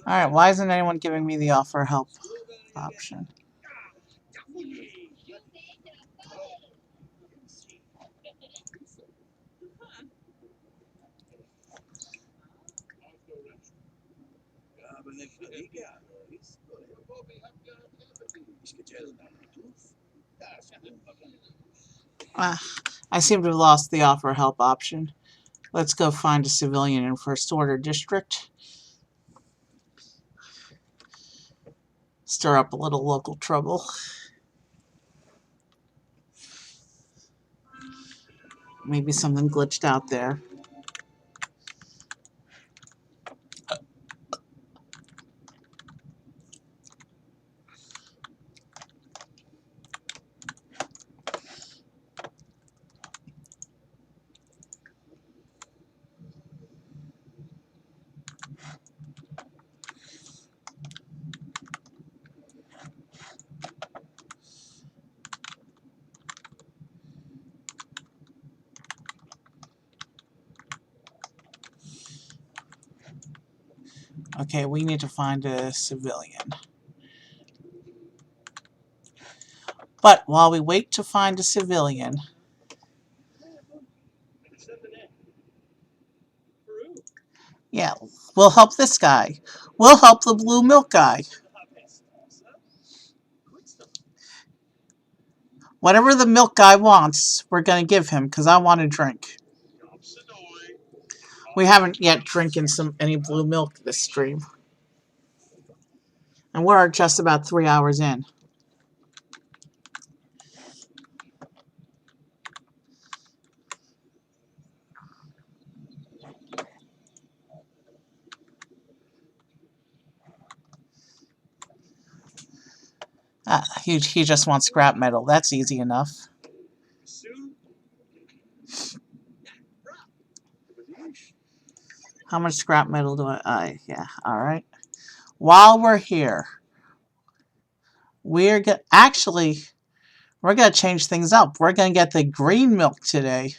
All right, why isn't anyone giving me the offer help option? I seem to have lost the offer help option. Let's go find a civilian in First Order District. Stir up a little local trouble. Maybe something glitched out there. Okay, we need to find a civilian. But while we wait to find a civilian, yeah, we'll help this guy. We'll help the blue milk guy. Whatever the milk guy wants, we're going to give him, because I want a drink. We haven't yet drinking any blue milk this stream. And we're just about 3 hours in. He just wants scrap metal. That's easy enough. Sue? How much scrap metal do I yeah, alright. While we're here, we're gonna change things up. We're gonna get the green milk today.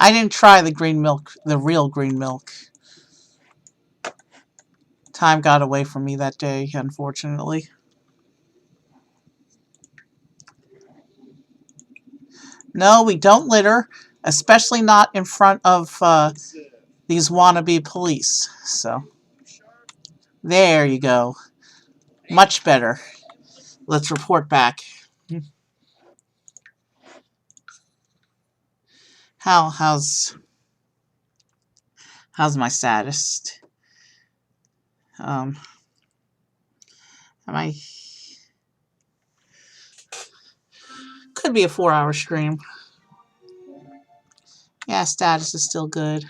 I didn't try the green milk, the real green milk. Time got away from me that day, unfortunately. No, we don't litter, especially not in front of these wannabe police. So, there you go. Much better. Let's report back. How's my status? Am I? Could be a 4-hour stream. Yeah, status is still good.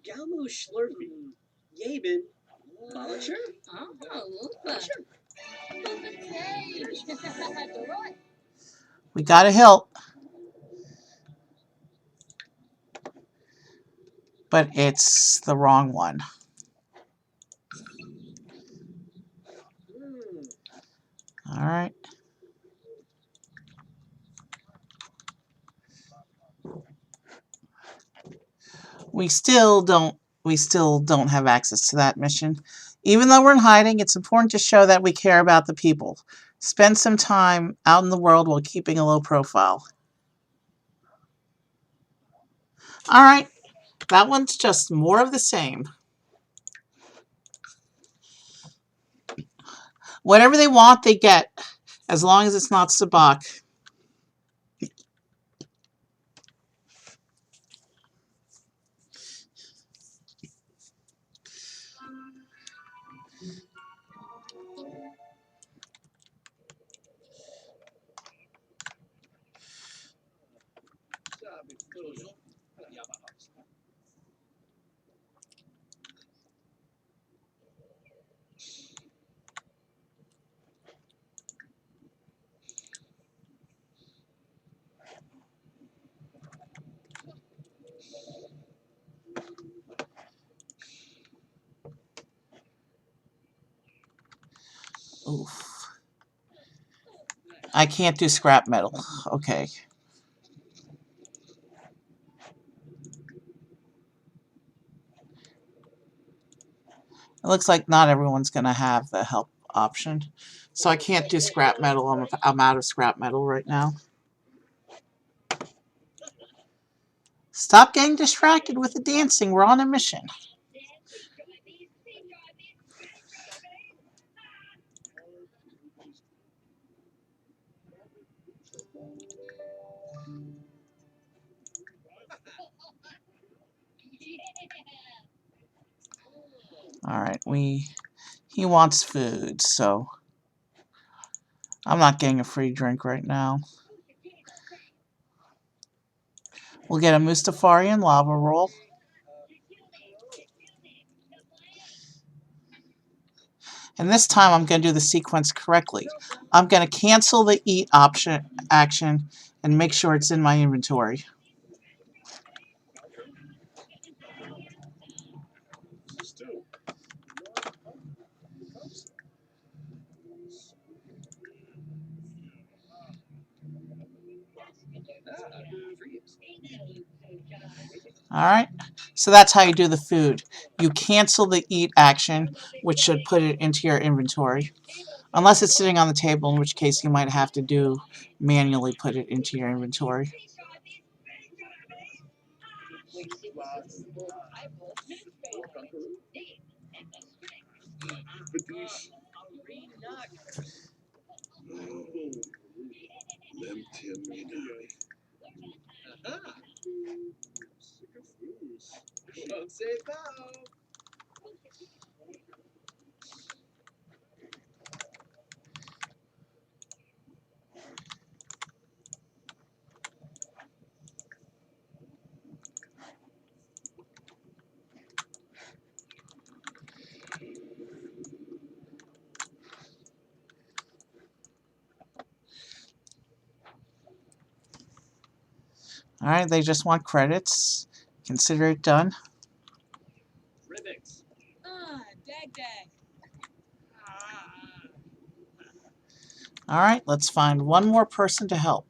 Galmo Schlurfy. Yabin. Volunteer? We got a hilt. But it's the wrong one. Alright. We still don't have access to that mission. Even though we're in hiding, it's important to show that we care about the people. Spend some time out in the world while keeping a low profile. Alright, that one's just more of the same. Whatever they want, they get, as long as it's not sabacc. Oof. I can't do scrap metal. Okay. It looks like not everyone's going to have the help option. So I can't do scrap metal. I'm out of scrap metal right now. Stop getting distracted with the dancing. We're on a mission. Alright, he wants food, so I'm not getting a free drink right now. We'll get a Mustafarian lava roll. And this time I'm going to do the sequence correctly. I'm going to cancel the eat action and make sure it's in my inventory. Alright, so that's how you do the food. You cancel the eat action, which should put it into your inventory. Unless it's sitting on the table, in which case you might have to manually put it into your inventory. Alright, they just want credits. Consider it done. Ribbix. Dag dag. Alright, let's find one more person to help.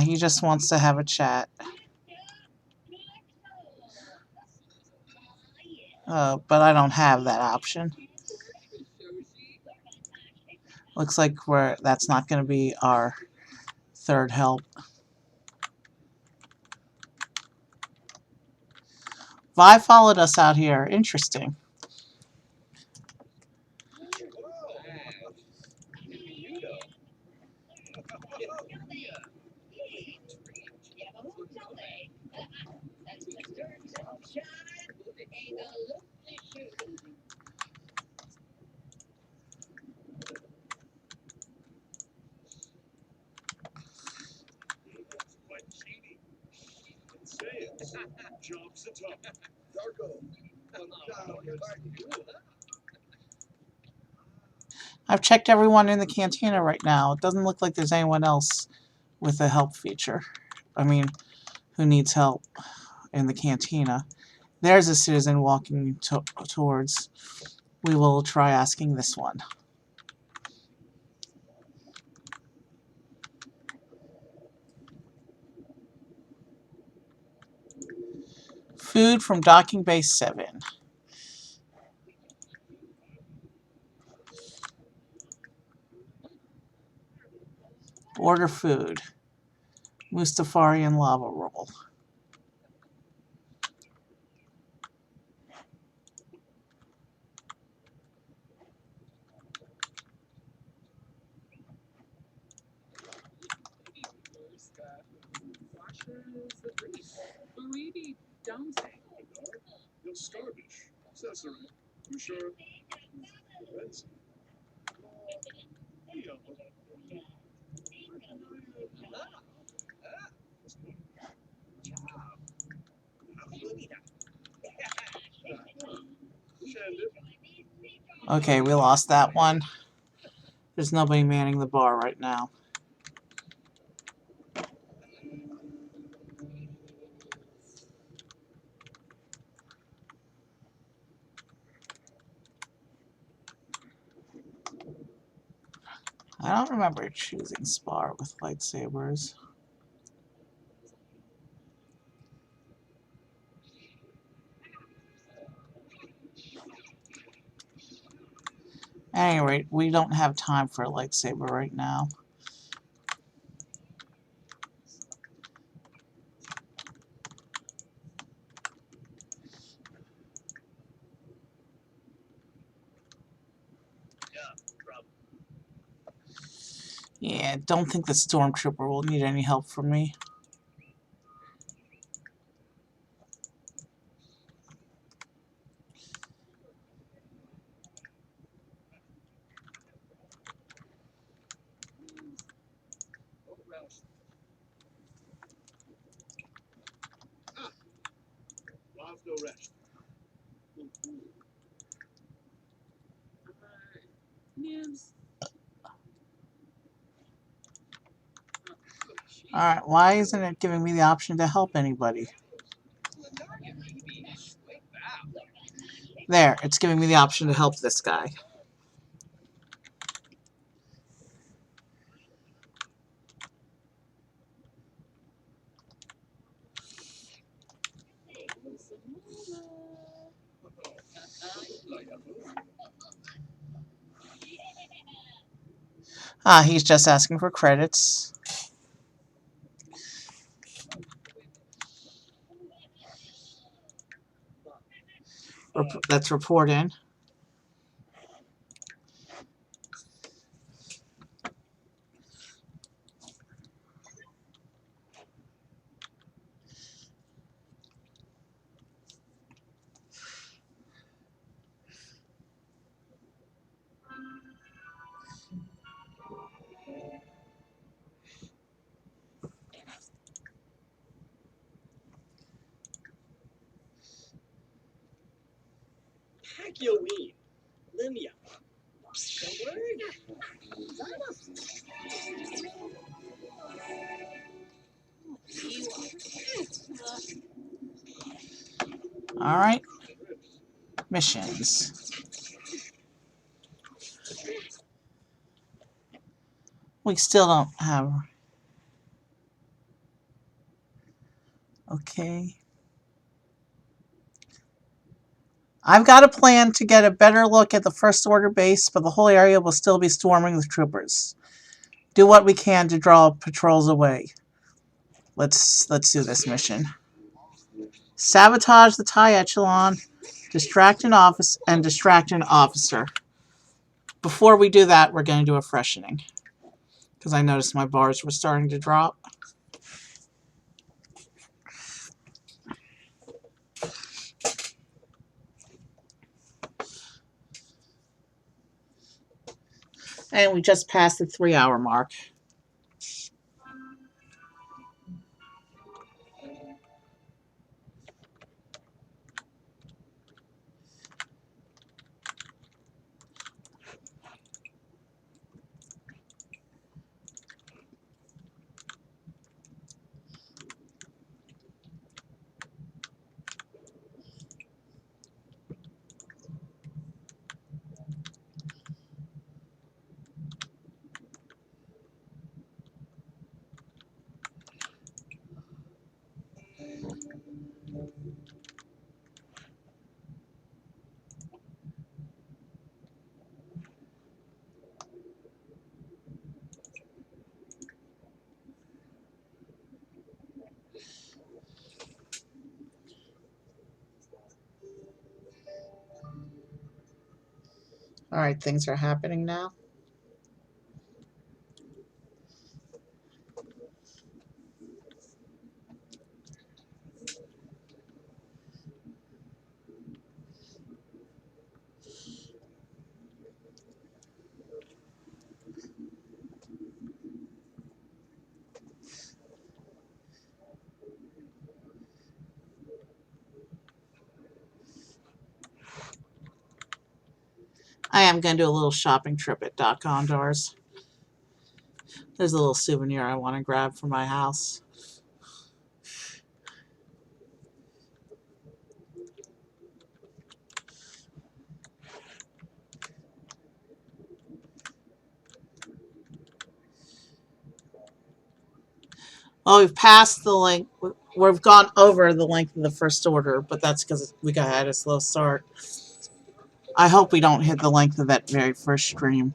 He just wants to have a chat. But I don't have that option. Looks like that's not going to be our third help. Vi followed us out here. Interesting. Like cheating. Say it. Job's a tough. Darko. I've checked everyone in the cantina right now. It doesn't look like there's anyone else with a help feature. I mean, who needs help in the cantina. There's a citizen walking towards. We will try asking this one. Food from docking base 7. Order food. Mustafarian lava roll. You're starvish. Cesare. You sure? Let's. Okay, we lost that one. There's nobody manning the bar right now. I don't remember choosing spar with lightsabers. At any rate, we don't have time for a lightsaber right now. Yeah, don't think the stormtrooper will need any help from me. No rest. Alright, why isn't it giving me the option to help anybody? There, it's giving me the option to help this guy. He's just asking for credits. Let's report in. Akio-ween. Limia. All right. Missions. We still don't have. Okay. I've got a plan to get a better look at the First Order base, but the whole area will still be swarming with troopers. Do what we can to draw patrols away. Let's do this mission. Sabotage the TIE echelon, distract an officer. Before we do that, we're going to do a freshening, because I noticed my bars were starting to drop. And we just passed the 3-hour mark. All right, things are happening now. I am going to do a little shopping trip at Doc Gondor's. There's a little souvenir I want to grab for my house. Well, we've passed the length. We've gone over the length of the First Order, but that's because we had a slow start. I hope we don't hit the length of that very first stream.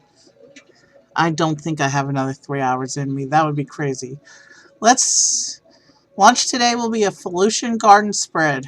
I don't think I have another 3 hours in me. That would be crazy. Lunch today will be a Felucian garden spread.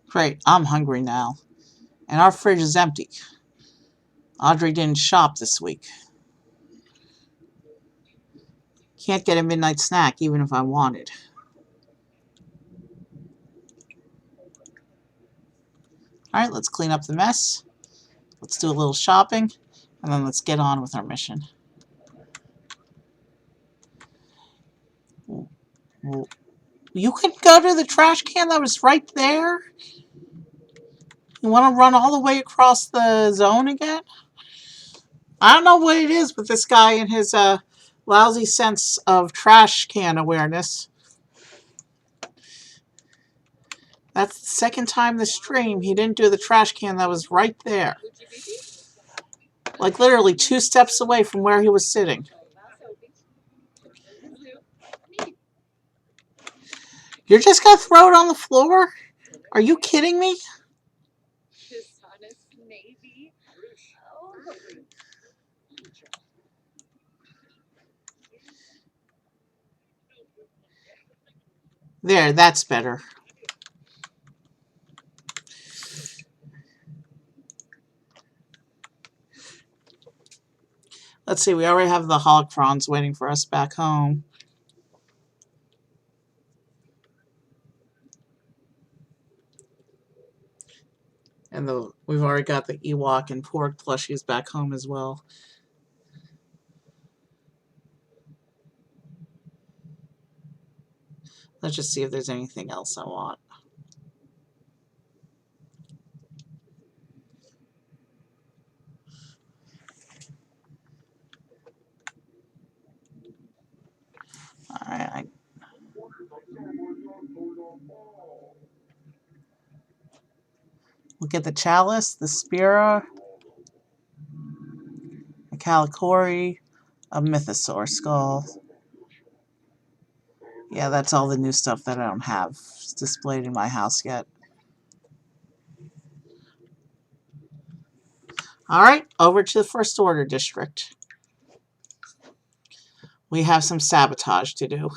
Great, I'm hungry now. And our fridge is empty. Audrey didn't shop this week. Can't get a midnight snack even if I wanted. Alright, let's clean up the mess. Let's do a little shopping. And then let's get on with our mission. You can go to the trash can that was right there? You want to run all the way across the zone again? I don't know what it is with this guy and his lousy sense of trash can awareness. That's the second time this stream he didn't do the trash can that was right there. Like literally 2 steps away from where he was sitting. You're just going to throw it on the floor? Are you kidding me? Dishonest Navy. Oh. There, that's better. Let's see, we already have the holocrons waiting for us back home. And we've already got the Ewok and Porg plushies back home as well. Let's just see if there's anything else I want. Alright. We'll get the Chalice, the Spira, a Calicori, a Mythosaur skull. Yeah, that's all the new stuff that I don't have displayed in my house yet. Alright, over to the First Order District. We have some sabotage to do.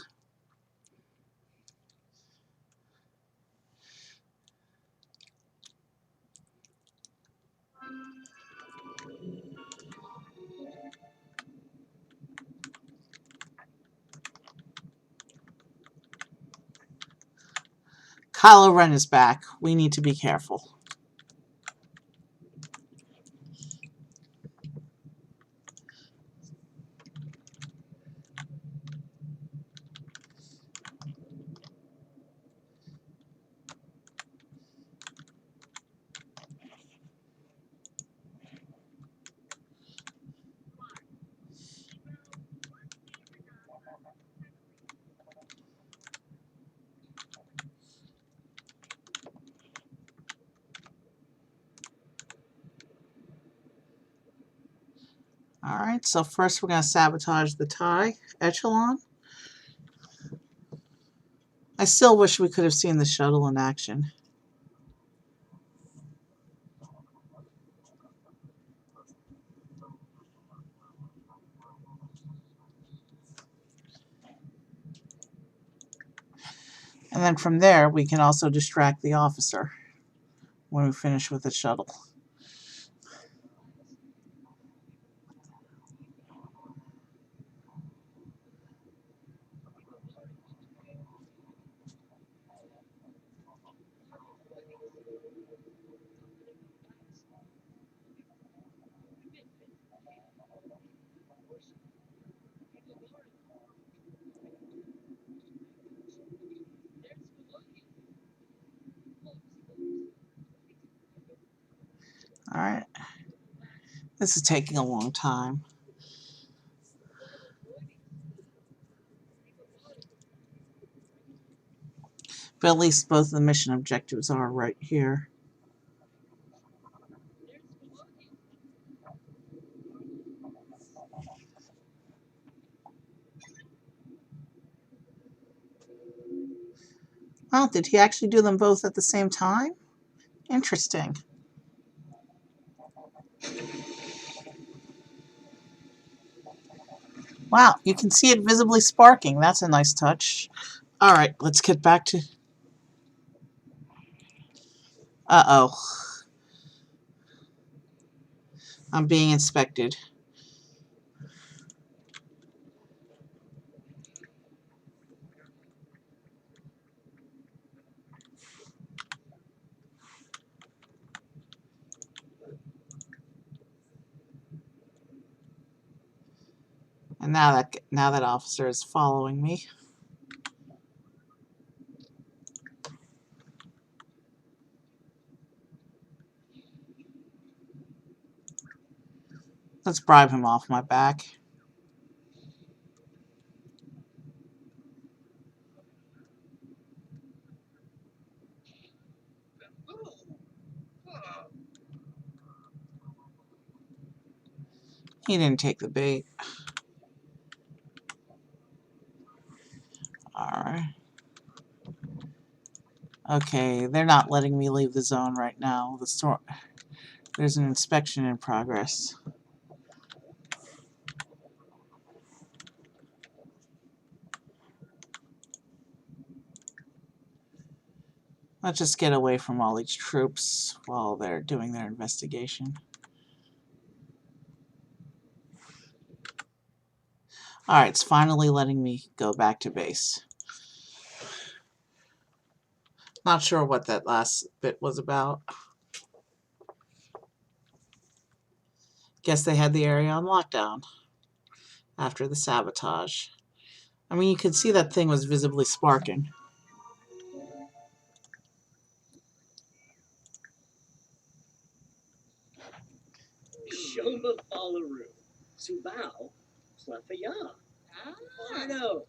Kylo Ren is back. We need to be careful. Alright, so first we're going to sabotage the TIE Echelon. I still wish we could have seen the shuttle in action. And then from there, we can also distract the officer when we finish with the shuttle. Alright. This is taking a long time. But at least both of the mission objectives are right here. Oh, did he actually do them both at the same time? Interesting. Wow, you can see it visibly sparking. That's a nice touch. Alright, let's get back to... Uh-oh. I'm being inspected. And now that officer is following me. Let's bribe him off my back. He didn't take the bait. Alright. Okay, they're not letting me leave the zone right now. There's an inspection in progress. Let's just get away from all these troops while they're doing their investigation. Alright, it's finally letting me go back to base. Not sure what that last bit was about. Guess they had the area on lockdown after the sabotage. I mean, you could see that thing was visibly sparking. Shomba Falaru. Subao. Clefaya. Bardo.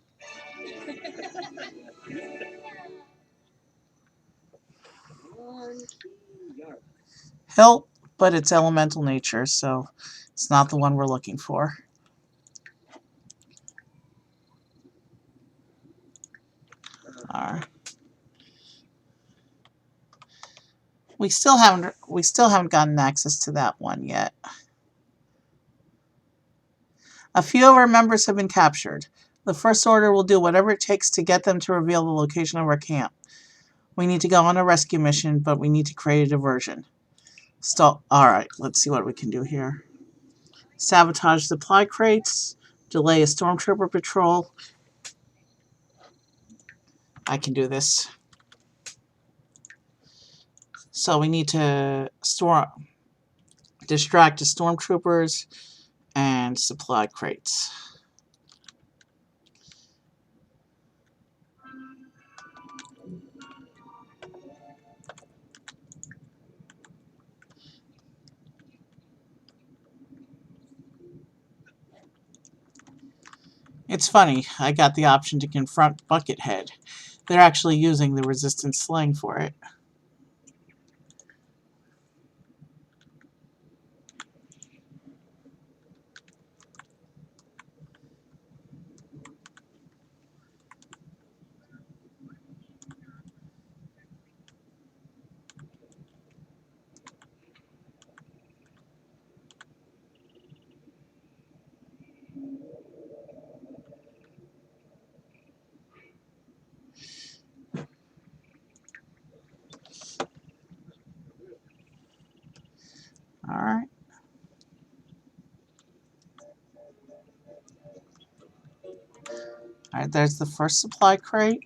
Hilt, but it's elemental nature, so it's not the one we're looking for. Alright. We still haven't gotten access to that one yet. A few of our members have been captured. The First Order will do whatever it takes to get them to reveal the location of our camp. We need to go on a rescue mission, but we need to create a diversion. Alright, let's see what we can do here. Sabotage supply crates. Delay a stormtrooper patrol. I can do this. So we need to distract the stormtroopers and supply crates. It's funny, I got the option to confront Buckethead. They're actually using the resistance slang for it. Alright. Alright, there's the first supply crate.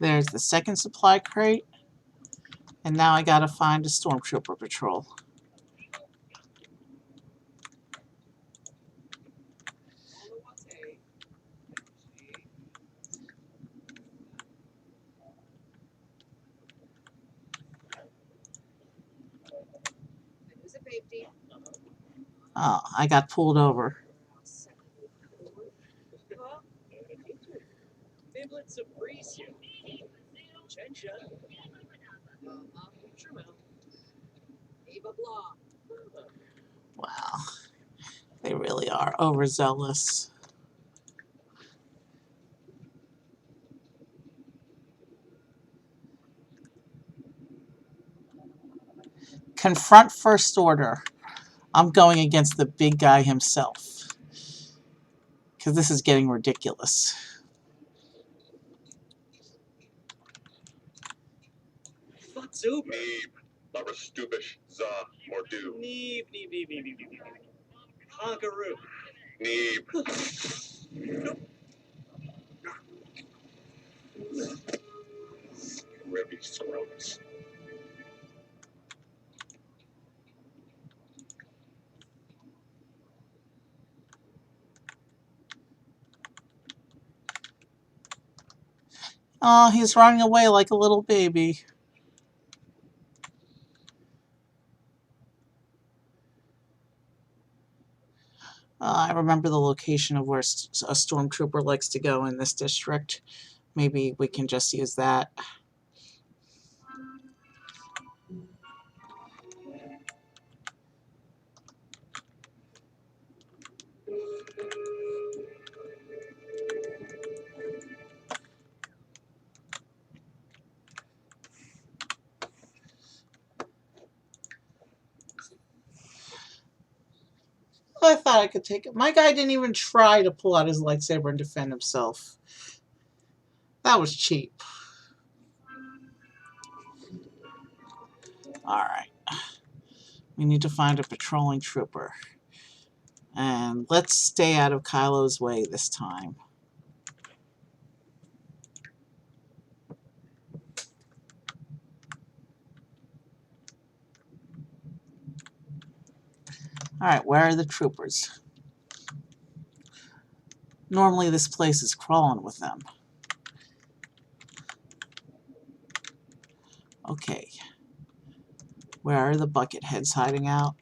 There's the second supply crate. And now I gotta find a stormtrooper patrol. Oh, I got pulled over. Wow, they really are overzealous. Confront First Order. I'm going against the big guy himself. Because this is getting ridiculous. Fatsuba. Neeb. Larastubish. Za. Mordu. Neeb. Hagaru. Neeb. Ribby scrubs. Oh, he's running away like a little baby. I remember the location of where a stormtrooper likes to go in this district. Maybe we can just use that. I thought I could take it. My guy didn't even try to pull out his lightsaber and defend himself. That was cheap. Alright. We need to find a patrolling trooper. And let's stay out of Kylo's way this time. Alright, where are the troopers? Normally this place is crawling with them. Okay. Where are the bucket heads hiding out?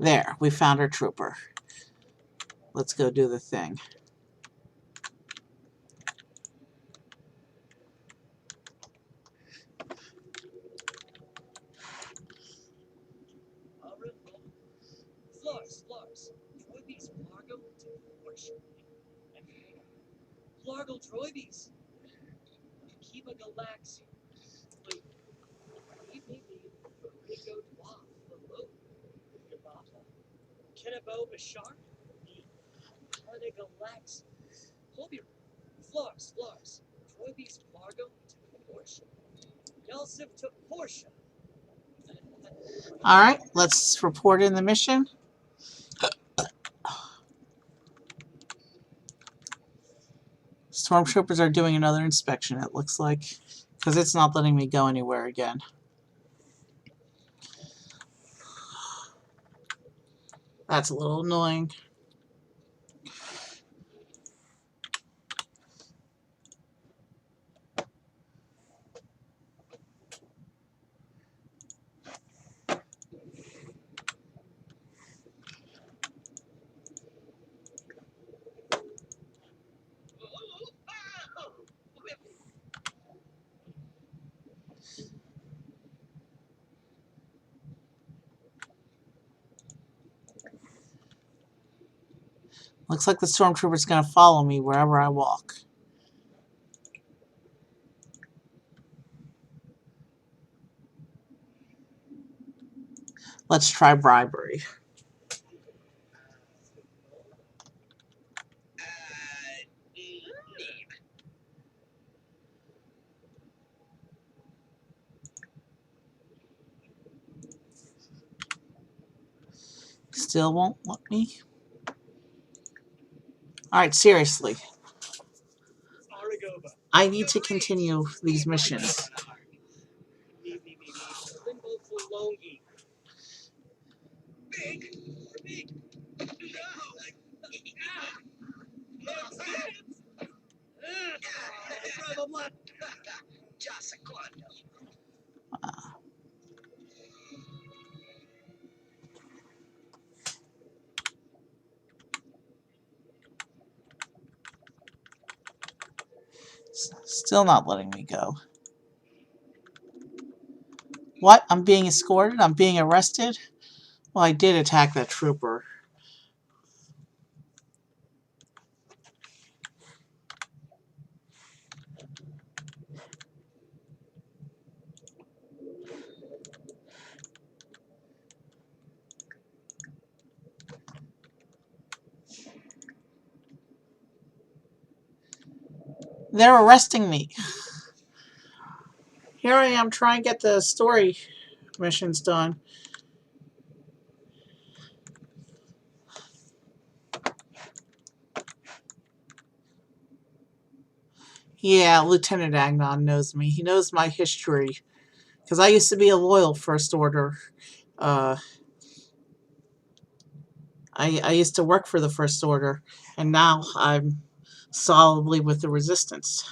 There, we found our trooper. Let's go do the thing. Flars, Droibies Largo to worship. And Largo Droibies. Kiba Galaxy. Maybe Rico Dwaf, Hello, Gabata. Kenabo Bashar. Hana Galaxy. Hobby. Flars, Droibies Largo to worship. Yelsiv to Porsche. Alright, let's report in the mission. Stormtroopers are doing another inspection, it looks like, because it's not letting me go anywhere again. That's a little annoying. Looks like the stormtrooper's going to follow me wherever I walk. Let's try bribery. Still won't let me. Alright, seriously. I need to continue these missions. Still not letting me go. What? I'm being escorted? I'm being arrested? Well, I did attack that trooper. They're arresting me. Here I am trying to get the story missions done. Yeah, Lieutenant Agnon knows me. He knows my history. Because I used to be a loyal First Order. I used to work for the First Order. And now I'm solidly with the Resistance.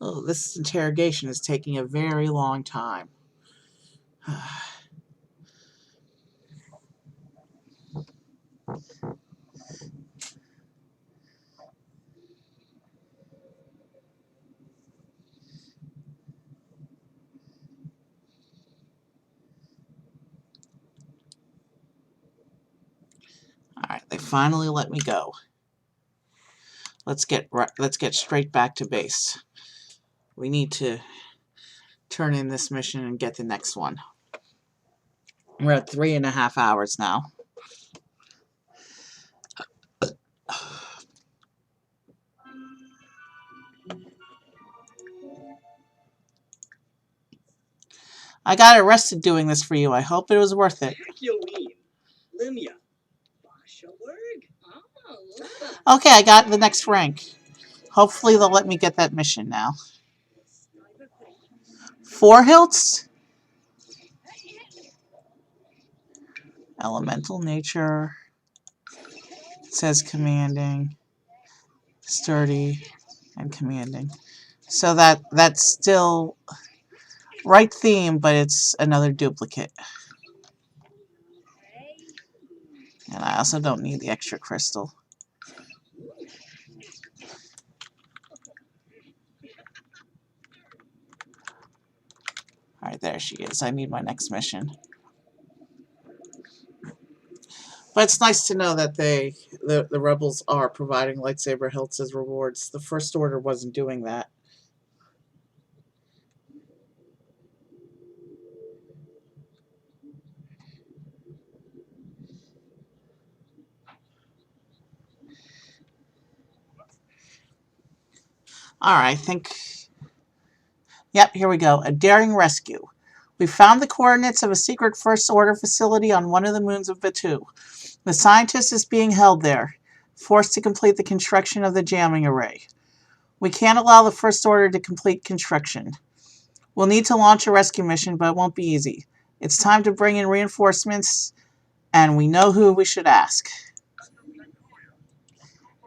Oh, this interrogation is taking a very long time. Alright, they finally let me go. Let's get straight back to base. We need to turn in this mission and get the next one. We're at 3.5 hours now. I got arrested doing this for you. I hope it was worth it. Limia. Okay, I got the next rank. Hopefully they'll let me get that mission now. 4 hilts? Elemental nature. It says commanding, sturdy, and commanding. So that's still right theme, but it's another duplicate. And I also don't need the extra crystal. Alright, there she is. I need my next mission. But it's nice to know that the rebels are providing lightsaber hilts as rewards. The First Order wasn't doing that. Alright, I think... Yep, here we go. A daring rescue. We found the coordinates of a secret First Order facility on one of the moons of Batuu. The scientist is being held there, forced to complete the construction of the jamming array. We can't allow the First Order to complete construction. We'll need to launch a rescue mission, but it won't be easy. It's time to bring in reinforcements, and we know who we should ask.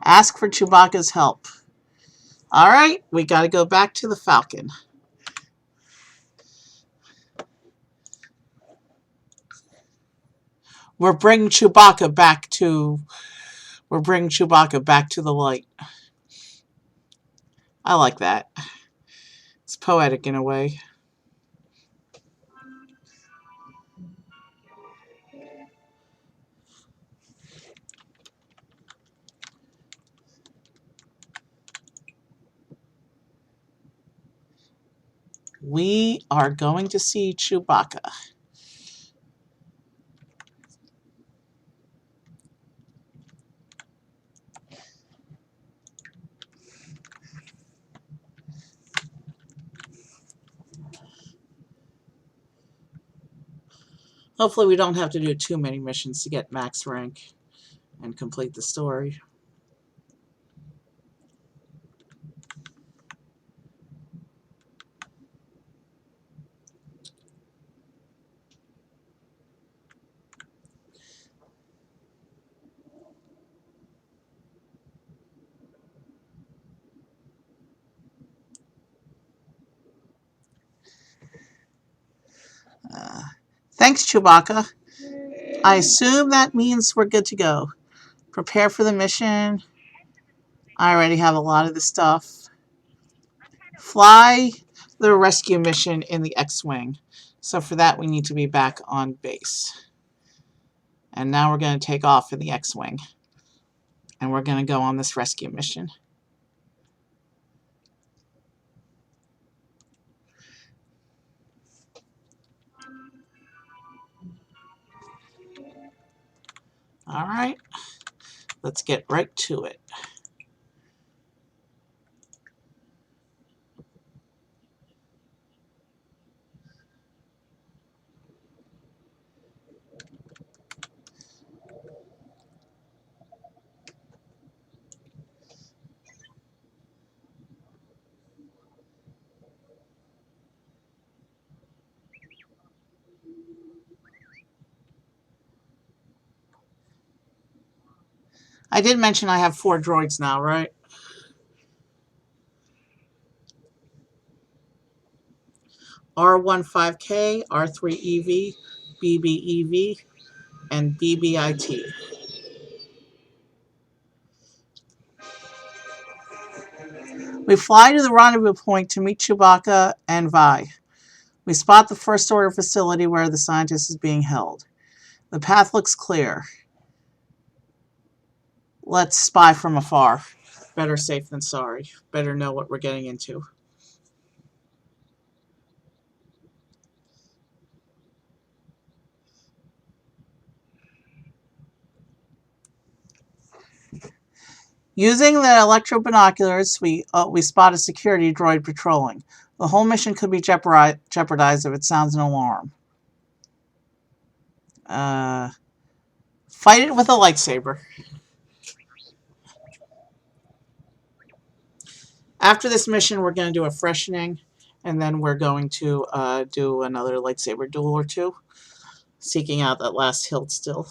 Ask for Chewbacca's help. Alright, we gotta go back to the Falcon. We're bringing Chewbacca back to the light. I like that. It's poetic in a way. We are going to see Chewbacca. Hopefully we don't have to do too many missions to get max rank and complete the story. Thanks, Chewbacca. I assume that means we're good to go. Prepare for the mission. I already have a lot of the stuff. Fly the rescue mission in the X-Wing. So for that we need to be back on base. And now we're going to take off in the X-Wing. And we're going to go on this rescue mission. Alright, let's get right to it. I did mention I have 4 droids now, right? R15K, R3EV, BBEV, and BBIT. We fly to the rendezvous point to meet Chewbacca and Vi. We spot the First Order facility where the scientist is being held. The path looks clear. Let's spy from afar. Better safe than sorry. Better know what we're getting into. Using the electro binoculars, we spot a security droid patrolling. The whole mission could be jeopardized if it sounds an alarm. Fight it with a lightsaber. After this mission, we're going to do a freshening, and then we're going to do another lightsaber duel or two, seeking out that last hilt still.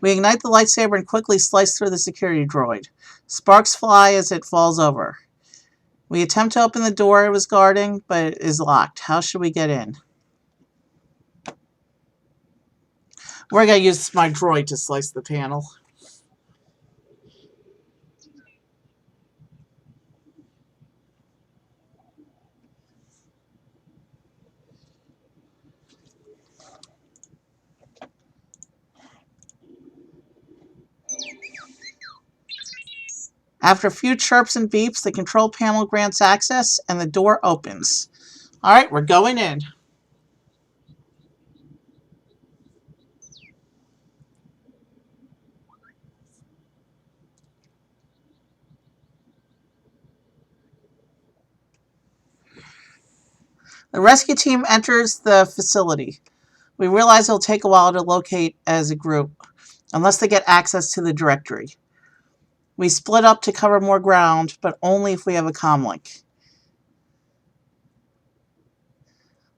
We ignite the lightsaber and quickly slice through the security droid. Sparks fly as it falls over. We attempt to open the door it was guarding, but it is locked. How should we get in? We're going to use my droid to slice the panel. After a few chirps and beeps, the control panel grants access and the door opens. Alright, we're going in. The rescue team enters the facility. We realize it'll take a while to locate as a group, unless they get access to the directory. We split up to cover more ground, but only if we have a comlink.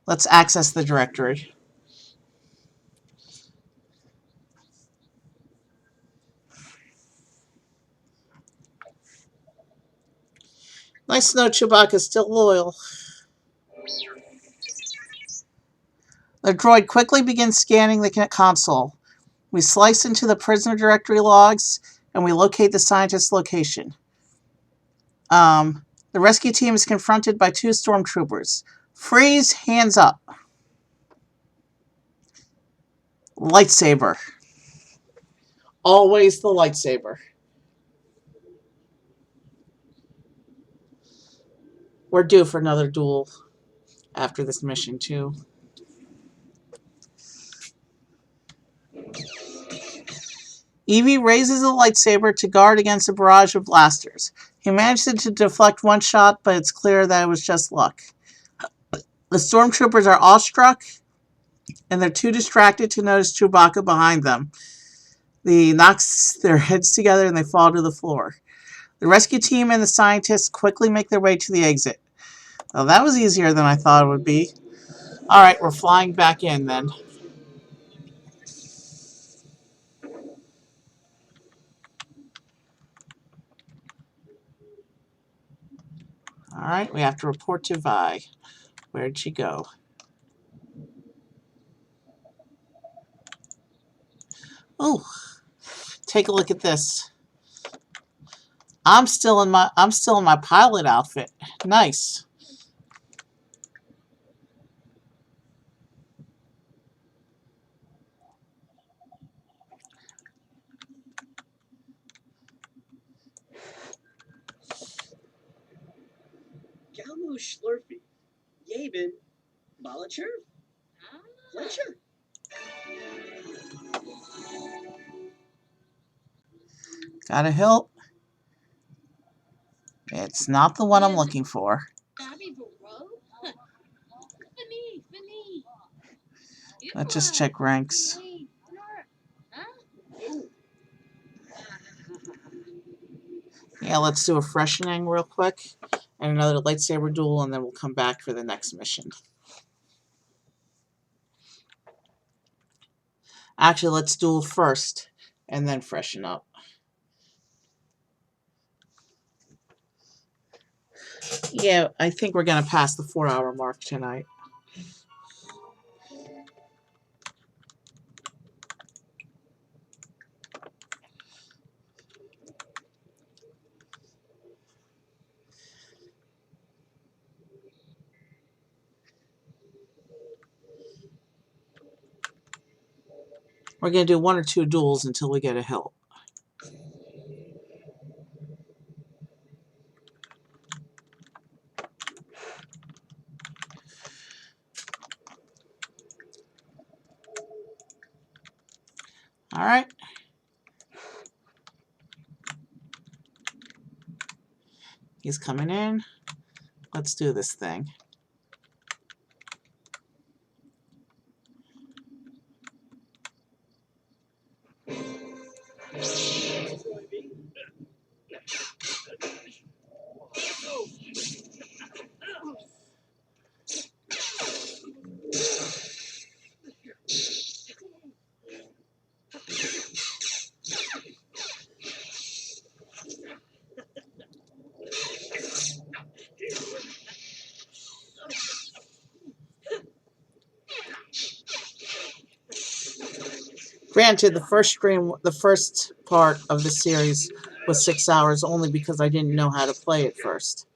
Let's access the directory. Nice to know Chewbacca's still loyal. The droid quickly begins scanning the console. We slice into the prisoner directory logs, and we locate the scientist's location. The rescue team is confronted by two stormtroopers. Freeze, hands up. Lightsaber. Always the lightsaber. We're due for another duel after this mission, too. Evie raises a lightsaber to guard against a barrage of blasters. He manages to deflect one shot, but it's clear that it was just luck. The stormtroopers are awestruck, and they're too distracted to notice Chewbacca behind them. He knocks their heads together and they fall to the floor. The rescue team and the scientists quickly make their way to the exit. Well, that was easier than I thought it would be. Alright, we're flying back in then. Alright, we have to report to Vi. Where'd she go? Oh, take a look at this. I'm still in my pilot outfit. Nice. Galmo Schlurfy. Yavin. Balacher. Fletcher. Got a hilt. It's not the one I'm looking for. Let's just check ranks. Yeah, let's do a freshening real quick. And another lightsaber duel, and then we'll come back for the next mission. Actually, let's duel first, and then freshen up. Yeah, I think we're going to pass the 4-hour mark tonight. We're going to do 1 or 2 duels until we get a hilt. All right. He's coming in. Let's do this thing. Granted, the first part of the series was 6 hours only because I didn't know how to play it first.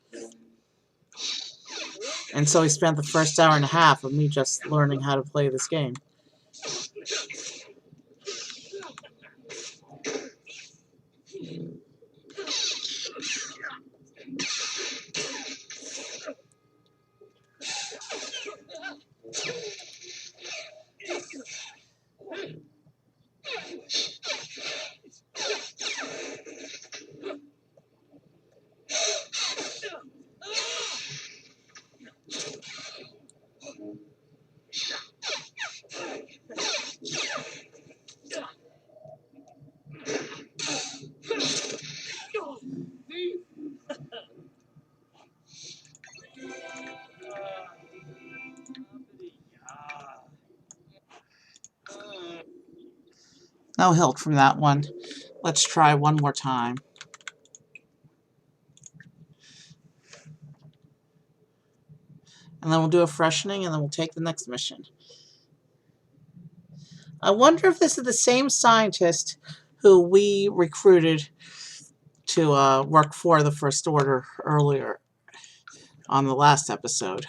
And so I spent the first hour and a half of me just learning how to play this game. No hilt from that one. Let's try one more time. And then we'll do a freshening, and then we'll take the next mission. I wonder if this is the same scientist who we recruited to work for the First Order earlier on the last episode.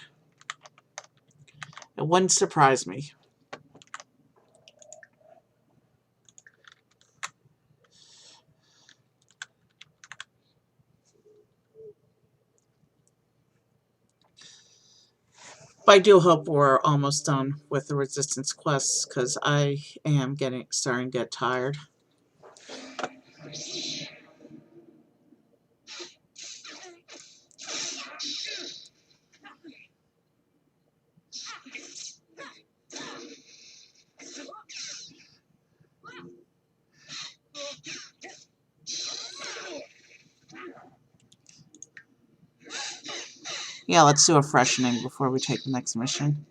It wouldn't surprise me. But I do hope we're almost done with the Resistance quests, because I am starting to get tired. Yeah, let's do a freshening before we take the next mission.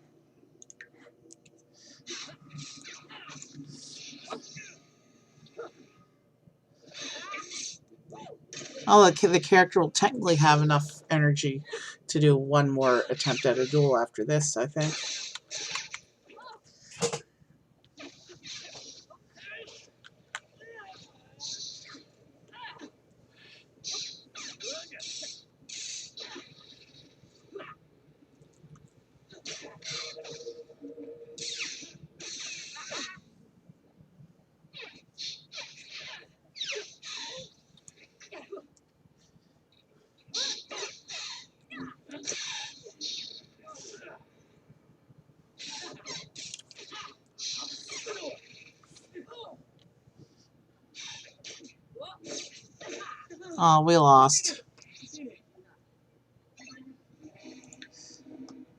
Oh, the character will technically have enough energy to do one more attempt at a duel after this, I think. Oh, we lost.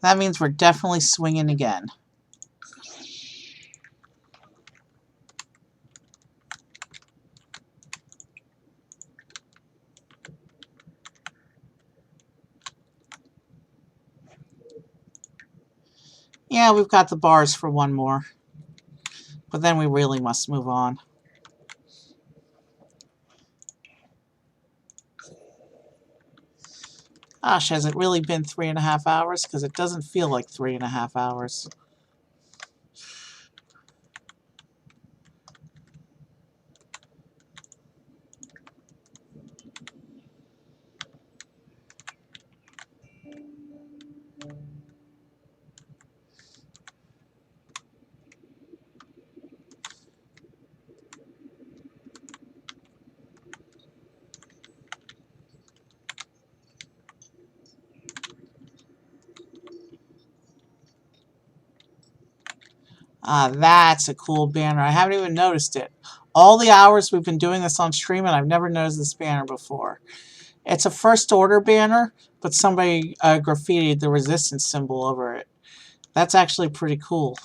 That means we're definitely swinging again. Yeah, we've got the bars for one more. But then we really must move on. Gosh, has it really been 3.5 hours? Because it doesn't feel like 3.5 hours. Ah, that's a cool banner. I haven't even noticed it. All the hours we've been doing this on stream, and I've never noticed this banner before. It's a first order banner, but somebody graffitied the resistance symbol over it. That's actually pretty cool.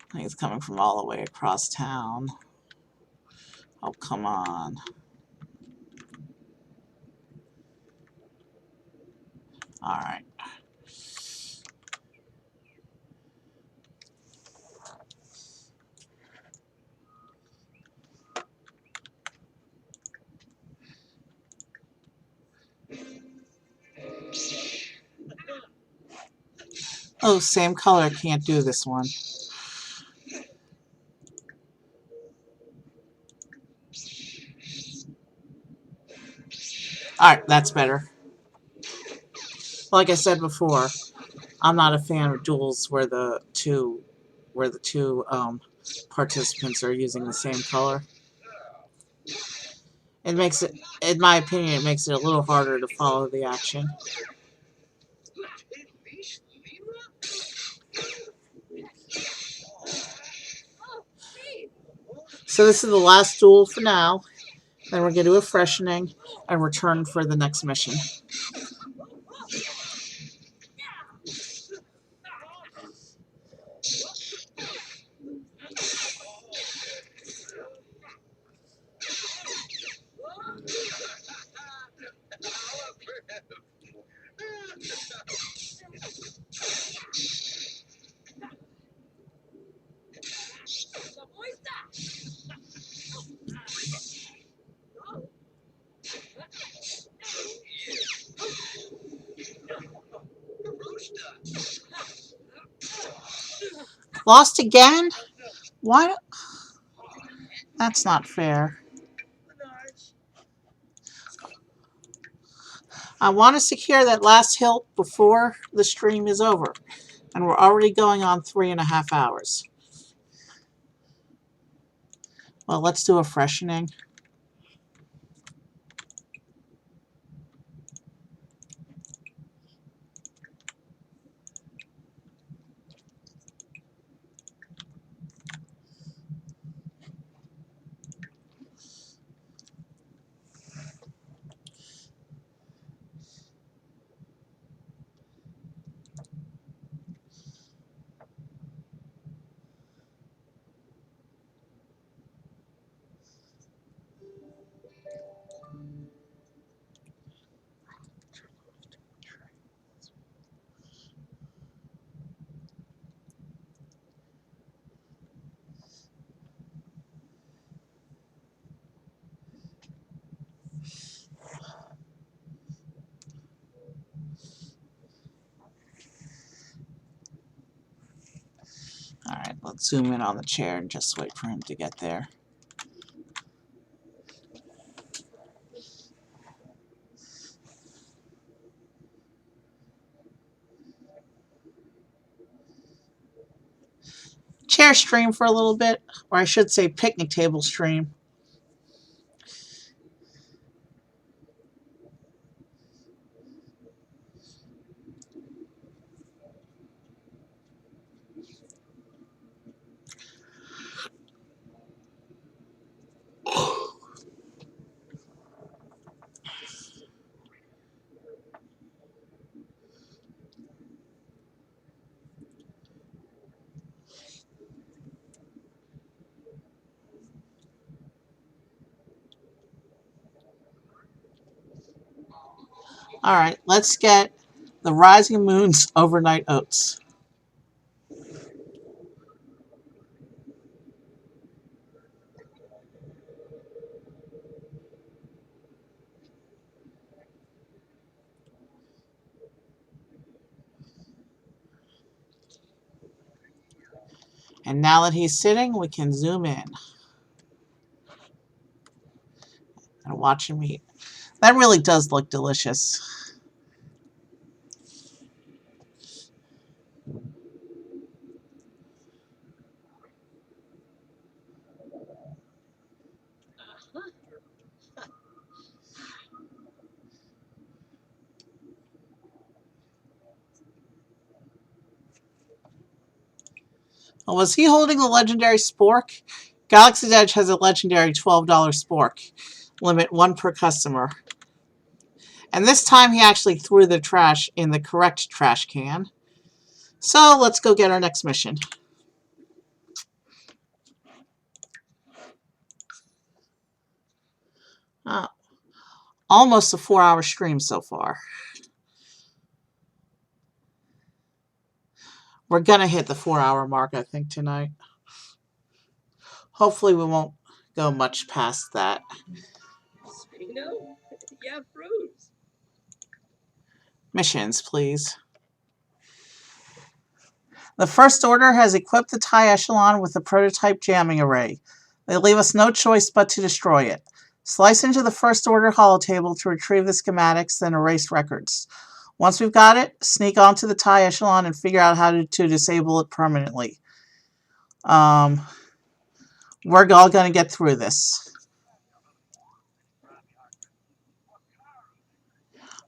I think it's coming from all the way across town. Oh, come on. All right. Oh, same color. Can't do this one. All right, that's better. Like I said before, I'm not a fan of duels where the two participants are using the same color. It makes it, in my opinion, it makes it a little harder to follow the action. So this is the last duel for now. Then we're going to do a freshening and return for the next mission. Lost again? Why? That's not fair. I want to secure that last hilt before the stream is over. And we're already going on 3.5 hours. Well, let's do a freshening. Alright, let's zoom in on the chair and just wait for him to get there. Chair stream for a little bit, or I should say picnic table stream. Alright, let's get the Rising Moon's Overnight Oats. And now that he's sitting, we can zoom in and watch him eat. That really does look delicious. Oh, was he holding the legendary spork? Galaxy's Edge has a legendary $12 spork. Limit 1 per customer. And this time he actually threw the trash in the correct trash can. So let's go get our next mission. Oh, almost a 4-hour stream so far. We're going to hit the 4-hour mark, I think, tonight. Hopefully we won't go much past that. Spino? Yeah, fruits. Missions, please. The First Order has equipped the TIE Echelon with a prototype jamming array. They leave us no choice but to destroy it. Slice into the First Order holotable to retrieve the schematics, then erase records. Once we've got it, sneak onto the TIE Echelon and figure out how to disable it permanently. We're all going to get through this.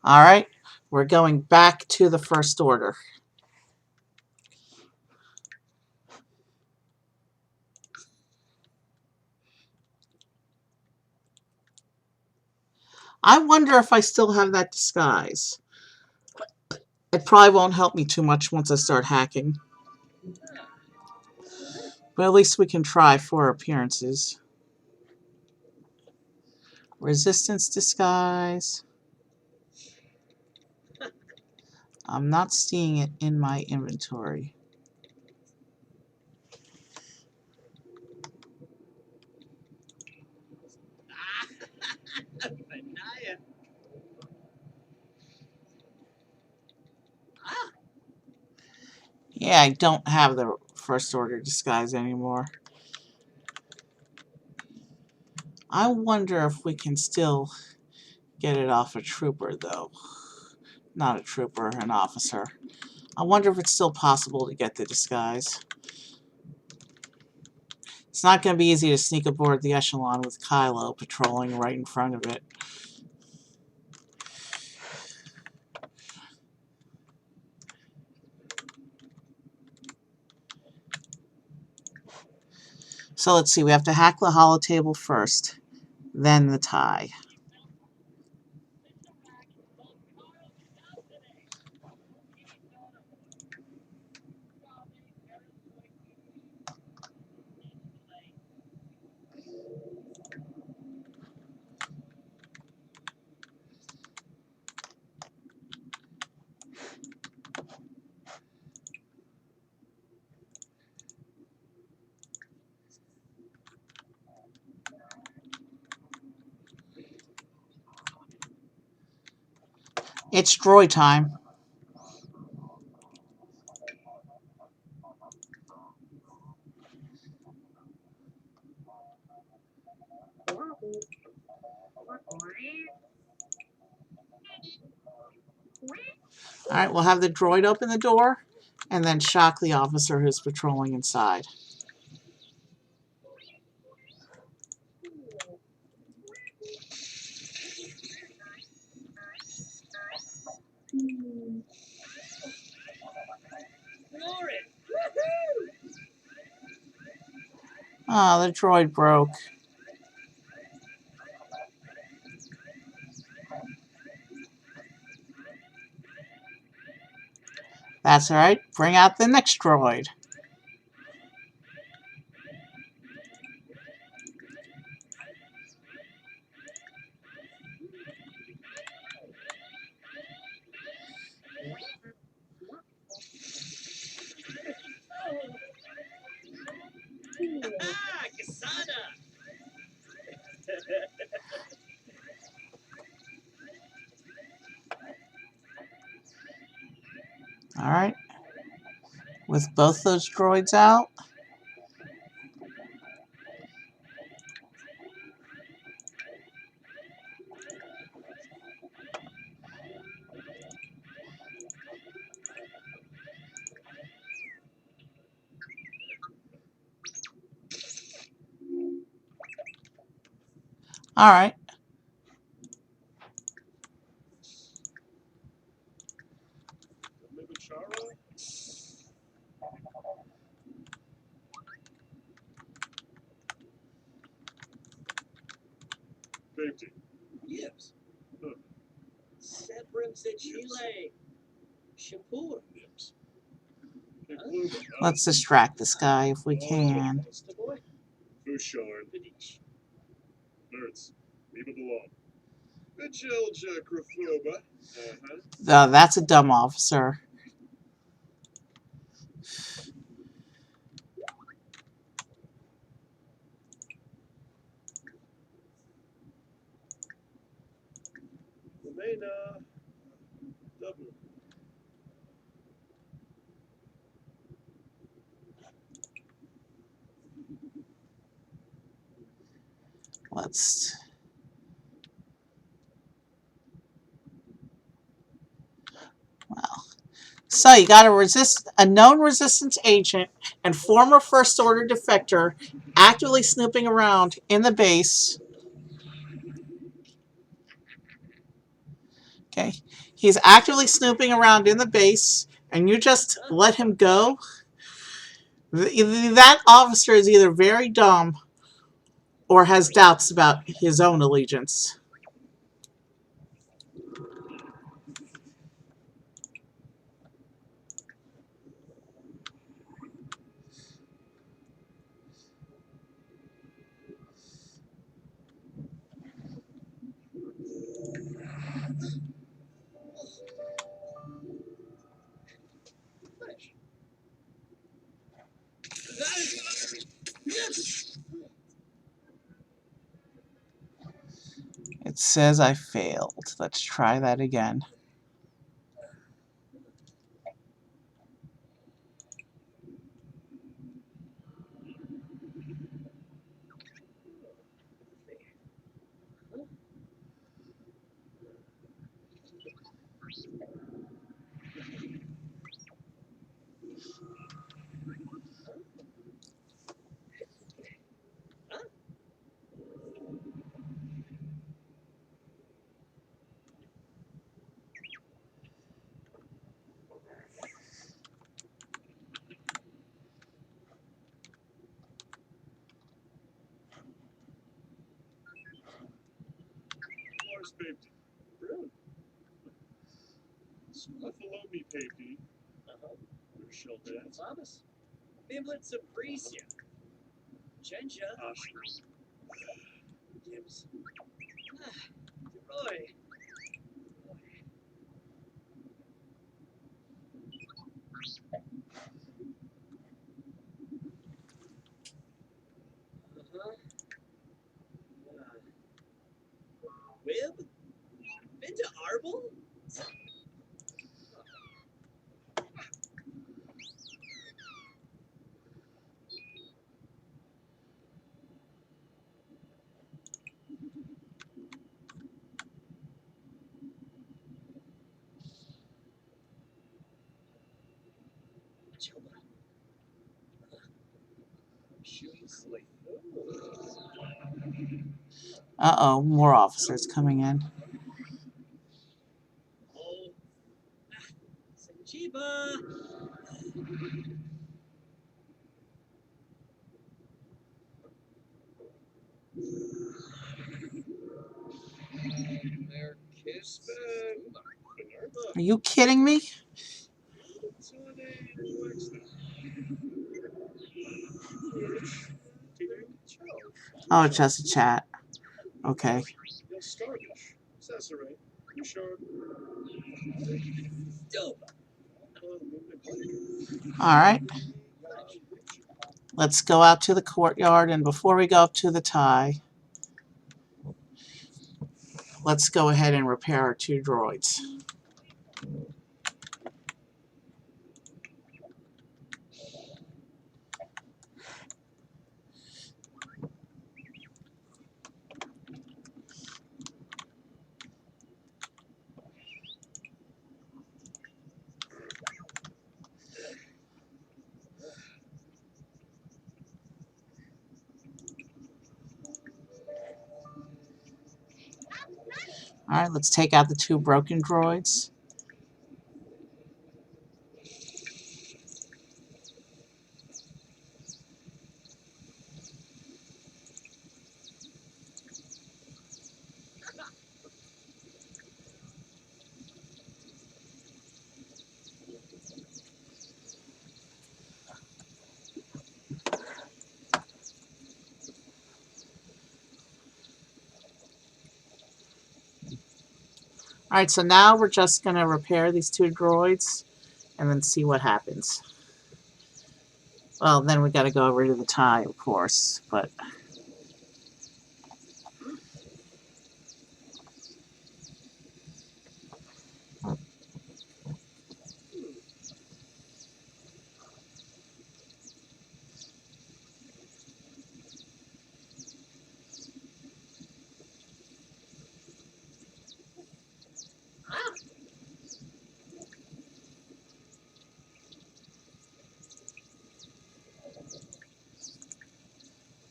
Alright, we're going back to the First Order. I wonder if I still have that disguise. It probably won't help me too much once I start hacking. But at least we can try for appearances. Resistance disguise. I'm not seeing it in my inventory. Benaya. Yeah, I don't have the First Order disguise anymore. I wonder if we can still get it off a trooper, though. Not a trooper, an officer. I wonder if it's still possible to get the disguise. It's not going to be easy to sneak aboard the Echelon with Kylo patrolling right in front of it. So let's see, we have to hack the holotable first, then the TIE. It's droid time. Alright, we'll have the droid open the door, and then shock the officer who's patrolling inside. Ah, the droid broke. That's alright, bring out the next droid. Alright. With both those droids out. Alright. Safety. Yips. Sebrim Chile. Shapur. Nips. Include Let's distract this guy if we can. Boy. Fusharn. Vidish. Nerds. Leave it alone. Vigilja Krafluba. That's a dumb officer. Lamena. Double. Let's... Well. So you got a known resistance agent and former First Order defector actively snooping around in the base. Okay. He's actively snooping around in the base, and you just let him go. That officer is either very dumb or has doubts about his own allegiance. It says I failed. Let's try that again. Lars Safety. Brune. Snuffalomi Safety. Shell dance. Thomas. Biblet Sapricia. Chencha. Ashna. Gibbs. Roy. Wib? Been to Arble? Shooting slate. Uh-oh, more officers coming in. Oh. Sanjiba. Their kiss. Are you kidding me? Oh, it's just a chat. Okay. Alright. Let's go out to the courtyard, and before we go up to the tie, let's go ahead and repair our two droids. Alright, let's take out the 2 broken droids. Alright, so now we're just going to repair these 2 droids and then see what happens. Well, then we got to go over to the tie, of course, but...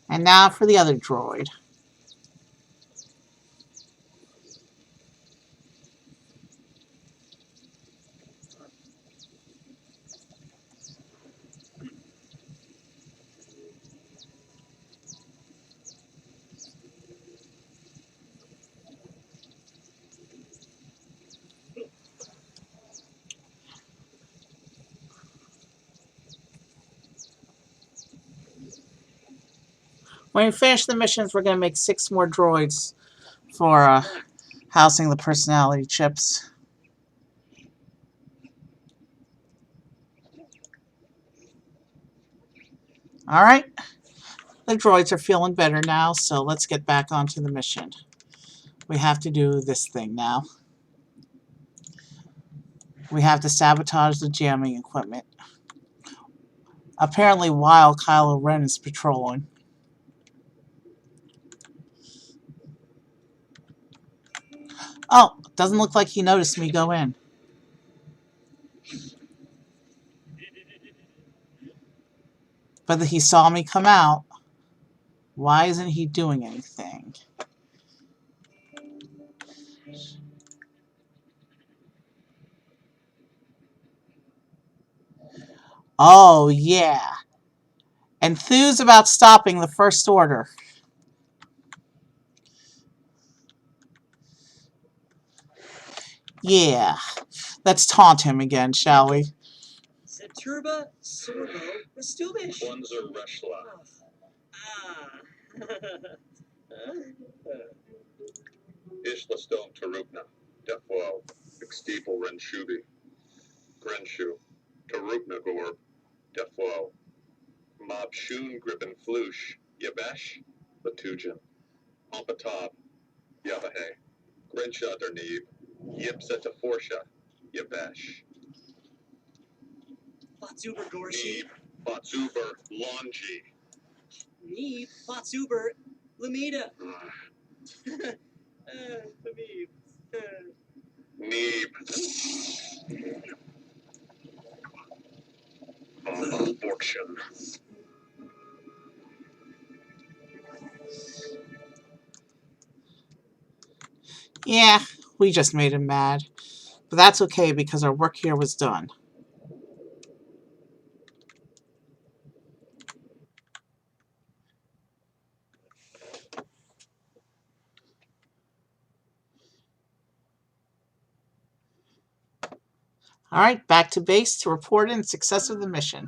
And now for the other droid. When we finish the missions, we're going to make 6 more droids for housing the personality chips. Alright, the droids are feeling better now, so let's get back onto the mission. We have to do this thing now. We have to sabotage the jamming equipment. Apparently while Kylo Ren is patrolling. Oh, doesn't look like he noticed me go in. But he saw me come out. Why isn't he doing anything? Oh, yeah. Enthused about stopping the First Order. Yeah. Let's taunt him again, shall we? Zaturba, Sorbo, Rastubish. Bunzer Reshla. Ishla Stone Tarupna. Defwell. Extepel Renshubi. Grenshu. Tarupna Gorb. Defwell. Mob Shun Gribbon Flush. Yabesh. Latujan. Pompatab. Yavahe. Grensha Darneeb. Yipseta Forsha. Yabesh. Fatsuber Gorshi. Neeb. Fatsuber Longi. Neeb. Fatsuber Lamida. Habib. Neeb. Fortune. Yeah, we just made him mad. But that's okay because our work here was done. Alright, back to base to report in success of the mission.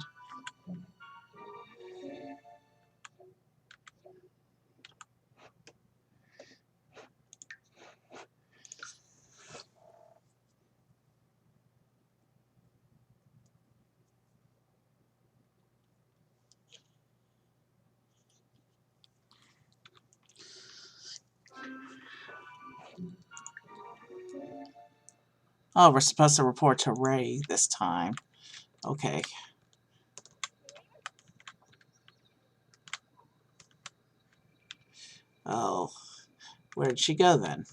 Oh, we're supposed to report to Ray this time. Okay. Oh, where'd she go then?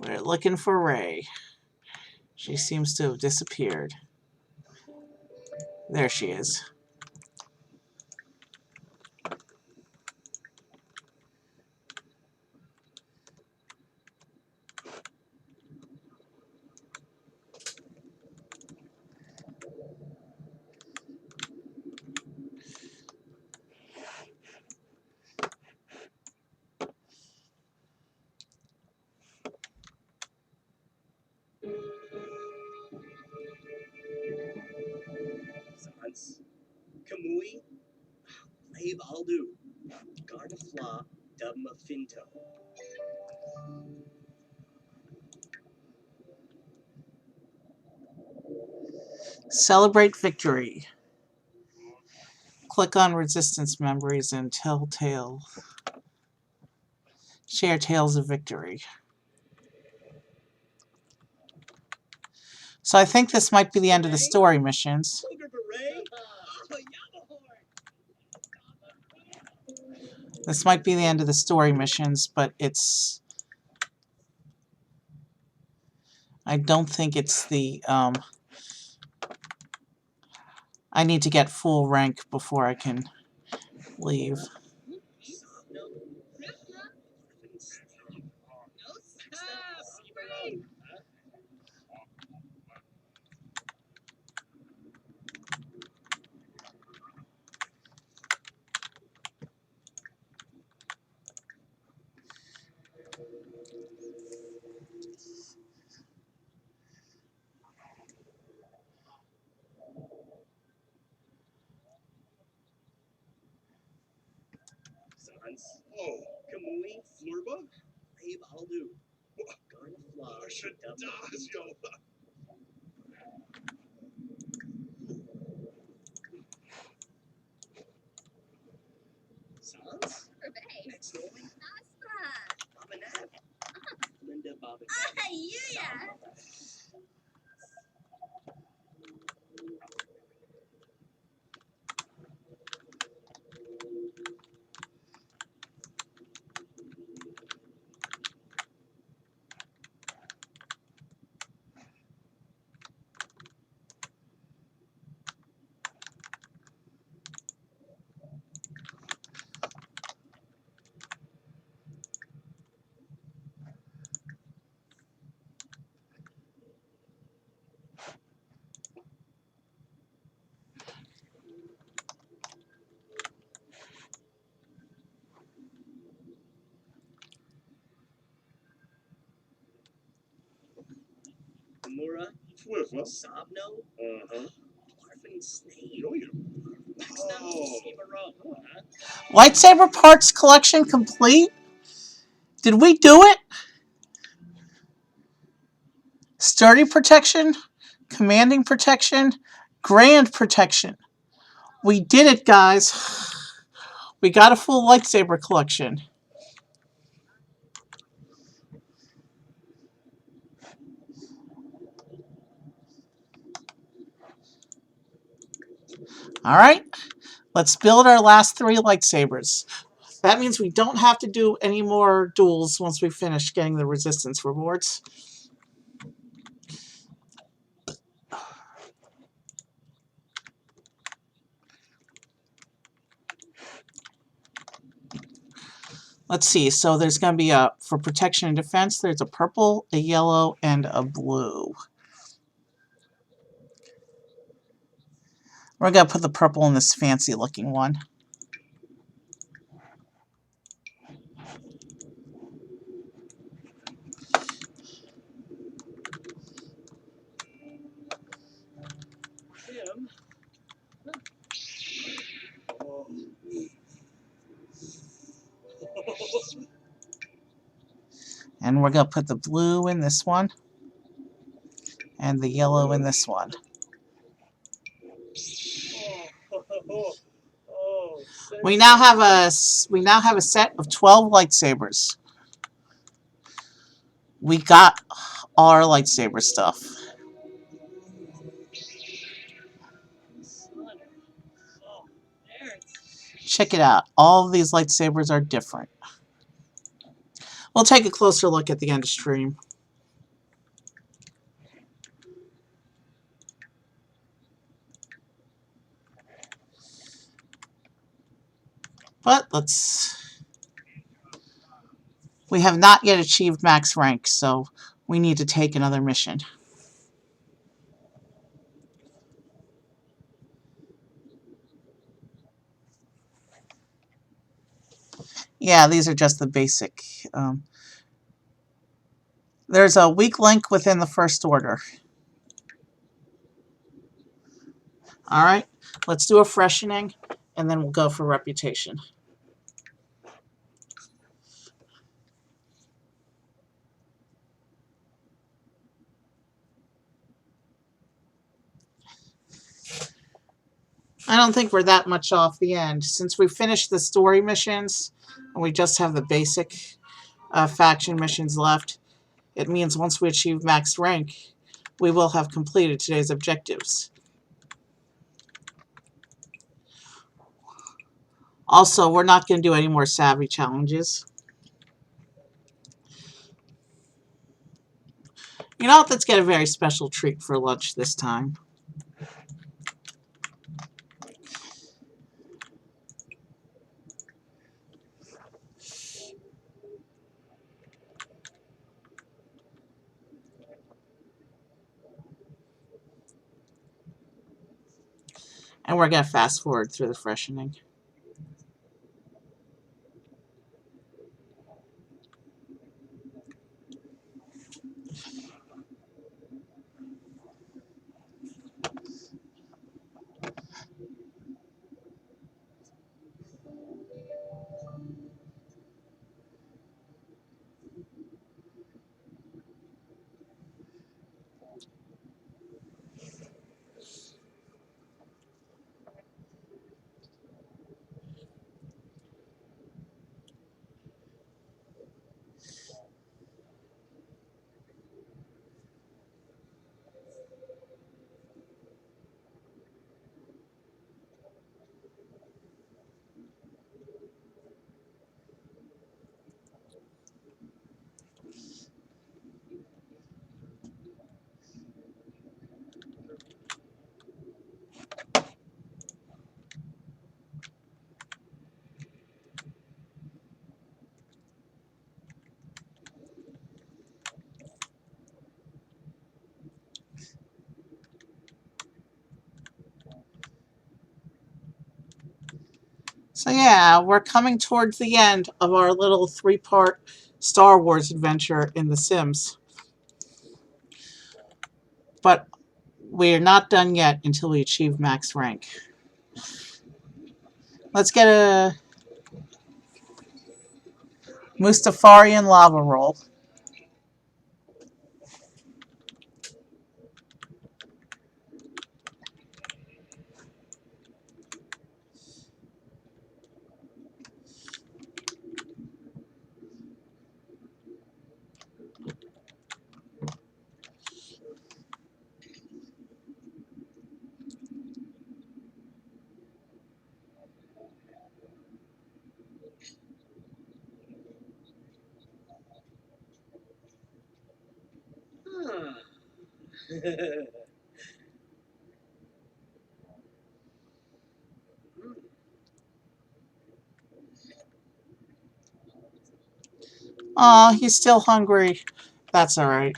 We're looking for Ray. She seems to have disappeared. There she is. Sans. Kamui. Lave Aldu. Gardafla. Dubmafinto. Celebrate victory. Click on Resistance Memories and tell tale. Share tales of victory. So I think this might be the end of the story missions. Ogre Beret. Oh, Yamahorn. This might be the end of the story missions, but it's... I don't think it's the... I need to get full rank before I can leave. Sans. Oh. Kamui. Flurba. Lave Aldu. Gardafla. Dubmafinto. Sans. Next Nolan. Bobanab. Linda Bobanab. Mura. Fliffa. Sabno. Uh-huh. Larfin Snake. Yo-yo. Oh. Lightsaber parts collection complete? Did we do it? Sturdy protection, commanding protection, grand protection. We did it, guys. We got a full lightsaber collection. Alright, let's build our last 3 lightsabers. That means we don't have to do any more duels once we finish getting the resistance rewards. Let's see, so there's going to be for protection and defense, there's a purple, a yellow, and a blue. We're going to put the purple in this fancy looking one. Him. Oh. And we're going to put the blue in this one, and the yellow in this one. We now have a set of 12 lightsabers. We got all our lightsaber stuff. Check it out. All of these lightsabers are different. We'll take a closer look at the end of stream. But we have not yet achieved max rank, so we need to take another mission. Yeah, these are just the basic. There's a weak link within the First Order. Alright, let's do a freshening, and then we'll go for reputation. I don't think we're that much off the end. Since we finished the story missions, and we just have the basic faction missions left, it means once we achieve max rank, we will have completed today's objectives. Also, we're not going to do any more savvy challenges. You know what? Let's get a very special treat for lunch this time. And we're going to fast forward through the freshening. So yeah, we're coming towards the end of our little 3-part Star Wars adventure in The Sims. But we're not done yet until we achieve max rank. Let's get a Mustafarian lava roll. Aw, he's still hungry. That's alright.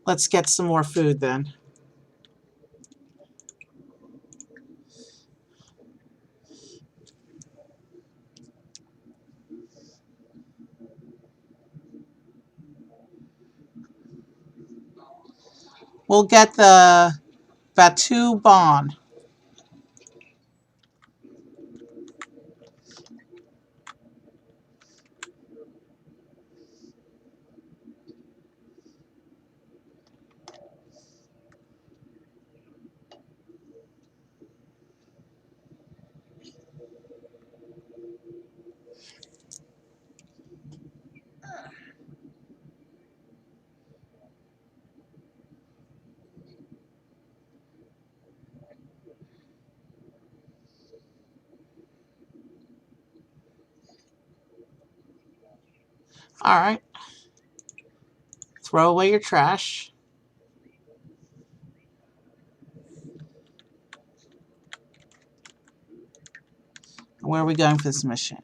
Let's get some more food then. We'll get the Batu Bon. Alright. Throw away your trash. Where are we going for this mission?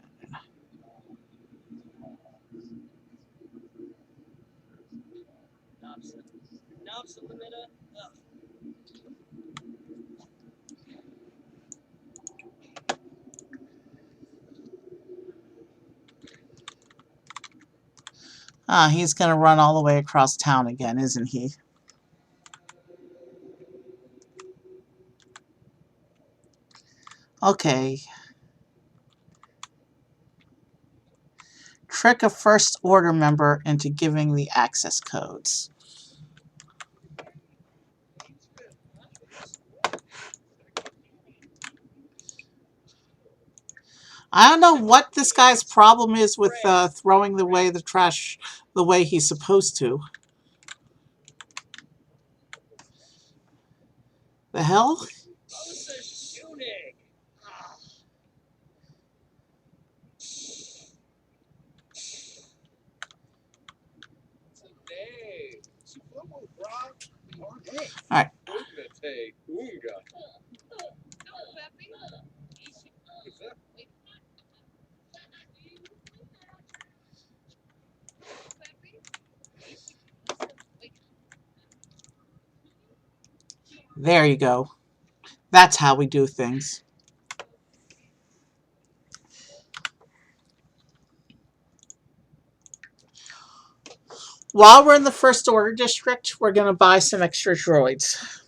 Ah, he's going to run all the way across town again, isn't he? Okay. Trick a First Order member into giving the access codes. I don't know what this guy's problem is with throwing away the trash the way he's supposed to. The hell? Alright. There you go. That's how we do things. While we're in the First Order District, we're going to buy some extra droids.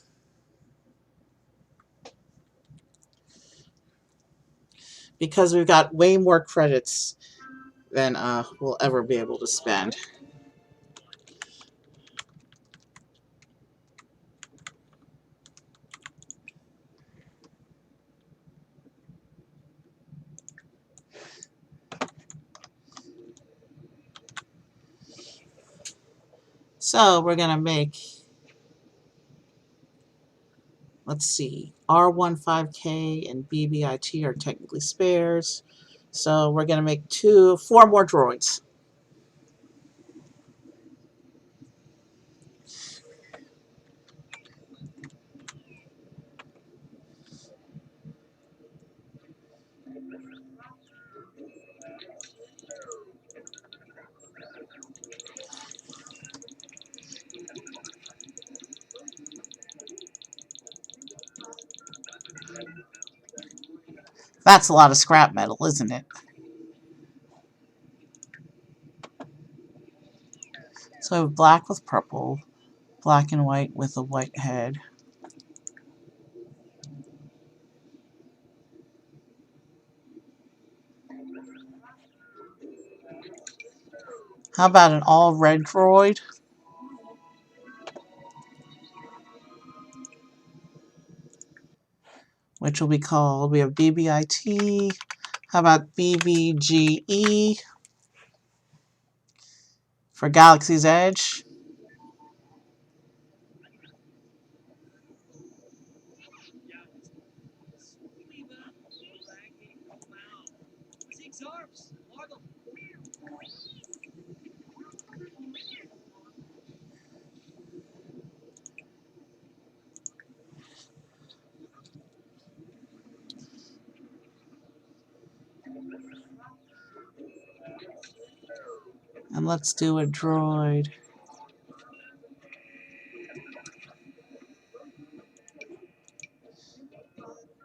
Because we've got way more credits than we'll ever be able to spend. So we're going to make, let's see, R15K and BBIT are technically spares. So we're going to make 4 more droids. That's a lot of scrap metal, isn't it? So we have black with purple, black and white with a white head. How about an all red droid? Which will be called, we have BBIT. How about BBGE for Galaxy's Edge? And let's do a droid.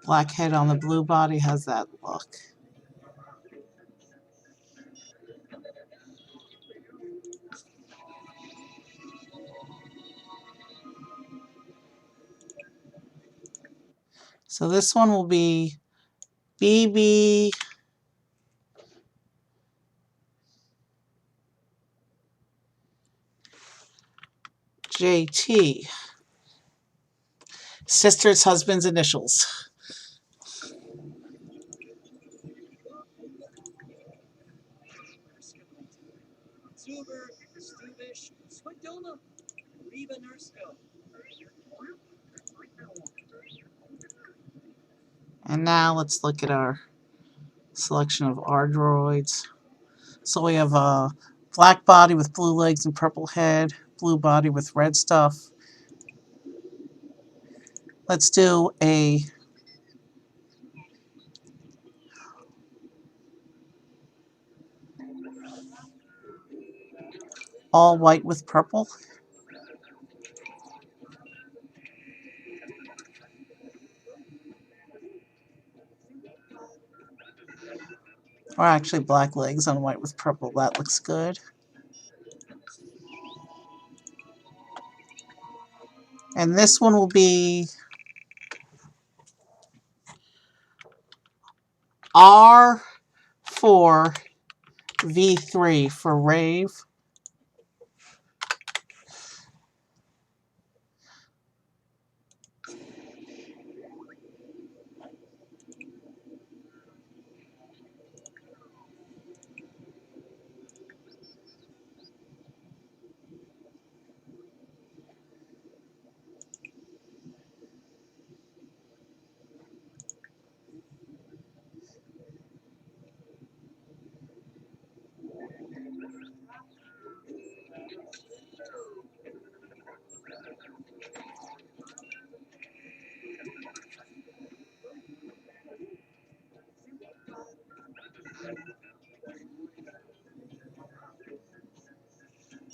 Black head on the blue body, how's that look? So this one will be BBJT. Sister's husband's initials. And now let's look at our selection of our droids. So we have a black body with blue legs and purple head, blue body with red stuff. Let's do a All white with purple. Or actually black legs on white with purple. That looks good. And this one will be R4 V3 for Rave.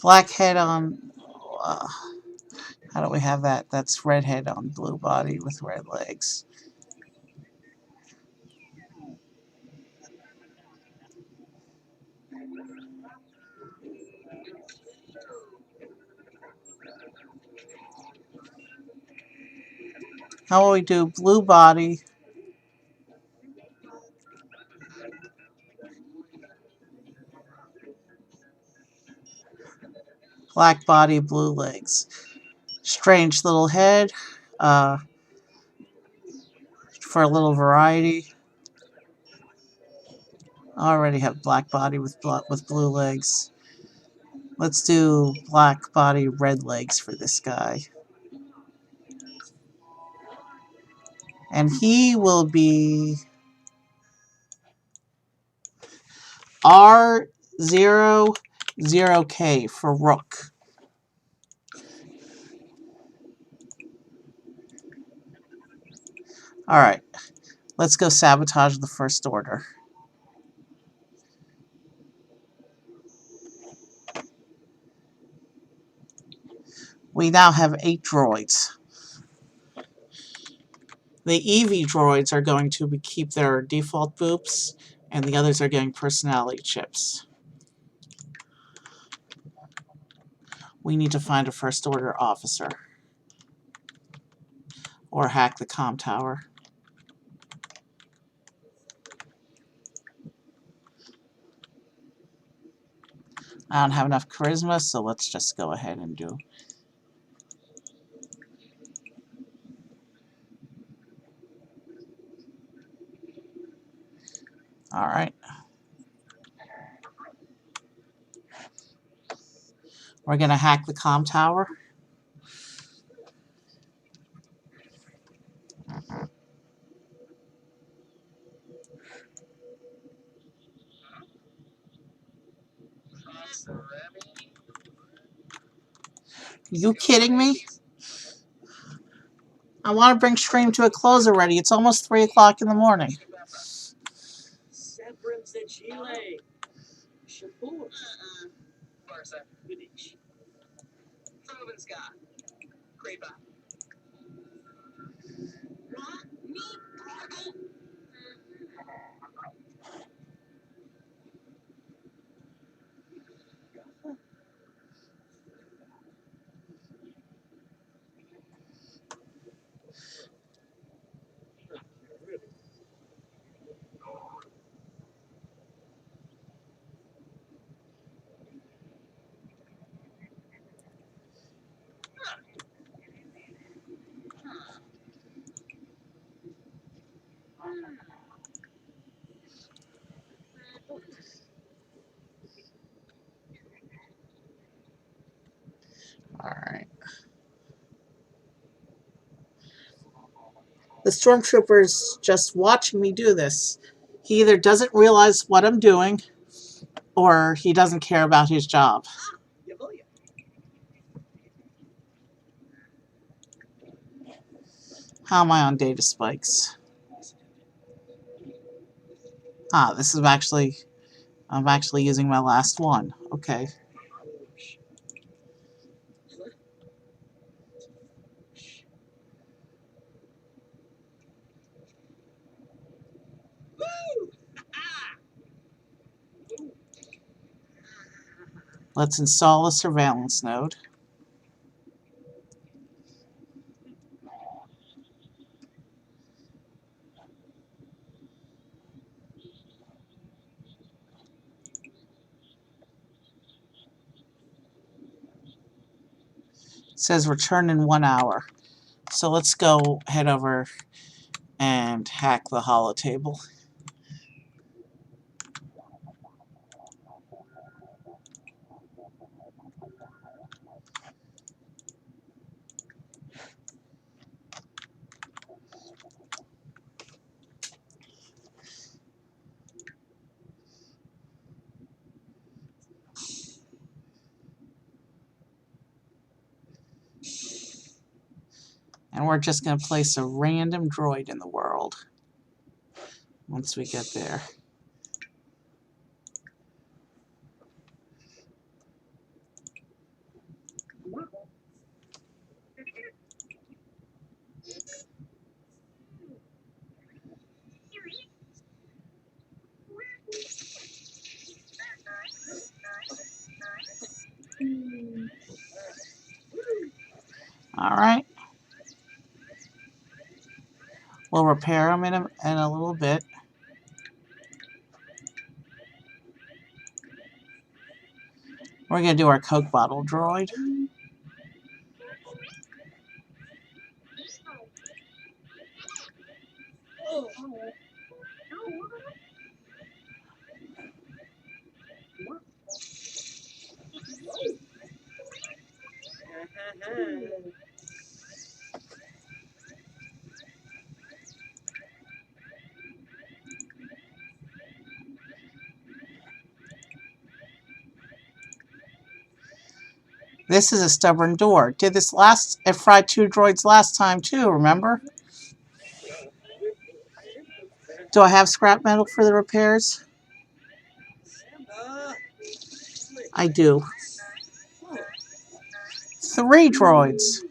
Black head on, how do we have that? That's red head on blue body with red legs. How will we do blue body, black body, blue legs? Strange little head, uh, for a little variety. I already have black body with blue legs. Let's do black body, red legs for this guy. And he will be R00K for Rook. Alright, let's go sabotage the First Order. We now have 8 droids. The EV droids are going to keep their default boops, and the others are getting personality chips. We need to find a First Order officer. Or hack the comm tower. I don't have enough charisma, so let's just go ahead and do. Alright. We're going to hack the comm tower. You kidding me? I want to bring stream to a close already. It's almost 3 o'clock in the morning. Alright. The stormtrooper's just watching me do this. He either doesn't realize what I'm doing, or he doesn't care about his job. How am I on data spikes? Ah, this is actually... I'm actually using my last one. Okay. Let's install a surveillance node. It says return in 1 hour. So let's go head over and hack the holotable. And we're just going to place a random droid in the world once we get there. All right. We'll repair them in a little bit. We're going to do our Coke bottle droid. This is a stubborn door. Did this last, it fried 2 droids last time too, remember? Do I have scrap metal for the repairs? I do. 3 droids.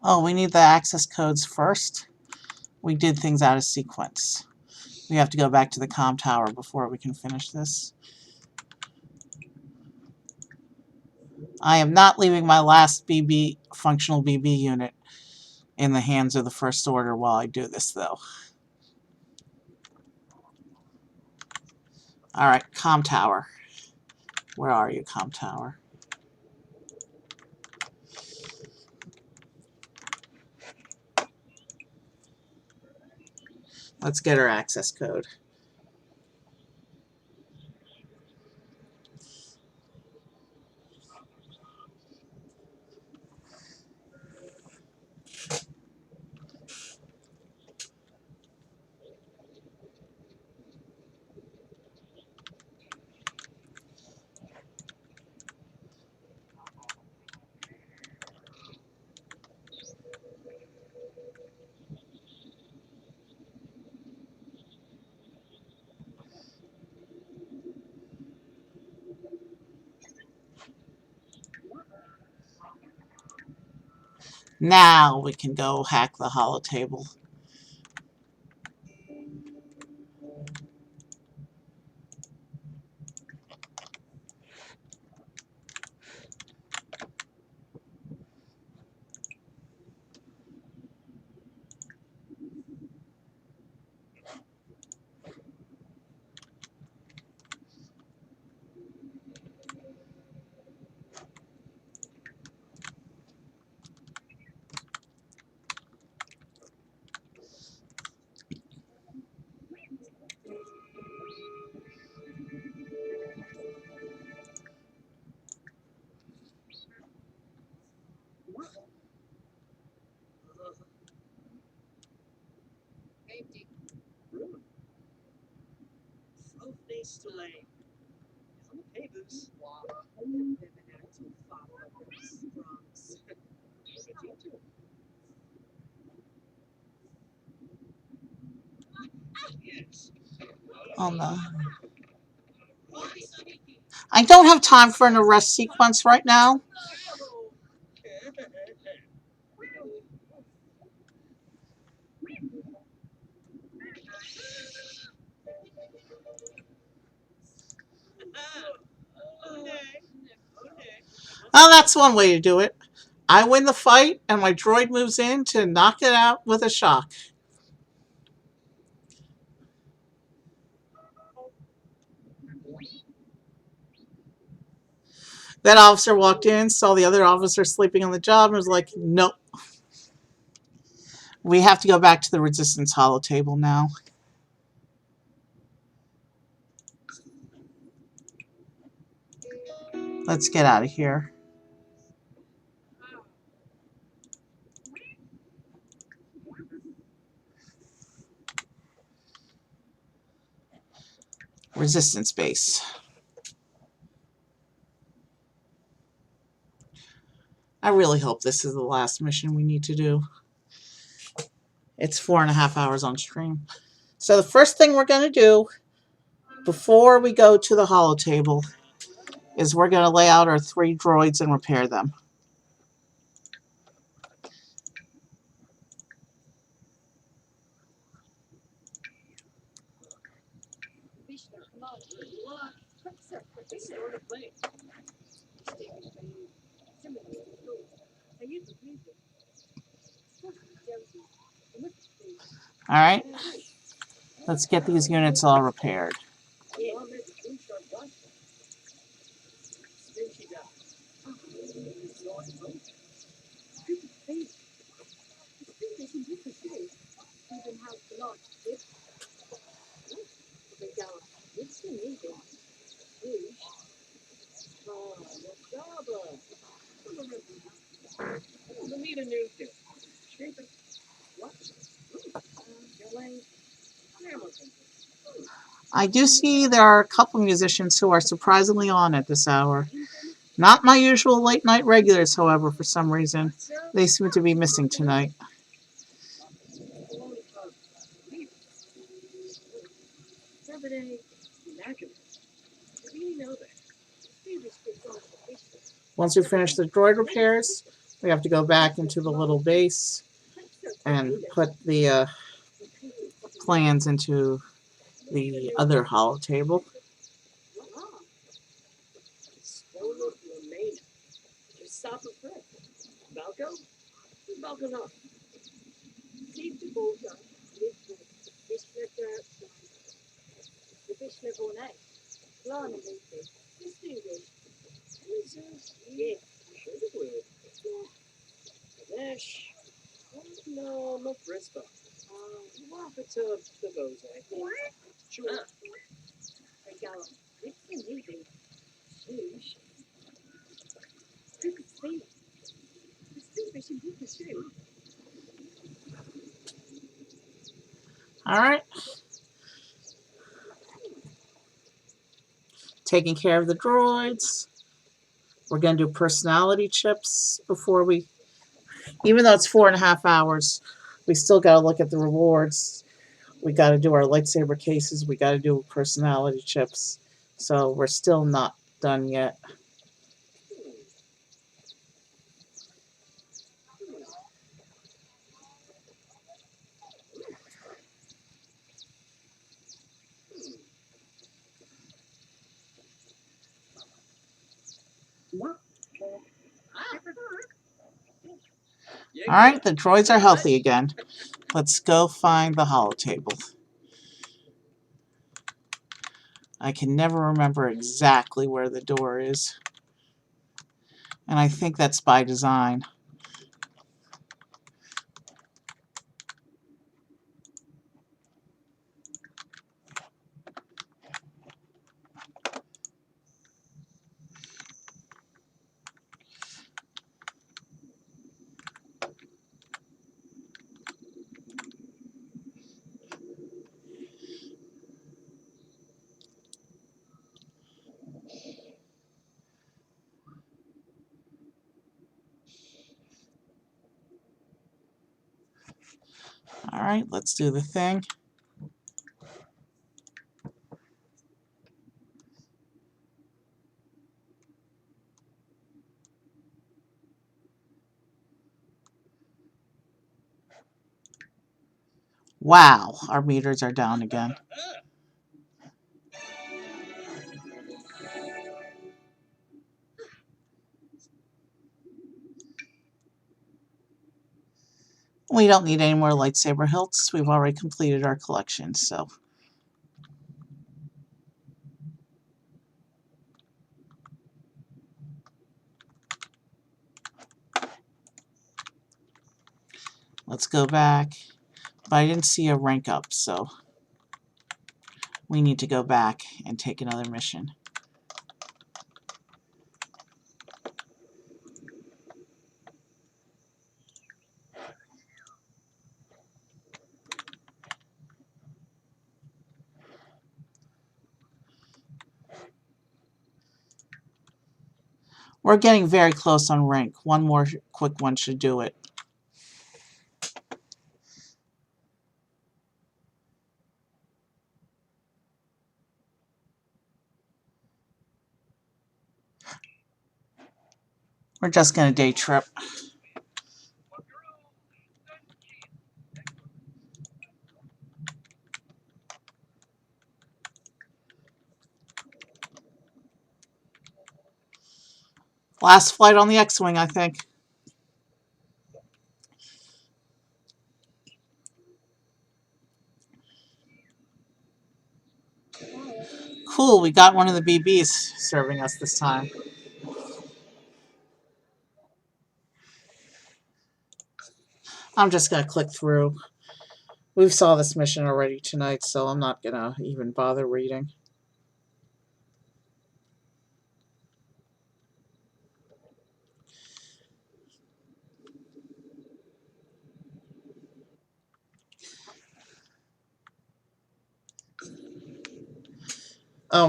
Oh, we need the access codes first. We did things out of sequence. We have to go back to the comm tower before we can finish this. I am not leaving my last functional BB unit in the hands of the First Order while I do this, though. Alright, comm tower. Where are you, comm tower? Let's get our access code. Now we can go hack the holotable. too late. He's on the papers. Wow. Women out to follow up with scrums. Yes. Oh no. I don't have time for an arrest sequence right now. Oh, that's one way to do it. I win the fight, and my droid moves in to knock it out with a shock. That officer walked in, saw the other officer sleeping on the job, and was like, nope. We have to go back to the Resistance holotable now. Let's get out of here. Resistance base. I really hope this is the last mission we need to do. It's 4.5 hours on stream. So the first thing we're going to do before we go to the holotable is we're going to lay out our 3 droids and repair them. Alright, let's get these units all repaired. I do see there are a couple musicians who are surprisingly on at this hour. Not my usual late night regulars, however, for some reason. They seem to be missing tonight. Once we finish the droid repairs, we have to go back into the little base and put the plans into the other holotable. No, not Brisbane. Walk it to the Bose. Sure. Alright. Taking care of the droids. We're going to do personality chips before we... Even though it's 4.5 hours, we still got to look at the rewards. We got to do our lightsaber cases. We got to do personality chips. So we're still not done yet. Alright, the droids are healthy again. Let's go find the holotable. I can never remember exactly where the door is. And I think that's by design. Alright, let's do the thing. Wow, our meters are down again. We don't need any more lightsaber hilts. We've already completed our collection, so. Let's go back. But I didn't see a rank up, so we need to go back and take another mission. We're getting very close on rank. One more quick one should do it. We're just going to day trip. Last flight on the X-Wing, I think. Cool, we got one of the BBs serving us this time. I'm just going to click through. We've saw this mission already tonight, so I'm not going to even bother reading.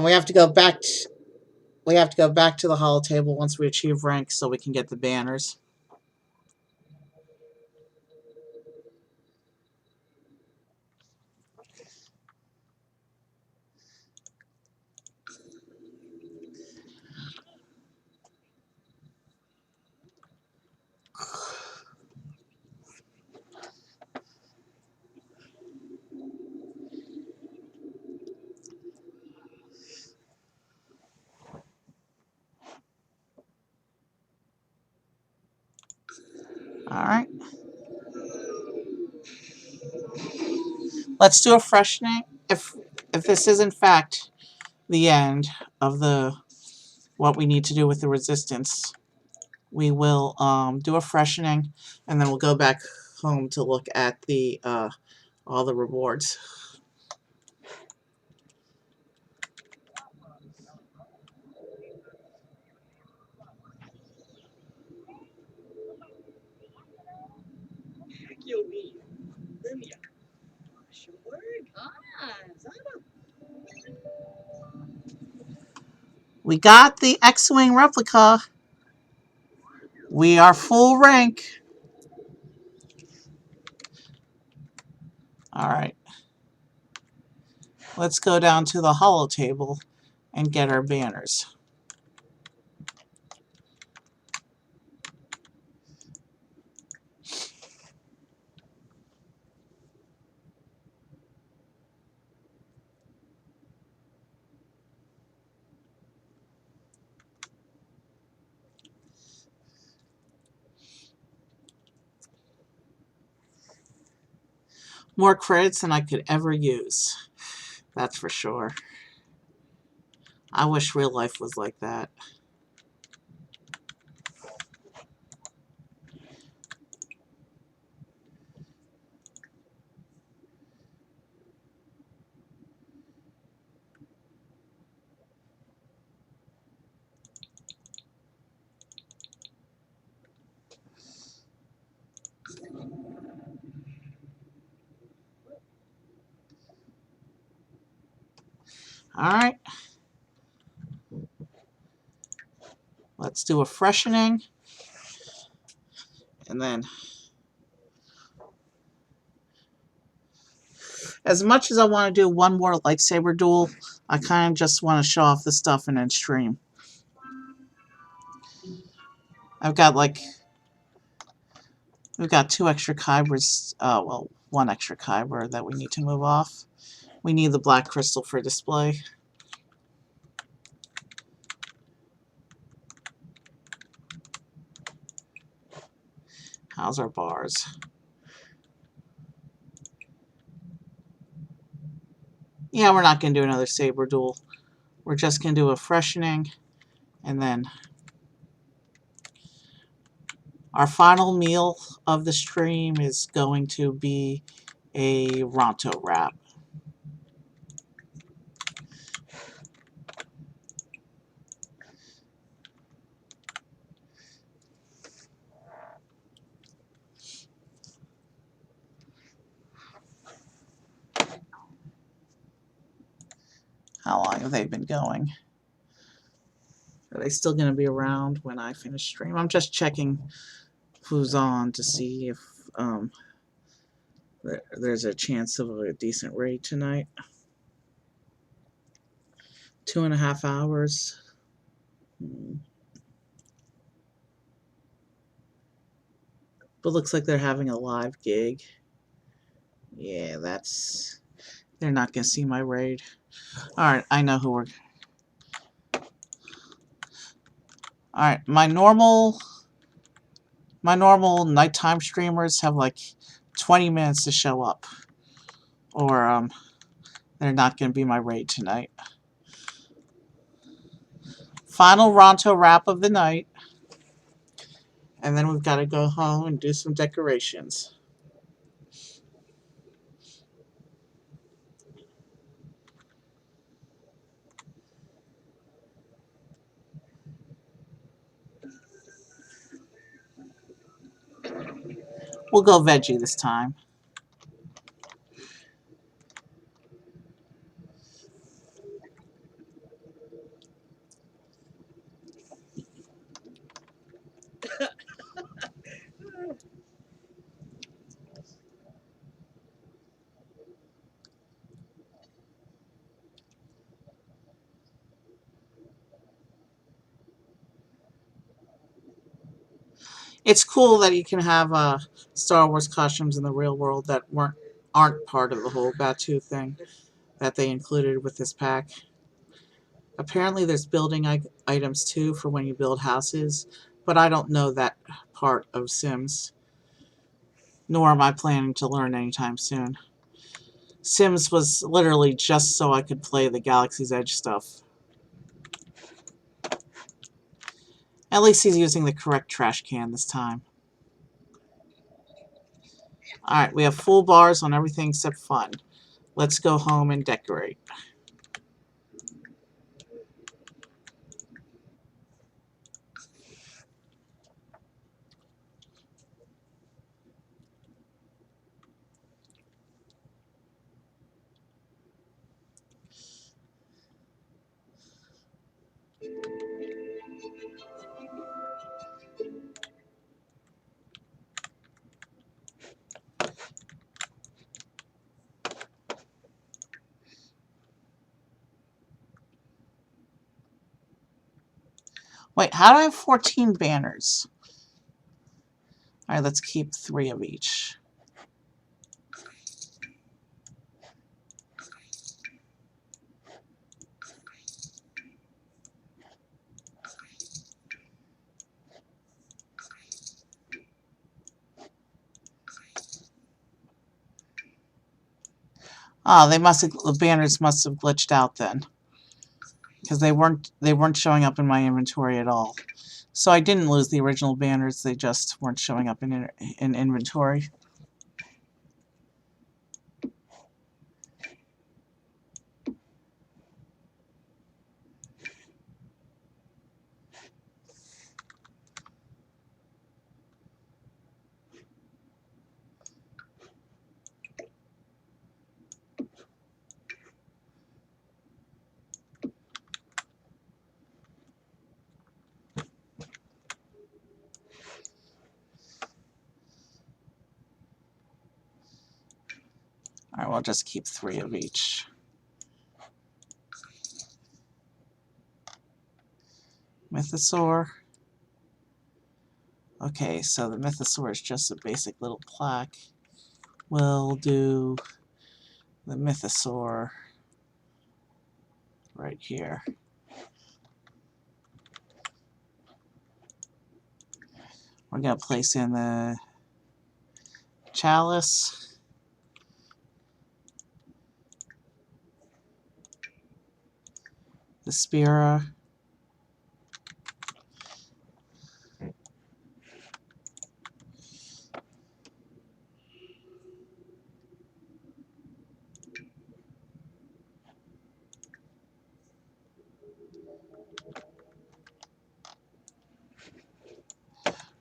We have to go back. We have to go back to the holotable once we achieve rank, so we can get the banners. All right. Let's do a freshening. If this is in fact the end of the what we need to do with the resistance, we will do a freshening, and then we'll go back home to look at the all the rewards. We got the X-Wing replica. We are full rank. All right. Let's go down to the holotable and get our banners. More credits than I could ever use. That's for sure. I wish real life was like that. All right. Let's do a freshening. And then As much as I want to do one more lightsaber duel, I kind of just want to show off the stuff and then stream. I've got like, we've got 2 extra kybers, well, 1 extra kyber that we need to move off. We need the black crystal for display. How's our bars? Yeah, we're not going to do another saber duel. We're just going to do a freshening, and then our final meal of the stream is going to be a Ronto wrap. How long have they been going? Are they still going to be around when I finish stream? I'm just checking who's on to see if there's a chance of a decent raid tonight. 2.5 hours. But looks like they're having a live gig. Yeah, they're not going to see my raid. Alright, I know who we're... Alright, my normal nighttime streamers have like 20 minutes to show up. Or, they're not going to be my raid tonight. Final Ronto wrap of the night. And then we've got to go home and do some decorations. We'll go veggie this time. It's cool that you can have Star Wars costumes in the real world that aren't part of the whole Batu thing that they included with this pack. Apparently there's building items too for when you build houses, but I don't know that part of Sims, nor am I planning to learn anytime soon. Sims was literally just so I could play the Galaxy's Edge stuff. At least he's using the correct trash can this time. Alright, we have full bars on everything except fun. Let's go home and decorate. Wait, how do I have 14 banners? Alright, let's keep 3 of each. Ah, the banners must have glitched out then, because they weren't showing up in my inventory at all. So I didn't lose the original banners; they just weren't showing up in inventory. we'll just keep 3 of each. Mythosaur. Okay, so the Mythosaur is just a basic little plaque. We'll do the Mythosaur right here. We're going to place in the Chalice. The Spira.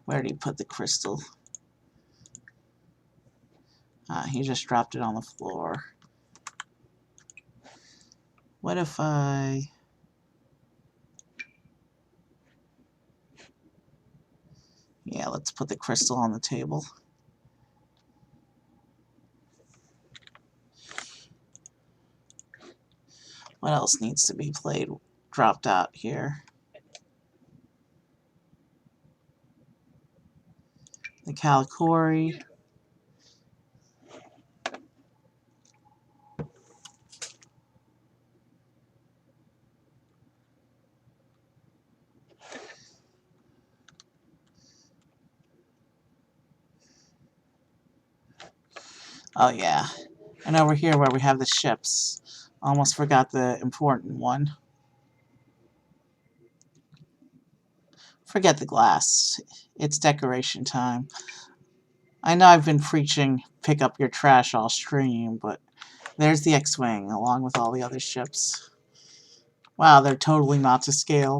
Where did he put the crystal? He just dropped it on the floor. What if I... Yeah, let's put the crystal on the table. What else needs to be dropped out here? The Calicori. Oh yeah. And over here where we have the ships. Almost forgot the important one. Forget the glass. It's decoration time. I know I've been preaching pick up your trash all stream, but there's the X-Wing along with all the other ships. Wow, they're totally not to scale.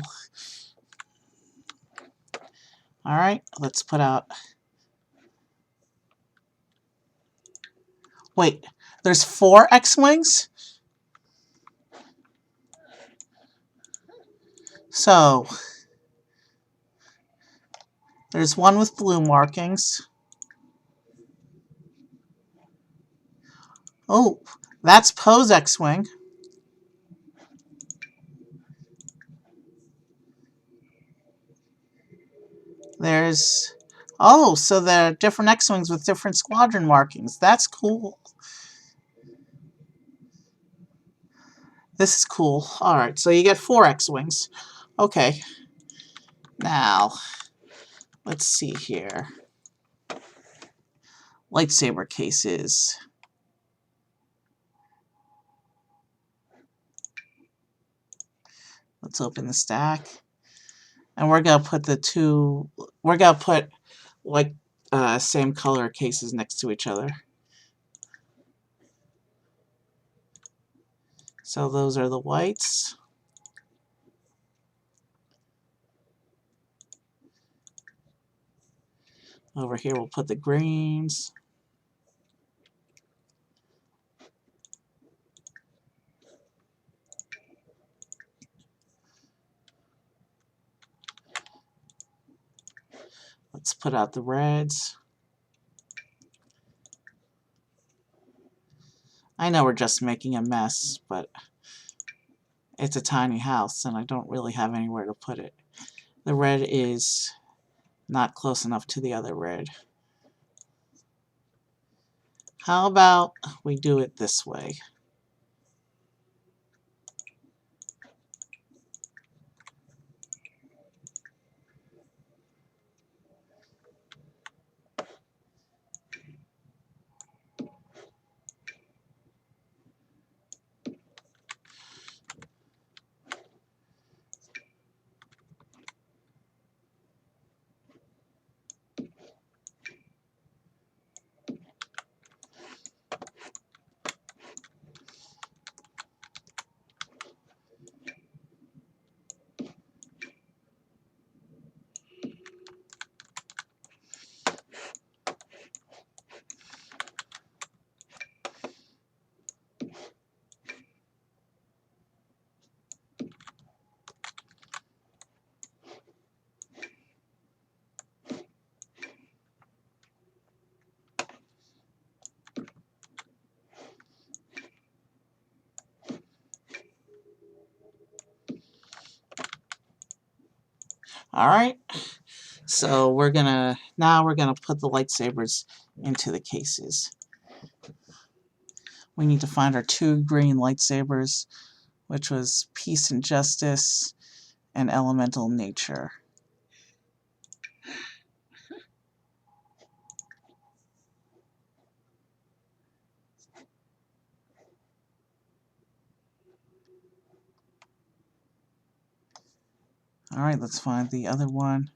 Alright, let's put out... Wait, there's 4 X-Wings? So, there's one with blue markings. Oh, that's Poe's X-Wing. There's... Oh, so there are different X-Wings with different squadron markings. That's cool. This is cool. Alright, so you get 4 X-Wings. Okay. Now, let's see here. Lightsaber cases. Let's open the stack. And we're going to put the two... We're going to put, like, same color cases next to each other. So those are the whites. Over here we'll put the greens. Let's put out the reds. I know we're just making a mess, but it's a tiny house and I don't really have anywhere to put it. The red is not close enough to the other red. How about we do it this way? Alright, so now we're gonna put the lightsabers into the cases. We need to find our 2 green lightsabers, which was Peace and Justice and Elemental Nature. Alright, let's find the other one.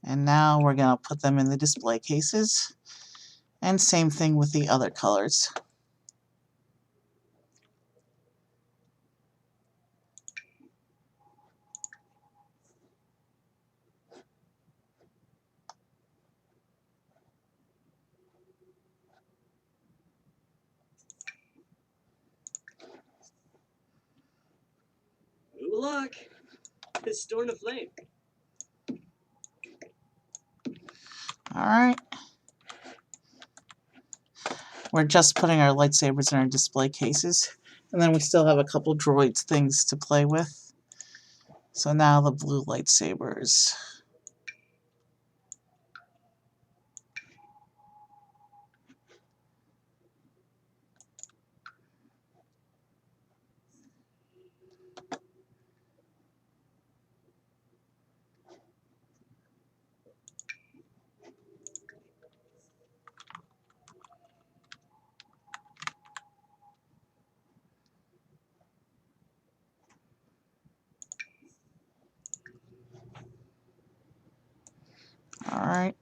And now we're going to put them in the display cases. And same thing with the other colors. Ooh, look! It's storing a flame. Alright. We're just putting our lightsabers in our display cases. And then we still have a couple droids things to play with. So now the blue lightsabers. Alright.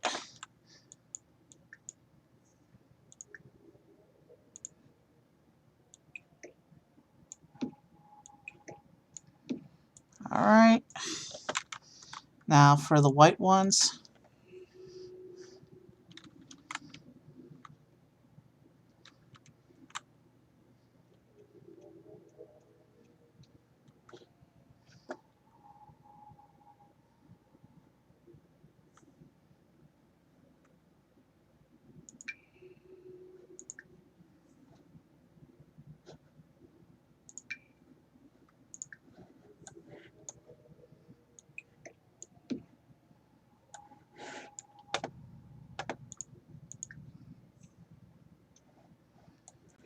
Alright. Now for the white ones.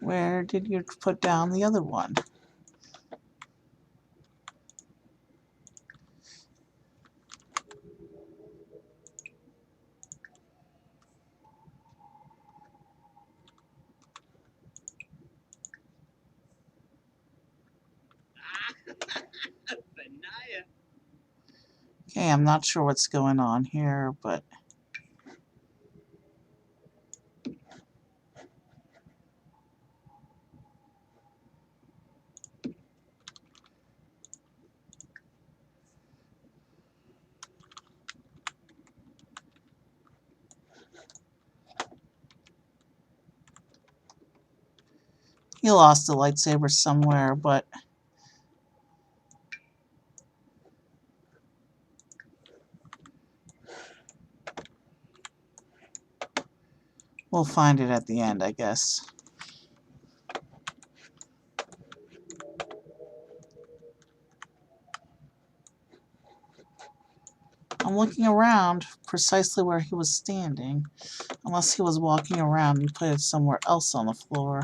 Where did you put down the other one? Benaya. Okay, I'm not sure what's going on here, but he lost the lightsaber somewhere, but we'll find it at the end, I guess. I'm looking around precisely where he was standing, unless he was walking around and put it somewhere else on the floor.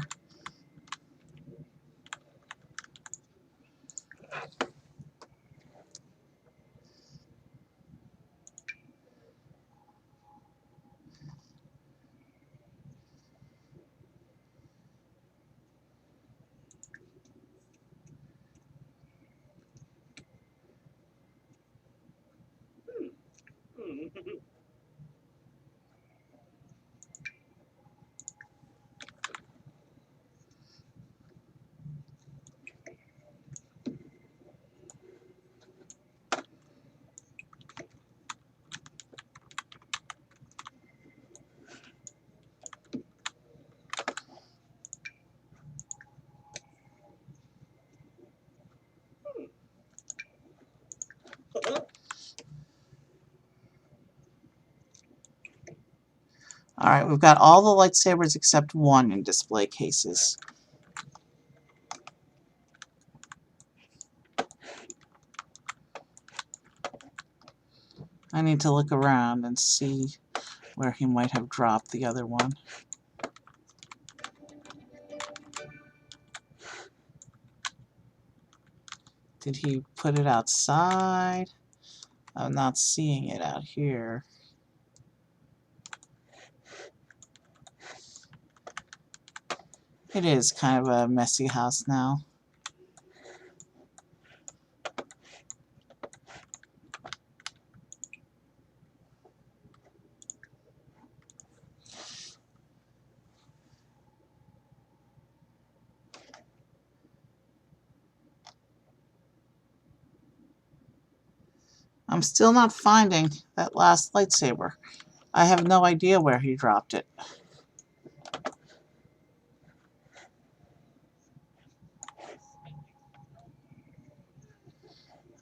Alright, we've got all the lightsabers except one in display cases. I need to look around and see where he might have dropped the other one. Did he put it outside? I'm not seeing it out here. It is kind of a messy house now. I'm still not finding that last lightsaber. I have no idea where he dropped it.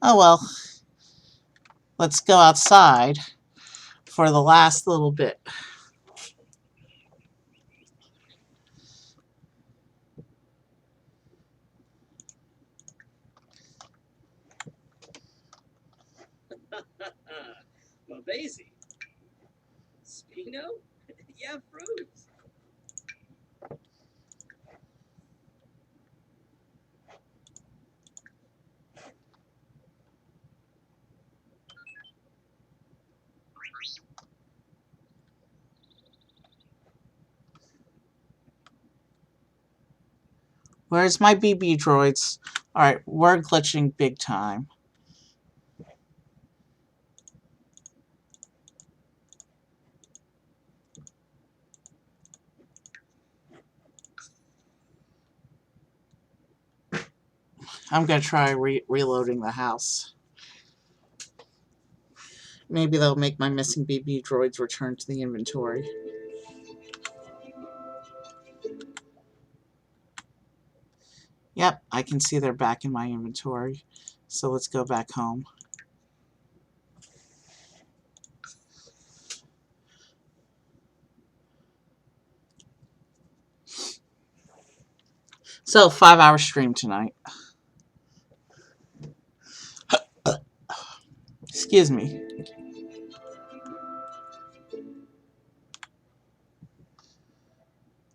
Oh well. Let's go outside for the last little bit. Mabasi. Spino? Yeah, fruits. Where's my BB droids? Alright, we're glitching big time. I'm gonna try reloading the house. Maybe that'll make my missing BB droids return to the inventory. Yep, I can see they're back in my inventory. So let's go back home. So, 5-hour stream tonight. Excuse me.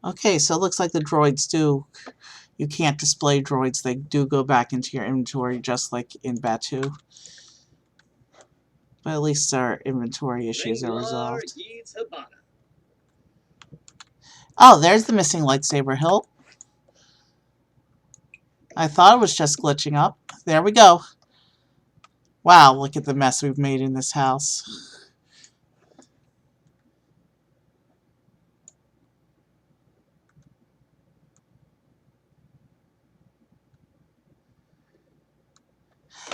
Okay, so it looks like the droids do. You can't display droids. They do go back into your inventory just like in Batu. But at least our inventory issues are resolved. Oh, there's the missing lightsaber hilt. I thought it was just glitching up. There we go. Wow, look at the mess we've made in this house.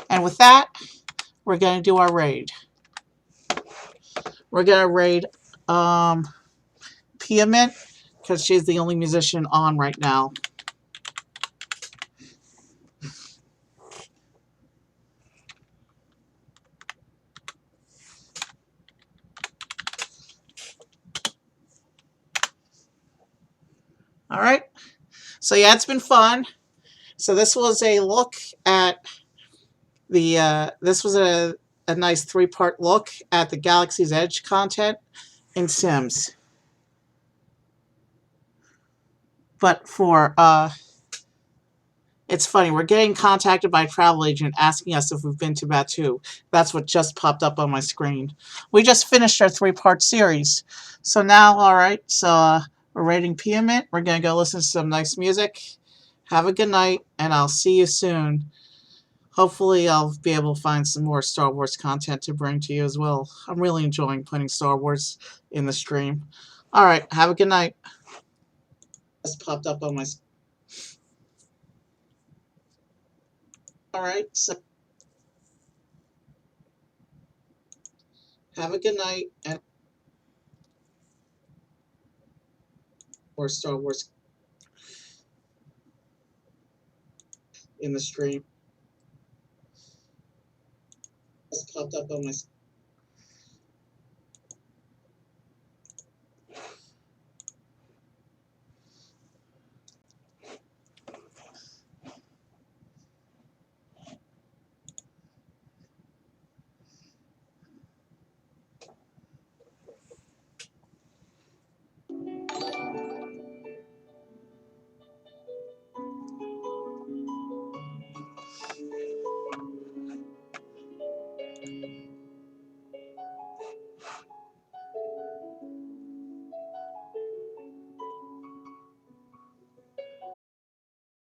And with that, we're going to do our raid. We're going to raid Pia Mint, because she's the only musician on right now. Alright, so yeah, it's been fun. So this was a look at the, this was a nice 3-part look at the Galaxy's Edge content in Sims. But for, it's funny, we're getting contacted by a travel agent asking us if we've been to Batu. That's what just popped up on my screen. We just finished our 3-part series. So now, alright, so we're rating Pia Mint. We're going to go listen to some nice music. Have a good night, and I'll see you soon. Hopefully I'll be able to find some more Star Wars content to bring to you as well. I'm really enjoying putting Star Wars in the stream. Alright, have a good night. Just popped up on my... Alright, so... Have a good night, and... more Star Wars in the stream. Just popped up on my...